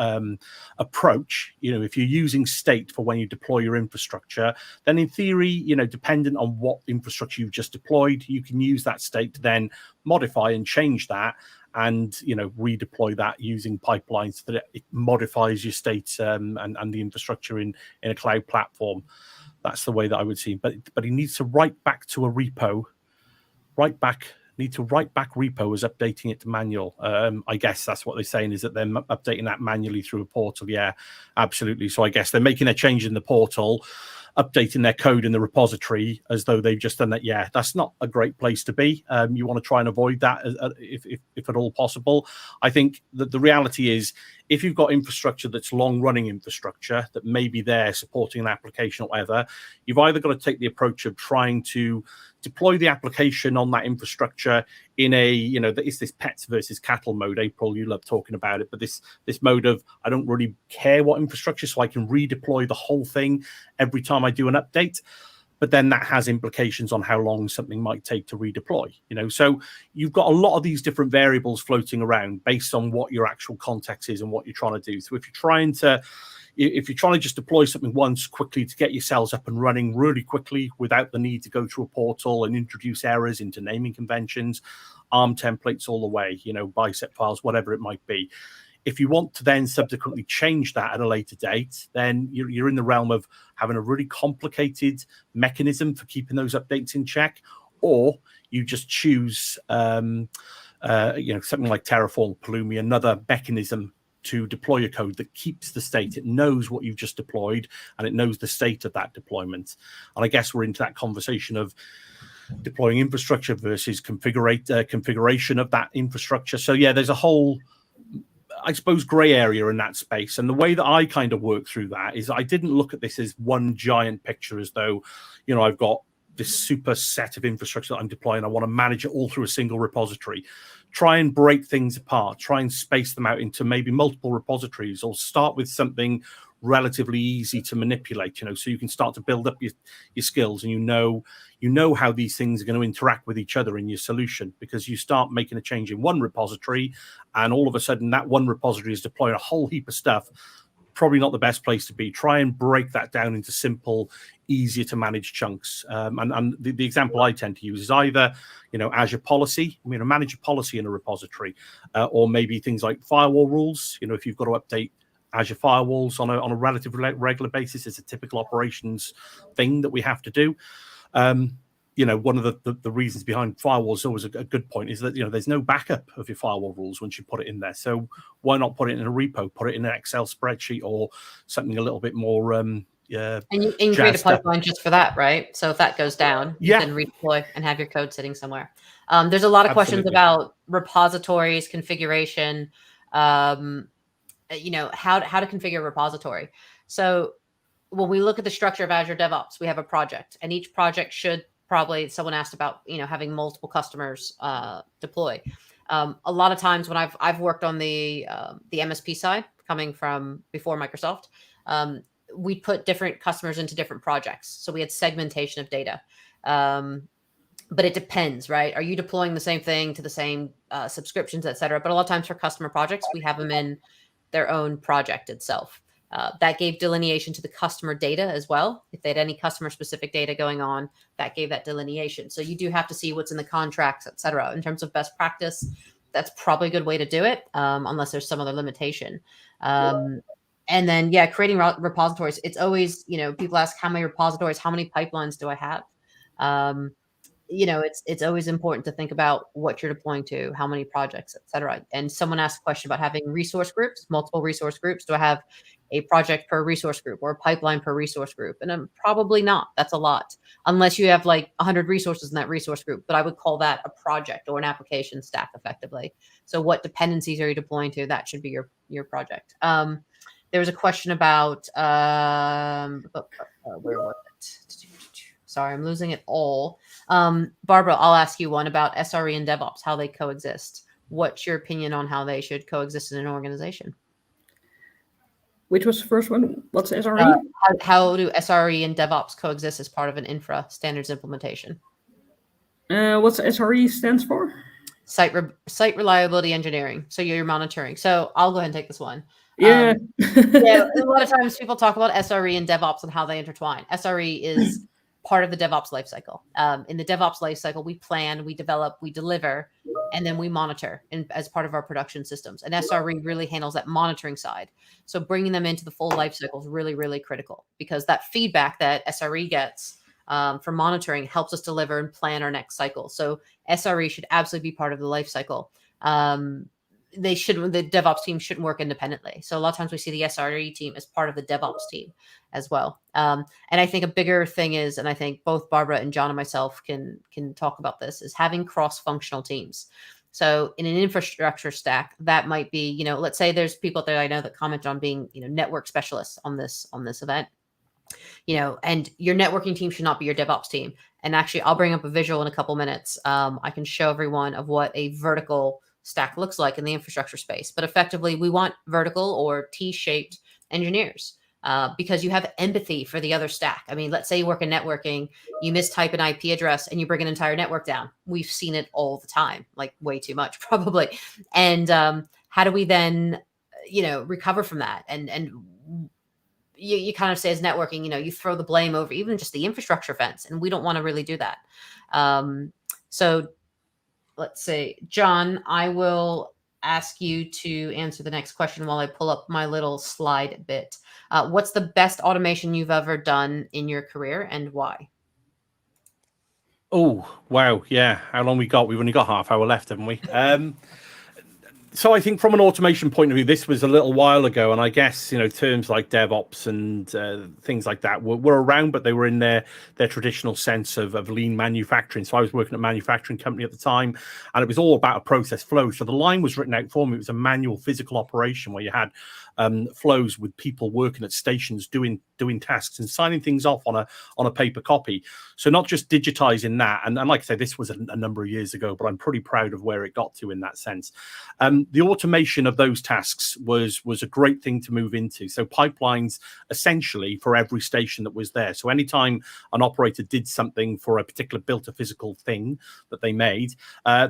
approach, if you're using state for when you deploy your infrastructure, then in theory, dependent on what infrastructure you've just deployed, you can use that state to then modify and change that, and redeploy that using pipelines so that it modifies your state and the infrastructure in a cloud platform. That's the way that I would see. But he needs to write back to a repo, write back repo as updating it to manual. I guess that's what they're saying, is that they're updating that manually through a portal. Yeah, absolutely. So I guess they're making a change in the portal, updating their code in the repository as though they've just done that. Yeah, that's not a great place to be. You want to try and avoid that if at all possible. I think that the reality is, if you've got infrastructure that's long-running infrastructure that may be there supporting an application or whatever, you've either got to take the approach of trying to deploy the application on that infrastructure in a, it's this pets versus cattle mode. April, you love talking about it, but this mode of, I don't really care what infrastructure, so I can redeploy the whole thing every time I do an update. But then that has implications on how long something might take to redeploy. So you've got a lot of these different variables floating around based on what your actual context is and what you're trying to do. So if you're trying to just deploy something once quickly to get yourselves up and running really quickly without the need to go through a portal and introduce errors into naming conventions, ARM templates all the way, bicep files, whatever it might be. If you want to then subsequently change that at a later date, then you're in the realm of having a really complicated mechanism for keeping those updates in check, or you just choose, something like Terraform, Pulumi, another mechanism to deploy your code that keeps the state. It knows what you've just deployed and it knows the state of that deployment. And I guess we're into that conversation of deploying infrastructure versus configuration of that infrastructure. So yeah, there's a whole, I suppose, gray area in that space. And the way that I kind of work through that is I didn't look at this as one giant picture, as though, I've got this super set of infrastructure that I'm deploying. I want to manage it all through a single repository. Try and break things apart. Try and space them out into maybe multiple repositories, or start with something relatively easy to manipulate, so you can start to build up your skills, and you know how these things are going to interact with each other in your solution, because you start making a change in one repository and all of a sudden that one repository is deploying a whole heap of stuff. Probably not the best place to be. Try and break that down into simple, easier to manage chunks. And the example I tend to use is either, Azure policy, manage a policy in a repository, or maybe things like firewall rules. If you've got to update Azure firewalls on a relatively regular basis, it's a typical operations thing that we have to do. One of the reasons behind firewalls is always a good point, is that there's no backup of your firewall rules once you put it in there. So why not put it in a repo, put it in an Excel spreadsheet or something a little bit more and you can create a pipeline just for that, right? So if that goes down, you can redeploy and have your code sitting somewhere. There's a lot of questions about repositories, configuration, how to configure a repository. So when we look at the structure of Azure DevOps, we have a project, and each project should probably, someone asked about, having multiple customers deploy. A lot of times when I've worked on the MSP side, coming from before Microsoft, we put different customers into different projects. So we had segmentation of data. But it depends, right? Are you deploying the same thing to the same subscriptions, et cetera? But a lot of times for customer projects, we have them in their own project itself. That gave delineation to the customer data as well. If they had any customer specific data going on, that gave that delineation. So you do have to see what's in the contracts, et cetera. In terms of best practice, that's probably a good way to do it, unless there's some other limitation. And then, creating repositories. It's always, people ask how many repositories, how many pipelines do I have? It's always important to think about what you're deploying to, how many projects, et cetera. And someone asked a question about having resource groups, multiple resource groups. Do I have a project per resource group or a pipeline per resource group? And probably not. That's a lot, unless you have like 100 resources in that resource group. But I would call that a project or an application stack effectively. So what dependencies are you deploying to? That should be your project. There was a question about, where was it? Sorry, I'm losing it all. Barbara, I'll ask you one about SRE and DevOps, how they coexist. What's your opinion on how they should coexist in an organization? Which was the first one? What's SRE? How do SRE and DevOps coexist as part of an infra standards implementation? What's SRE stands for? Site reliability engineering. So you're monitoring. So I'll go ahead and take this one. Yeah. Yeah, a lot of times people talk about SRE and DevOps and how they intertwine. SRE is part of the DevOps lifecycle. In the DevOps lifecycle, we plan, we develop, we deliver, and then we monitor as part of our production systems. And SRE really handles that monitoring side. So bringing them into the full lifecycle is really, really critical, because that feedback that SRE gets from monitoring helps us deliver and plan our next cycle. So SRE should absolutely be part of the lifecycle. The DevOps team shouldn't work independently. So a lot of times we see the SRE team as part of the DevOps team as well. And I think a bigger thing is, and I think both Barbara and John and myself can talk about this, is having cross-functional teams. So in an infrastructure stack, that might be, let's say there's people out there I know that comment on being, network specialists on this event. And your networking team should not be your DevOps team. And actually, I'll bring up a visual in a couple minutes. I can show everyone of what a vertical stack looks like in the infrastructure space. But effectively, we want vertical or T-shaped engineers because you have empathy for the other stack. I mean, let's say you work in networking, you mistype an IP address and you bring an entire network down. We've seen it all the time, like way too much probably. And how do we then, recover from that? And you kind of say as networking, you throw the blame over even just the infrastructure fence, and we don't want to really do that. So let's see, John, I will ask you to answer the next question while I pull up my little slide bit. What's the best automation you've ever done in your career, and why? Oh, wow. Yeah. How long we got? We've only got half hour left, haven't we? So I think from an automation point of view, this was a little while ago, and I guess terms like DevOps and things like that were around, but they were in their traditional sense of lean manufacturing. So I was working at a manufacturing company at the time, and it was all about a process flow. So the line was written out for me. It was a manual physical operation where you had flows with people working at stations doing tasks and signing things off on a paper copy. So not just digitizing that, and like I say, this was a number of years ago, but I'm pretty proud of where it got to in that sense. The automation of those tasks was a great thing to move into. So pipelines essentially for every station that was there. So anytime an operator did something for a particular built a physical thing that they made,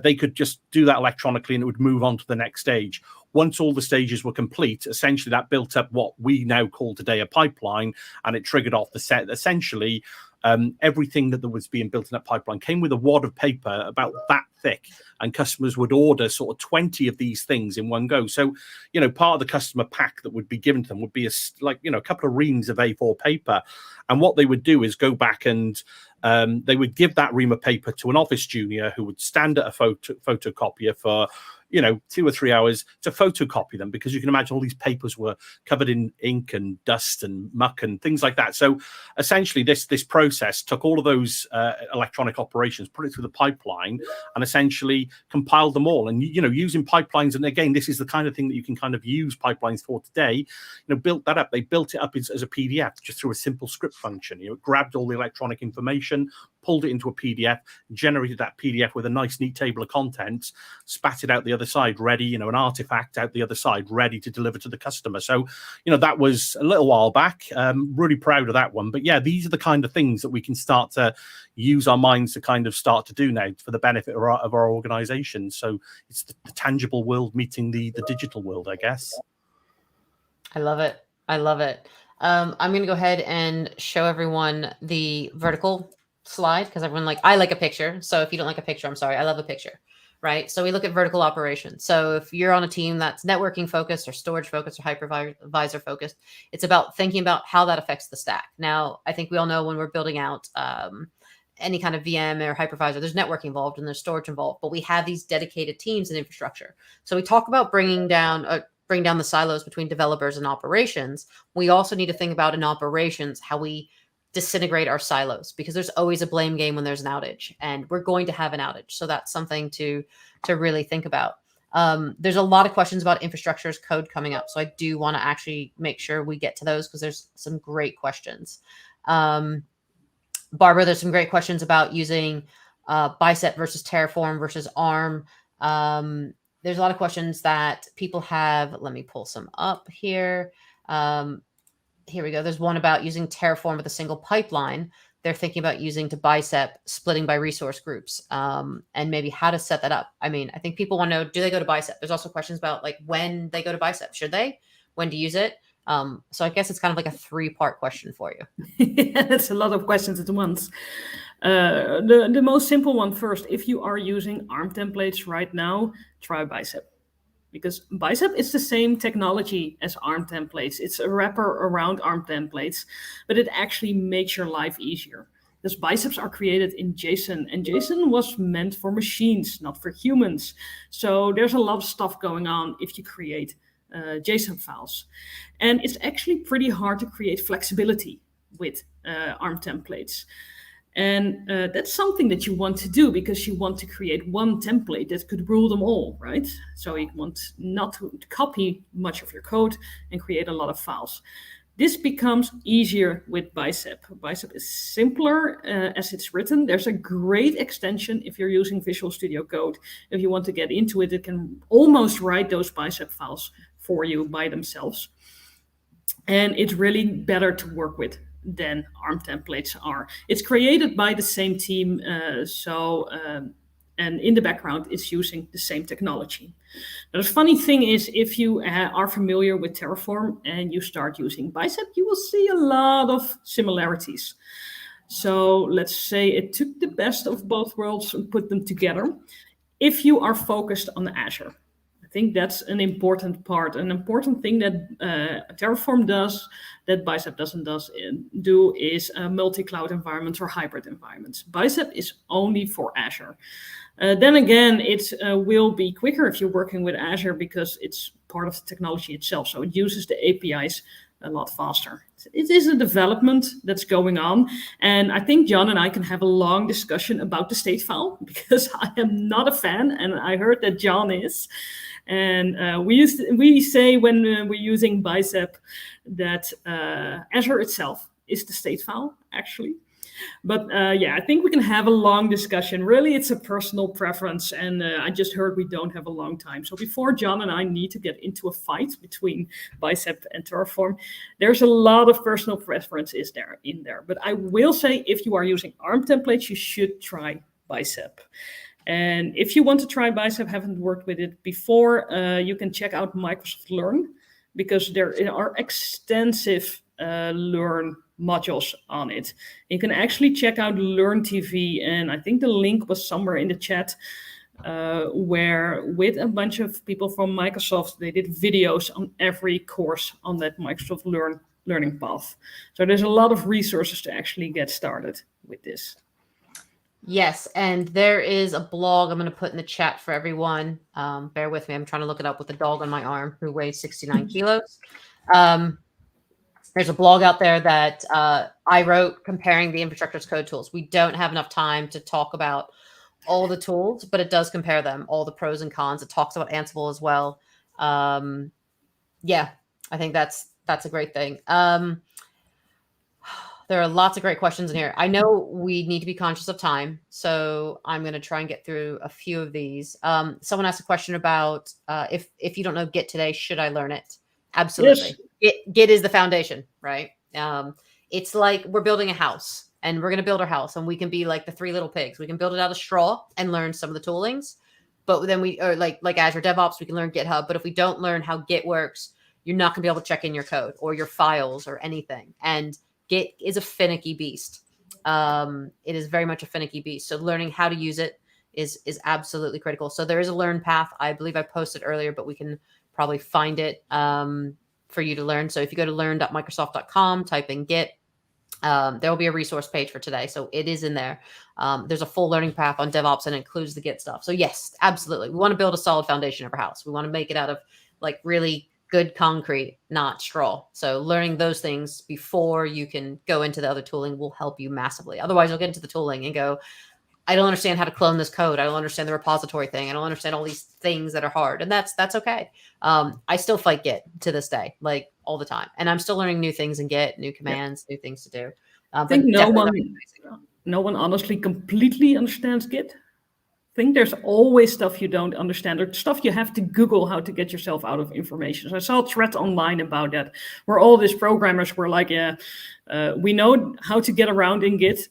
they could just do that electronically and it would move on to the next stage. Once all the stages were complete, essentially that built up what we now call today a pipeline, and it triggered off the set. Essentially, everything that was being built in that pipeline came with a wad of paper about that thick, and customers would order sort of 20 of these things in one go. So, part of the customer pack that would be given to them would be a couple of reams of A4 paper. And what they would do is go back and they would give that ream of paper to an office junior who would stand at a photocopier for 2 or 3 hours to photocopy them, because you can imagine all these papers were covered in ink and dust and muck and things like that. So essentially this process took all of those electronic operations, put it through the pipeline, and essentially compiled them all. And using pipelines, and again, this is the kind of thing that you can kind of use pipelines for today, built that up. They built it up as a PDF just through a simple script function. It grabbed all the electronic information, pulled it into a PDF, generated that PDF with a nice neat table of contents, spat it out the other side ready, an artifact out the other side ready to deliver to the customer. So that was a little while back. Really proud of that one. But yeah, these are the kind of things that we can start to use our minds to kind of start to do now for the benefit of our organization. So it's the tangible world meeting the digital world, I guess. I love it. I'm going to go ahead and show everyone the vertical slide, because everyone I like a picture. So if you don't like a picture, I'm sorry. I love a picture. Right. So we look at vertical operations. So if you're on a team that's networking focused or storage focused or hypervisor focused, it's about thinking about how that affects the stack. Now, I think we all know when we're building out any kind of VM or hypervisor, there's networking involved and there's storage involved, but we have these dedicated teams in infrastructure. So we talk about bring down the silos between developers and operations. We also need to think about in operations how we disintegrate our silos, because there's always a blame game when there's an outage, and we're going to have an outage. So that's something to really think about. There's a lot of questions about infrastructure as code coming up. So I do want to actually make sure we get to those, because there's some great questions. Barbara, there's some great questions about using Bicep versus Terraform versus ARM. There's a lot of questions that people have. Let me pull some up here. Here we go. There's one about using Terraform with a single pipeline. They're thinking about using to Bicep, splitting by resource groups, and maybe how to set that up. I mean, I think people want to know, do they go to Bicep? There's also questions about like when they go to Bicep. Should they? When to use it? So I guess it's kind of like a 3-part question for you. Yeah, that's a lot of questions at once. The most simple one first. If you are using ARM templates right now, try Bicep. Because Bicep is the same technology as ARM templates. It's a wrapper around ARM templates, but it actually makes your life easier. Because biceps are created in JSON, and JSON was meant for machines, not for humans. So there's a lot of stuff going on if you create JSON files. And it's actually pretty hard to create flexibility with ARM templates. And that's something that you want to do because you want to create one template that could rule them all, right? So you want not to copy much of your code and create a lot of files. This becomes easier with Bicep. Bicep is simpler as it's written. There's a great extension if you're using Visual Studio Code. If you want to get into it, it can almost write those Bicep files for you by themselves. And it's really better to work with than ARM templates are. It's created by the same team, and in the background, it's using the same technology. Now, the funny thing is, if you are familiar with Terraform and you start using Bicep, you will see a lot of similarities. So let's say it took the best of both worlds and put them together. If you are focused on Azure, I think that's an important part. An important thing that Terraform does that Bicep doesn't do is multi-cloud environments or hybrid environments. Bicep is only for Azure. Then again, it will be quicker if you're working with Azure because it's part of the technology itself. So it uses the APIs a lot faster. It is a development that's going on. And I think John and I can have a long discussion about the state file because I am not a fan and I heard that John is. And we say when we're using Bicep that Azure itself is the state file, actually. But yeah, I think we can have a long discussion. Really, it's a personal preference. And I just heard we don't have a long time. So before John and I need to get into a fight between Bicep and Terraform, there's a lot of personal preferences in there. But I will say if you are using ARM templates, you should try Bicep. And if you want to try Bicep, haven't worked with it before, you can check out Microsoft Learn because there are extensive Learn modules on it. You can actually check out Learn TV, and I think the link was somewhere in the chat where with a bunch of people from Microsoft, they did videos on every course on that Microsoft learning path. So there's a lot of resources to actually get started with this. Yes, and there is a blog I'm going to put in the chat for everyone. Bear with me. I'm trying to look it up with the dog on my arm who weighs 69 kilos. There's a blog out there that I wrote comparing the infrastructure as code tools. We don't have enough time to talk about all the tools, but it does compare them, all the pros and cons. It talks about Ansible as well. Yeah, I think that's a great thing. There are lots of great questions in here. I know we need to be conscious of time, so I'm going to try and get through a few of these. Someone asked a question about if you don't know Git today, should I learn it? Absolutely. Yes. Git is the foundation, right? It's like we're building a house, and we're going to build our house, and we can be like the 3 little pigs. We can build it out of straw and learn some of the toolings, but then like Azure DevOps, we can learn GitHub. But if we don't learn how Git works, you're not going to be able to check in your code or your files or anything. And Git is a finicky beast. It is very much a finicky beast. So learning how to use it is absolutely critical. So there is a learn path. I believe I posted earlier, but we can probably find it for you to learn. So if you go to learn.microsoft.com, type in Git, there will be a resource page for today. So it is in there. There's a full learning path on DevOps and it includes the Git stuff. So yes, absolutely. We want to build a solid foundation of our house. We want to make it out of like really good concrete, not straw. So learning those things before you can go into the other tooling will help you massively. Otherwise, you'll get into the tooling and go, I don't understand how to clone this code. I don't understand the repository thing. I don't understand all these things that are hard. And that's okay. I still fight Git to this day, like all the time. And I'm still learning new things in Git, new commands, new things to do. I think no one no one honestly completely understands Git. I think there's always stuff you don't understand, or stuff you have to Google how to get yourself out of information. So I saw a thread online about that, where all these programmers were like, yeah, we know how to get around in Git.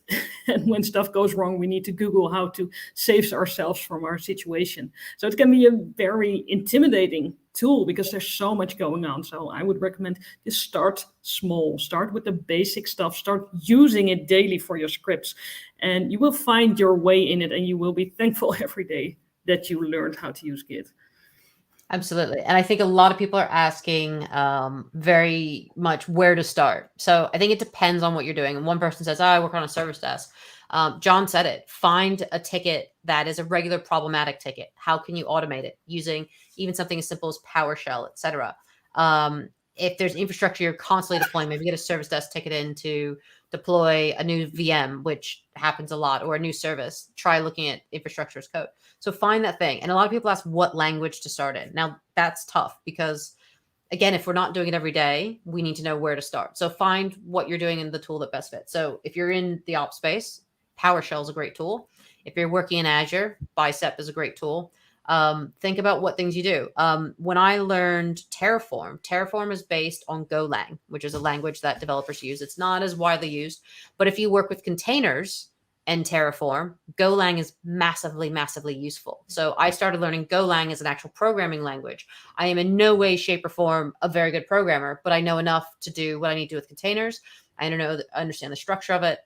And when stuff goes wrong, we need to Google how to save ourselves from our situation. So it can be a very intimidating tool because there's so much going on. So I would recommend just start small, start with the basic stuff, start using it daily for your scripts, and you will find your way in it, and you will be thankful every day that you learned how to use Git. Absolutely. And I think a lot of people are asking very much where to start. So I think it depends on what you're doing. And one person says, I work on a service desk. John said it, find a ticket that is a regular problematic ticket. How can you automate it using even something as simple as PowerShell, et cetera? If there's infrastructure you're constantly deploying, maybe get a service desk ticket in to deploy a new VM, which happens a lot, or a new service. Try looking at infrastructure as code. So find that thing. And a lot of people ask what language to start in. Now that's tough because, again, if we're not doing it every day, we need to know where to start. So find what you're doing in the tool that best fits. So if you're in the ops space, PowerShell is a great tool. If you're working in Azure, Bicep is a great tool. Think about what things you do. When I learned Terraform is based on Golang, which is a language that developers use. It's not as widely used, but if you work with containers and Terraform, Golang is massively, massively useful. So I started learning Golang as an actual programming language. I am in no way, shape, or form a very good programmer, but I know enough to do what I need to do with containers. I understand the structure of it.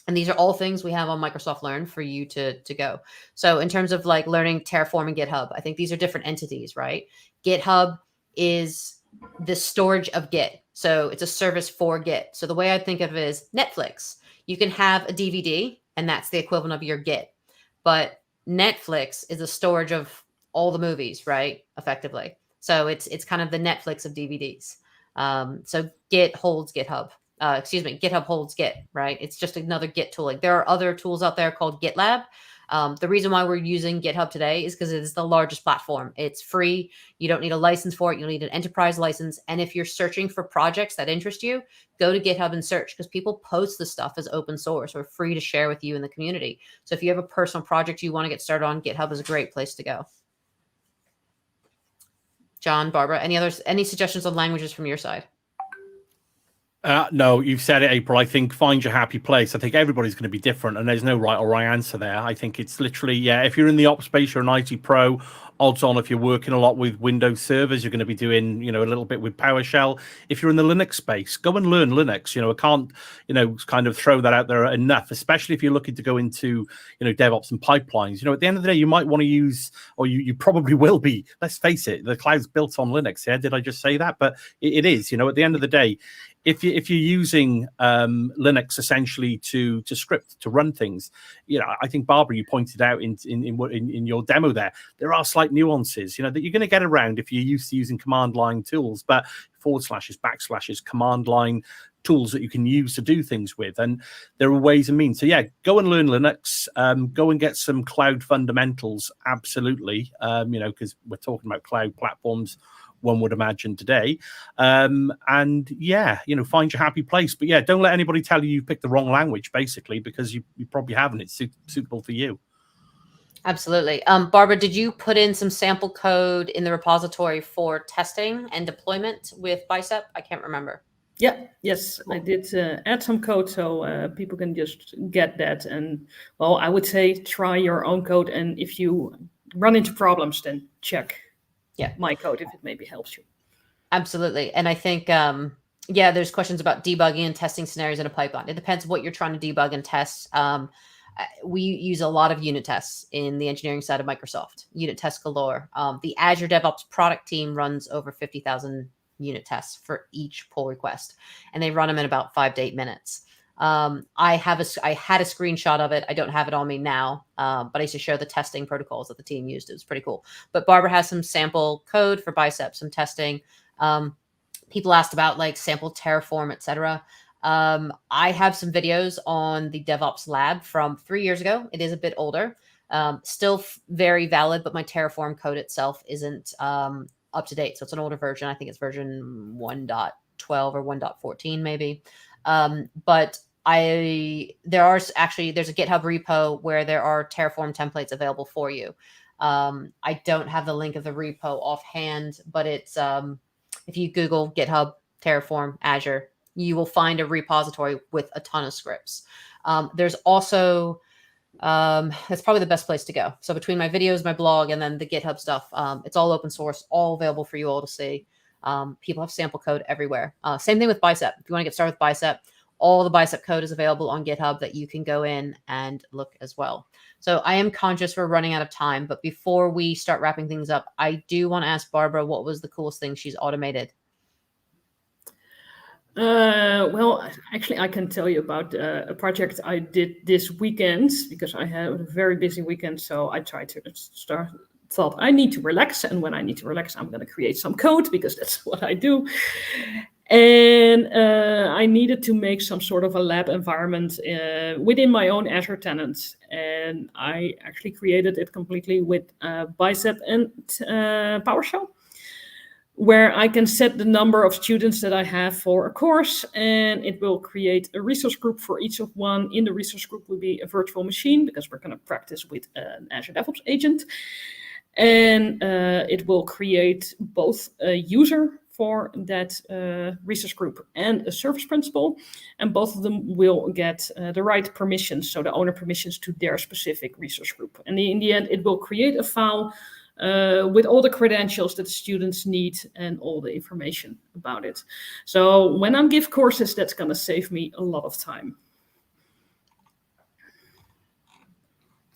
And these are all things we have on Microsoft Learn for you to go. So in terms of like learning Terraform and GitHub, I think these are different entities, right? GitHub is the storage of Git. So it's a service for Git. So the way I think of it is Netflix. You can have a DVD and that's the equivalent of your Git. But Netflix is a storage of all the movies, right? Effectively. So it's kind of the Netflix of DVDs. So Git holds GitHub. GitHub holds Git, right? It's just another Git tooling. There are other tools out there called GitLab. The reason why we're using GitHub today is because it is the largest platform. It's free. You don't need a license for it. You'll need an enterprise license. And if you're searching for projects that interest you, go to GitHub and search because people post the stuff as open source or free to share with you in the community. So if you have a personal project you want to get started on, GitHub is a great place to go. John, Barbara, any suggestions on languages from your side? No, you've said it, April. I think find your happy place. I think everybody's going to be different and there's no right or wrong answer there. I think it's literally, yeah, if you're in the ops space, you're an IT pro, odds on if you're working a lot with Windows servers, you're going to be doing, a little bit with PowerShell. If you're in the Linux space, go and learn Linux. I can't, kind of throw that out there enough, especially if you're looking to go into, DevOps and pipelines. At the end of the day, you might want to use, or you probably will be, let's face it, the cloud's built on Linux. Yeah, did I just say that? But it is, at the end of the day, if you're using Linux essentially to script, to run things, I think Barbara, you pointed out in your demo there are slight nuances, that you're going to get around if you're used to using command line tools, but // backslashes, command line tools that you can use to do things with, and there are ways and means. So yeah, go and learn Linux, go and get some cloud fundamentals, absolutely, because we're talking about cloud platforms, one would imagine today. And yeah, find your happy place. But yeah, don't let anybody tell you picked the wrong language, basically, because you probably haven't. It's suitable for you. Absolutely. Barbara, did you put in some sample code in the repository for testing and deployment with Bicep? I can't remember. Yes, I did add some code so people can just get that. And well, I would say try your own code. And if you run into problems, then check my code if it maybe helps you. Absolutely. And I think, there's questions about debugging and testing scenarios in a pipeline. It depends what you're trying to debug and test. We use a lot of unit tests in the engineering side of Microsoft, unit tests galore. The Azure DevOps product team runs over 50,000 unit tests for each pull request, and they run them in about 5 to 8 minutes. I had a screenshot of it. I don't have it on me now, but I used to show the testing protocols that the team used. It was pretty cool. But Barbara has some sample code for Bicep, some testing. People asked about like sample Terraform, etc. I have some videos on the DevOps Lab from 3 years ago. It is a bit older, still very valid, but my Terraform code itself isn't up to date. So it's an older version. I think it's version 1.12 or 1.14 maybe. But there's a GitHub repo where there are Terraform templates available for you. I don't have the link of the repo offhand, but it's if you Google GitHub, Terraform, Azure, you will find a repository with a ton of scripts. There's also that's probably the best place to go. So between my videos, my blog, and then the GitHub stuff, it's all open source, all available for you all to see. People have sample code everywhere. Same thing with Bicep. If you want to get started with Bicep, all the Bicep code is available on GitHub that you can go in and look as well. So I am conscious we're running out of time, but before we start wrapping things up, I do want to ask Barbara what was the coolest thing she's automated. Well, actually, I can tell you about a project I did this weekend because I had a very busy weekend. So I tried to thought I need to relax. And when I need to relax, I'm going to create some code because that's what I do. And I needed to make some sort of a lab environment within my own Azure tenant. And I actually created it completely with Bicep and PowerShell, where I can set the number of students that I have for a course, and it will create a resource group for each of one. In the resource group will be a virtual machine because we're going to practice with an Azure DevOps agent. And it will create both a user for that resource group and a service principal, and both of them will get the right permissions, so the owner permissions to their specific resource group. And in the end, it will create a file with all the credentials that the students need and all the information about it. So when I give courses, that's going to save me a lot of time.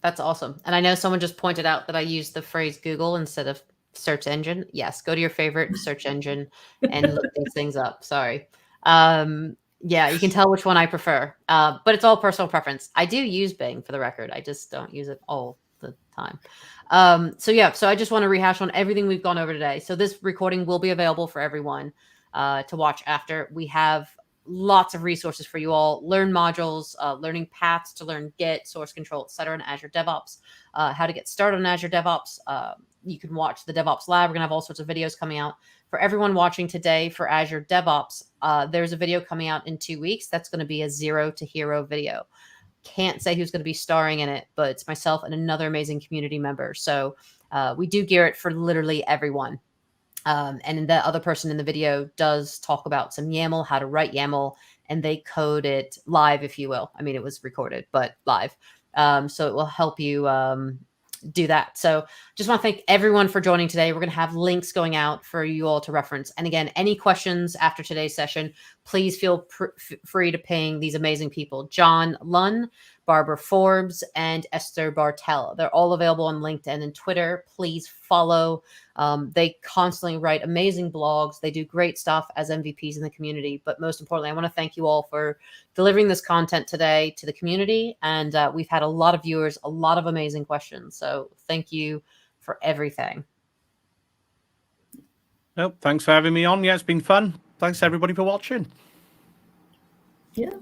That's awesome. And I know someone just pointed out that I used the phrase Google instead of search engine. Yes, go to your favorite search engine and look these things up. Sorry. Yeah, you can tell which one I prefer, but it's all personal preference. I do use Bing, for the record. I just don't use it all the time. So I just want to rehash on everything we've gone over today. So this recording will be available for everyone to watch after. We have lots of resources for you all: learn modules, learning paths to learn Git, source control, etc. in Azure DevOps, how to get started on Azure DevOps. You can watch the DevOps Lab. We're going to have all sorts of videos coming out. For everyone watching today for Azure DevOps, there's a video coming out in 2 weeks. That's going to be a 0 to hero video. Can't say who's going to be starring in it, but it's myself and another amazing community member. So we do gear it for literally everyone. And the other person in the video does talk about some YAML, how to write YAML, and they code it live, if you will. I mean, it was recorded, but live. So it will help you do that. So just want to thank everyone for joining today. We're going to have links going out for you all to reference. And again, any questions after today's session, please feel free to ping these amazing people: John Lunn, Barbara Forbes, and Esther Barthel. They're all available on LinkedIn and Twitter. Please follow. They constantly write amazing blogs. They do great stuff as MVPs in the community. But most importantly, I want to thank you all for delivering this content today to the community. And we've had a lot of viewers, a lot of amazing questions. So thank you for everything. Nope, thanks for having me on. Yeah, it's been fun. Thanks everybody for watching. Yeah.